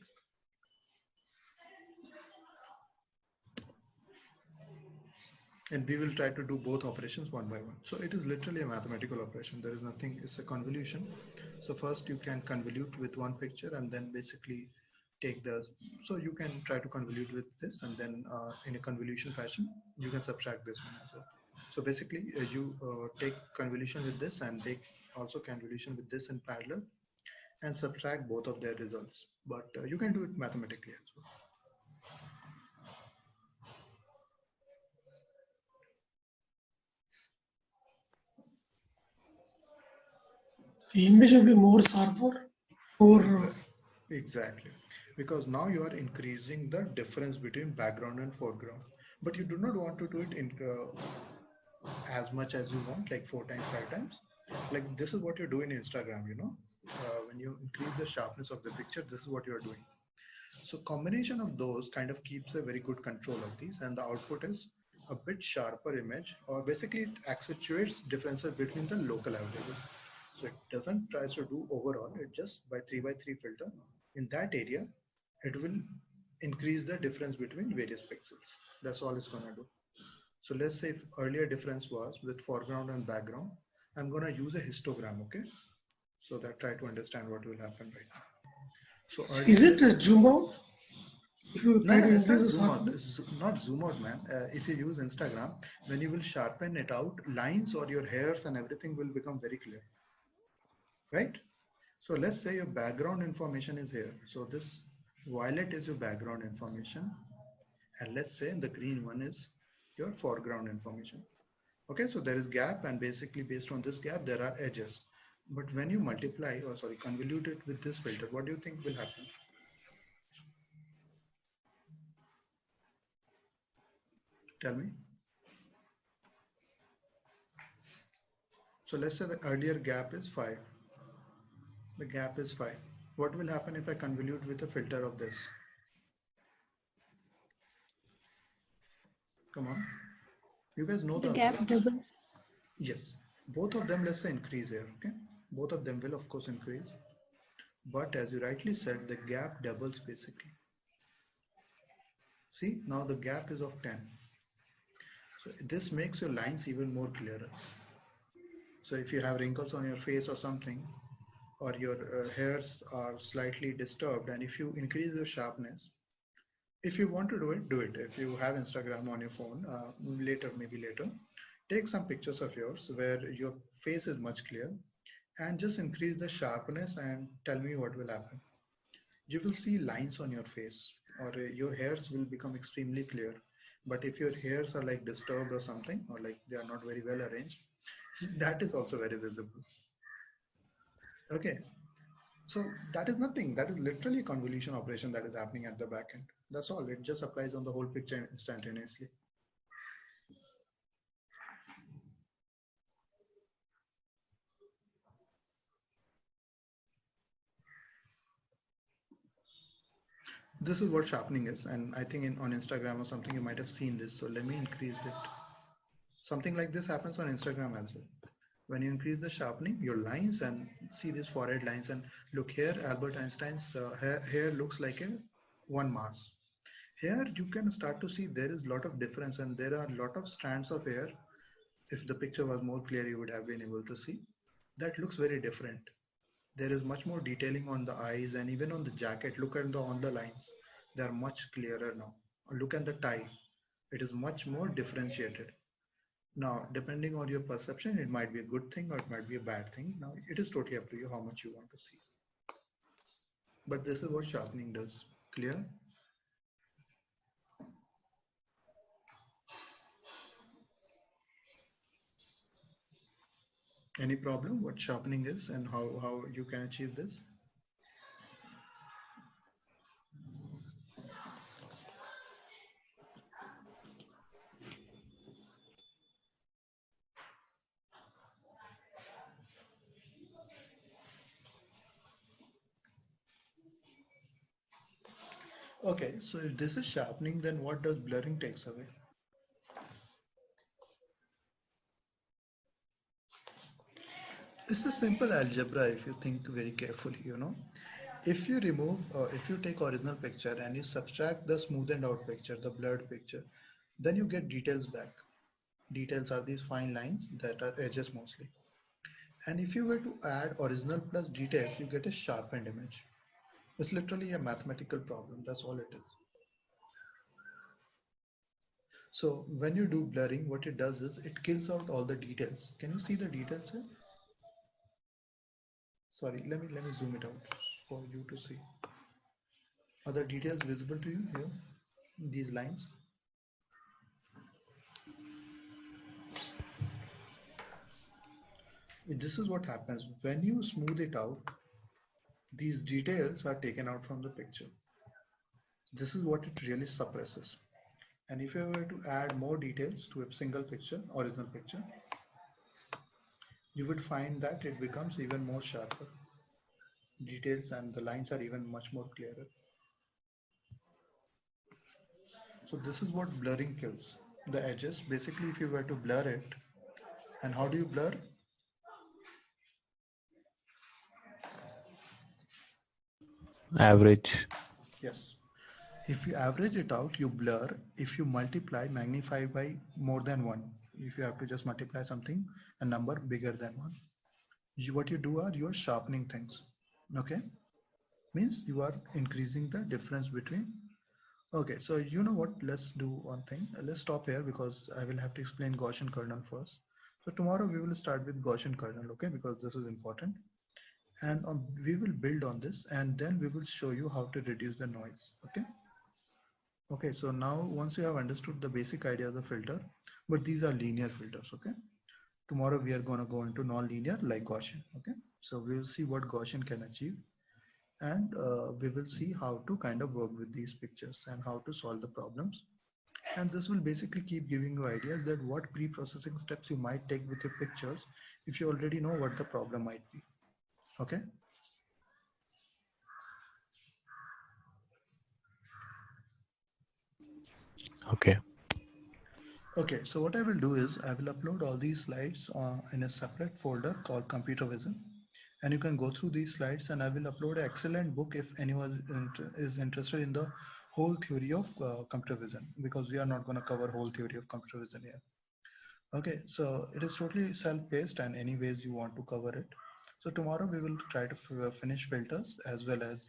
Speaker 2: And we will try to do both operations one by one. So it is literally a mathematical operation. There is nothing, it's a convolution. So first you can convolute with one picture, and then basically take so you can try to convolute with this, and then in a convolution fashion, you can subtract this one as well. So basically you take convolution with this and take also convolution with this in parallel, and subtract both of their results. But you can do it mathematically as well.
Speaker 8: The image will be more sharper, more.
Speaker 2: Exactly, because now you are increasing the difference between background and foreground, but you do not want to do it in as much as you want, like 4 times, 5 times. Like this is what you do in Instagram, when you increase the sharpness of the picture, this is what you are doing. So combination of those kind of keeps a very good control of these, and the output is a bit sharper image, or basically it accentuates differences between the local averages. So it doesn't try to do overall, it just by 3x3 filter in that area, it will increase the difference between various pixels. That's all it's gonna do. So let's say if earlier difference was with foreground and background, I'm gonna use a histogram, okay? So that try to understand what will happen right now. So
Speaker 8: Is it a zoom out? If you try to increase the
Speaker 2: zoom out.
Speaker 8: sharpness?
Speaker 2: It's not zoom out, man. If you use Instagram, when you will sharpen it out, lines or your hairs and everything will become very clear, right? So let's say your background information is here. So this violet is your background information. And let's say the green one is your foreground information. Okay, so there is gap, and basically based on this gap, there are edges. But when you multiply, or sorry, convolute it with this filter, what do you think will happen? Tell me. So let's say the earlier gap is 5. The gap is 5. What will happen if I convolute with a filter of this? Come on. You guys know
Speaker 6: The
Speaker 2: the
Speaker 6: gap
Speaker 2: answer.
Speaker 6: doubles.
Speaker 2: Yes. Both of them, let's say, increase here. Okay. Both of them will, of course, increase. But as you rightly said, the gap doubles basically. See, now the gap is of 10. So this makes your lines even more clearer. So if you have wrinkles on your face or something, or your hairs are slightly disturbed, and if you increase your sharpness, if you want to do it, do it. If you have Instagram on your phone, maybe later, take some pictures of yours where your face is much clear, and just increase the sharpness and tell me what will happen. You will see lines on your face, or your hairs will become extremely clear. But if your hairs are like disturbed or something, or like they are not very well arranged, that is also very visible. Okay, so that is nothing. That is literally a convolution operation that is happening at the back end. That's all. It just applies on the whole picture instantaneously. This is what sharpening is, and I think on Instagram or something you might have seen this. So let me increase it. Something like this happens on Instagram as well. When you increase the sharpening, your lines, and see these forehead lines, and look here, Albert Einstein's hair looks like one mass. Here you can start to see there is a lot of difference, and there are a lot of strands of hair. If the picture was more clear, you would have been able to see. That looks very different. There is much more detailing on the eyes, and even on the jacket. Look at on the lines. They are much clearer now. Look at the tie. It is much more differentiated. Now, depending on your perception, it might be a good thing or it might be a bad thing. Now, it is totally up to you how much you want to see. But this is what sharpening does. Clear? Any problem? What sharpening is and how you can achieve this? Okay, so if this is sharpening, then what does blurring takes away? It's a simple algebra if you think very carefully, you know. If you remove, if you take original picture and you subtract the smoothened out picture, the blurred picture, then you get details back. Details are these fine lines that are edges mostly. And if you were to add original plus details, you get a sharpened image. It's literally a mathematical problem. That's all it is. So when you do blurring, what it does is it kills out all the details. Can you see the details here? Sorry, let me zoom it out for you to see. Are the details visible to you here? These lines? This is what happens when you smooth it out. These details are taken out from the picture. This is what it really suppresses. And if you were to add more details to a single picture, original picture, you would find that it becomes even more sharper. Details and the lines are even much more clearer. So this is what blurring kills. The edges, basically if you were to blur it, and how do you blur?
Speaker 3: Average.
Speaker 2: Yes. If you average it out, you blur. If you multiply, magnify by more than 1. If you have to just multiply something, a number bigger than 1. What you do are you are sharpening things. Okay. Means you are increasing the difference between. Okay. So you know what? Let's do one thing. Let's stop here because I will have to explain Gaussian kernel first. So tomorrow we will start with Gaussian kernel. Okay. Because this is important. and we will build on this, and then we will show you how to reduce the noise. Okay, so now once you have understood the basic idea of the filter, but these are linear filters. Okay, tomorrow we are going to go into non-linear like Gaussian. Okay, so we will see what Gaussian can achieve, and we will see how to kind of work with these pictures and how to solve the problems. And this will basically keep giving you ideas that what pre-processing steps you might take with your pictures if you already know what the problem might be. Okay.
Speaker 3: Okay.
Speaker 2: Okay, so what I will do is I will upload all these slides in a separate folder called Computervision, and you can go through these slides, and I will upload an excellent book if anyone is interested in the whole theory of computer vision, because we are not going to cover whole theory of computer vision here. Okay, so it is totally self-paced, and any ways you want to cover it. So tomorrow we will try to finish filters as well as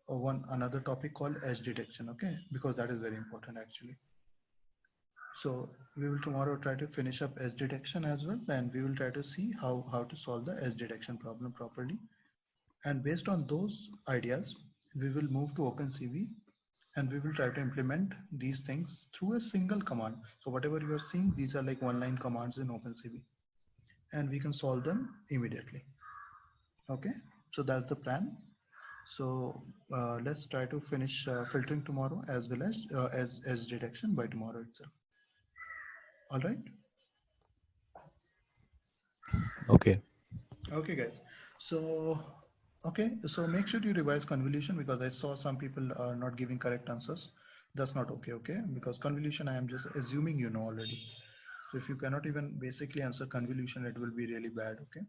Speaker 2: another topic called edge detection. Okay, because that is very important actually. So we will tomorrow try to finish up edge detection as well, and we will try to see how to solve the edge detection problem properly. And based on those ideas, we will move to OpenCV, and we will try to implement these things through a single command. So whatever you are seeing, these are like one-line commands in OpenCV, and we can solve them immediately. Okay, so that's the plan. So let's try to finish filtering tomorrow as well as edge detection by tomorrow itself. All right.
Speaker 3: Okay.
Speaker 2: Okay, guys. So, okay. So make sure you revise convolution, because I saw some people are not giving correct answers. That's not okay. Okay. Because convolution, I am just assuming you know already. So if you cannot even basically answer convolution, it will be really bad. Okay.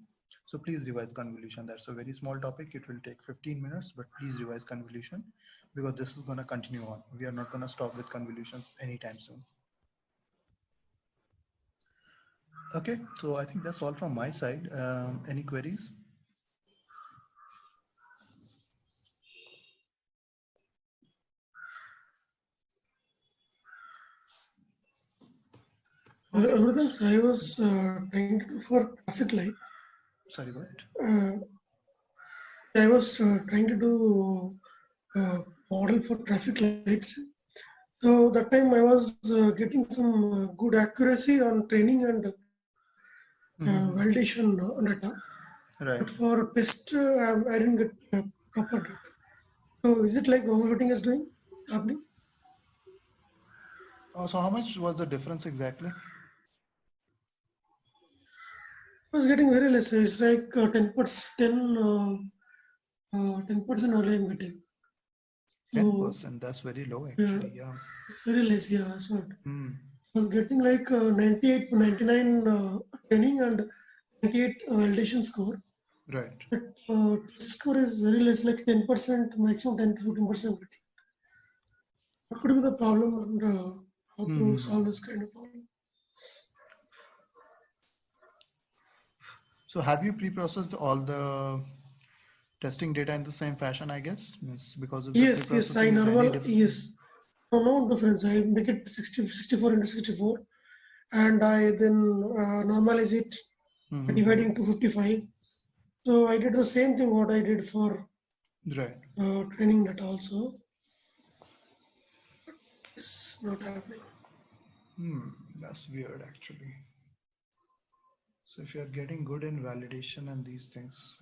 Speaker 2: So please revise convolution. That's a very small topic. It will take 15 minutes, but please revise convolution, because this is going to continue on. We are not going to stop with convolutions anytime soon. Okay, so I think that's all from my side. Any queries?
Speaker 8: Everything I was trying to do for traffic light.
Speaker 2: Sorry, what?
Speaker 8: I was trying to do model for traffic lights. So that time I was getting some good accuracy on training and validation data.
Speaker 2: Right.
Speaker 8: But for test, I didn't get proper data. So is it like overfitting is doing happening?
Speaker 2: Oh, so how much was the difference exactly?
Speaker 8: I was getting very less. It's like 10%, 10% only I'm getting.
Speaker 2: 10%. That's very low actually. Yeah.
Speaker 8: It's very less. Yeah, that's what.
Speaker 2: Hmm.
Speaker 8: I was getting like 98 to 99 training and 98 validation score.
Speaker 2: Right.
Speaker 8: But test score is very less, like 10%, maximum 10 to 15%. What could be the problem, and how to solve this kind of problem?
Speaker 2: So have you pre-processed all the testing data in the same fashion, I guess? Because of the
Speaker 8: Yes, I normal, yes. No difference. I make it 64 into 64, and I then normalize it, dividing to 55. So I did the same thing what I did for
Speaker 2: right.
Speaker 8: Training data also. It's not happening.
Speaker 2: That's weird actually. So if you're getting good in validation and these things,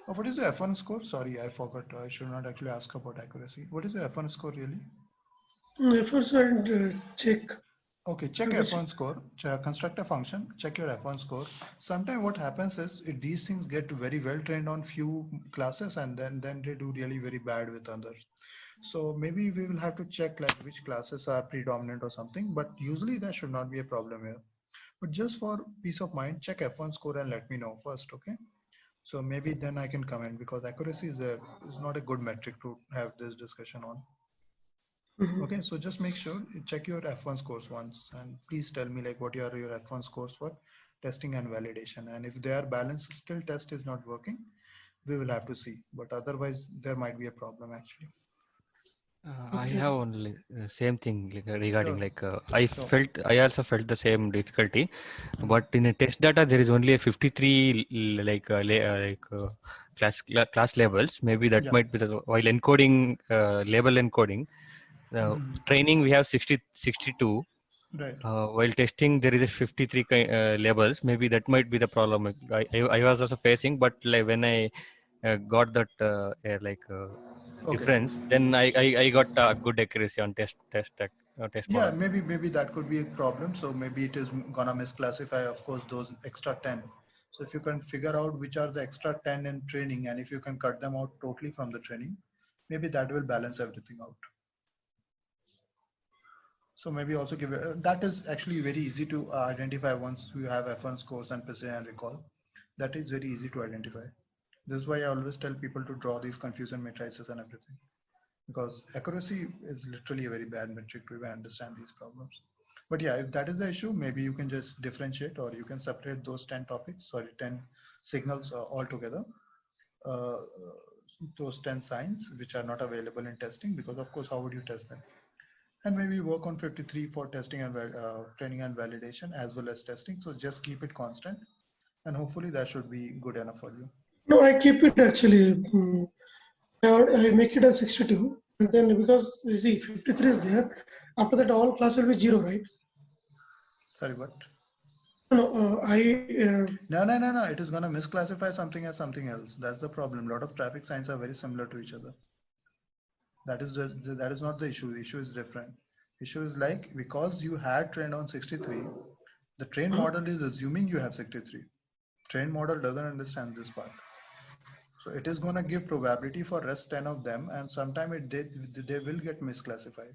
Speaker 2: what is the F1 score? Sorry, I forgot. I should not actually ask about accuracy. What is the F1 score really?
Speaker 8: First I check.
Speaker 2: Okay, check F1 score, construct a function, check your F1 score. Sometimes what happens is these things get very well trained on few classes, and then they do really very bad with others. So maybe we will have to check like which classes are predominant or something, but usually that should not be a problem here. But just for peace of mind, check F1 score and let me know first, okay? So maybe then I can comment, because accuracy is not a good metric to have this discussion on. Okay, so just make sure you check your F1 scores once, and please tell me like what are your F1 scores for testing and validation. And if they are balanced, still test is not working, we will have to see. But otherwise, there might be a problem actually.
Speaker 9: I
Speaker 8: Okay.
Speaker 9: have only same thing regarding
Speaker 2: Sure.
Speaker 9: I also felt the same difficulty, but in a test data there is only a 53 class labels. Maybe that
Speaker 2: Yeah.
Speaker 9: might be while encoding label encoding. Training we have 62.
Speaker 2: Right.
Speaker 9: While testing there is a 53 labels. Maybe that might be the problem. I was also facing, but like when I got that
Speaker 2: Okay.
Speaker 9: difference, then I got good accuracy on test
Speaker 2: Yeah,
Speaker 9: model.
Speaker 2: maybe that could be a problem. So maybe it is gonna misclassify, of course, those extra 10. So if you can figure out which are the extra 10 in training, and if you can cut them out totally from the training, maybe that will balance everything out. So maybe also give it, that is actually very easy to identify once you have F1 scores and precision and recall. That is very easy to identify. This is why I always tell people to draw these confusion matrices and everything, because accuracy is literally a very bad metric to even understand these problems. But yeah, if that is the issue, maybe you can just differentiate, or you can separate those 10 topics, sorry, 10 signals altogether. Uh, those 10 signs which are not available in testing, because of course, how would you test them? And maybe work on 53 for testing and training and validation as well as testing. So just keep it constant, and hopefully that should be good enough for you.
Speaker 8: No, I keep it actually. I make it as 62, and then because you see 53 is there, after that all class will be 0, right?
Speaker 2: Sorry, what?
Speaker 8: No,
Speaker 2: No. It is gonna misclassify something as something else. That's the problem. A lot of traffic signs are very similar to each other. That is not the issue. The issue is different. Issue is like, because you had trained on 63, the train model is assuming you have 63. Train model doesn't understand this part. So it is going to give probability for rest 10 of them, and sometime they will get misclassified.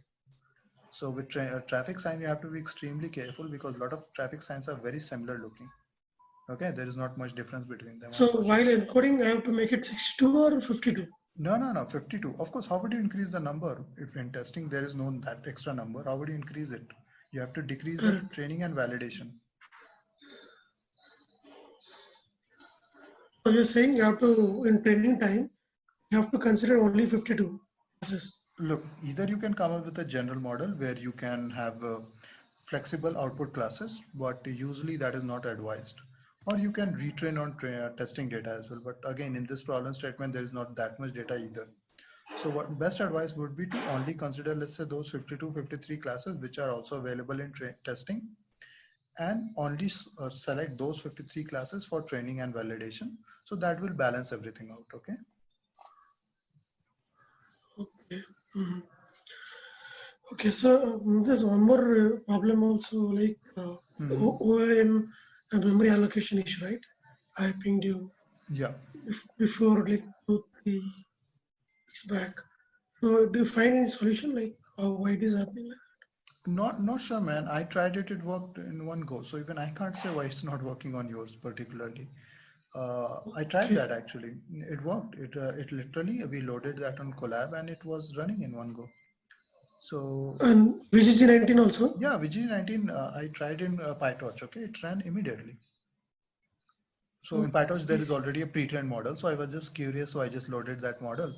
Speaker 2: So with traffic sign, you have to be extremely careful, because a lot of traffic signs are very similar looking. Okay, there is not much difference between them.
Speaker 8: so while encoding, I have to make it 62 or 52.
Speaker 2: No, 52. Of course, how would you increase the number? If in testing there is no that extra number, how would you increase it? You have to decrease the training and validation.
Speaker 8: So you're saying you have to, in training time, you have to consider only 52 classes.
Speaker 2: Look, either you can come up with a general model where you can have flexible output classes, but usually that is not advised. Or you can retrain on testing data as well. But again, in this problem statement, there is not that much data either. So what best advice would be to only consider, let's say, those 52, 53 classes which are also available in testing, and only select those 53 classes for training and validation. So that will balance everything out, okay?
Speaker 8: Okay. Okay, so there's one more problem also, like OAM memory allocation issue, right? I pinged you.
Speaker 2: Yeah.
Speaker 8: Before like 2-3 weeks back. So do you find any solution, like why it is happening?
Speaker 2: Not sure, man. I tried it. It worked in one go. So even I can't say why it's not working on yours particularly. I tried that actually. It worked. It literally, we loaded that on Collab and it was running in one go. So
Speaker 8: and VGG19 also?
Speaker 2: Yeah, VGG19 I tried in PyTorch. Okay, it ran immediately. So in PyTorch there is already a pre-trained model. So I was just curious, so I just loaded that model.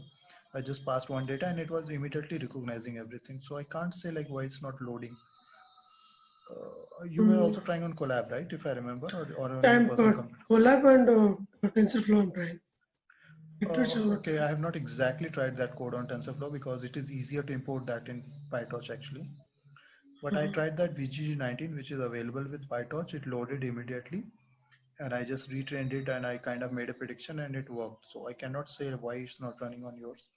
Speaker 2: I just passed one data and it was immediately recognizing everything. So I can't say like why it's not loading. You were also trying on Collab, right? If I remember, or
Speaker 8: I'm Collab and Tensor Flow I'm trying.
Speaker 2: Okay, I have not exactly tried that code on TensorFlow because it is easier to import that in PyTorch actually. But I tried that VGG19, which is available with PyTorch. It loaded immediately, and I just retrained it, and I kind of made a prediction, and it worked. So I cannot say why it's not running on yours.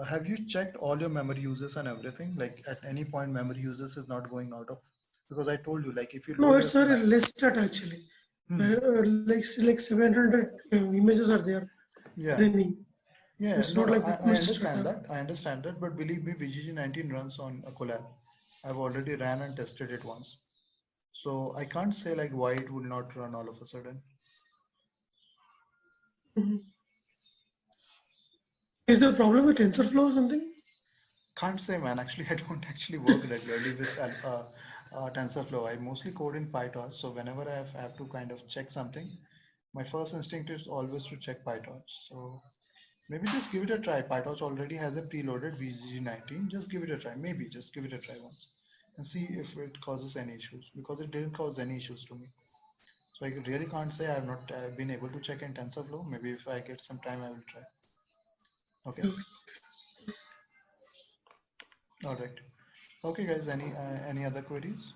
Speaker 2: Have you checked all your memory uses and everything? Like at any point, memory uses is not going out of, because I told you, like if you
Speaker 8: no, it's a less stat actually. Like 700 images are there.
Speaker 2: Yeah. Yeah,
Speaker 8: it's not like that
Speaker 2: I understand that. I understand that, but believe me, VGG19 runs on a Collab. I've already ran and tested it once. So I can't say like why it would not run all of a sudden.
Speaker 8: Is there a problem with TensorFlow or something?
Speaker 2: Can't say, man. Actually, I don't actually work regularly with TensorFlow. I mostly code in PyTorch. So whenever I have to kind of check something, my first instinct is always to check PyTorch. So Maybe just give it a try. PyTorch already has a preloaded VGG19. Just give it a try. Maybe just give it a try once and see if it causes any issues, because it didn't cause any issues to me. So I really can't say I have not been able to check in TensorFlow. Maybe if I get some time, I will try. Okay. All right. Okay, guys. Any other queries?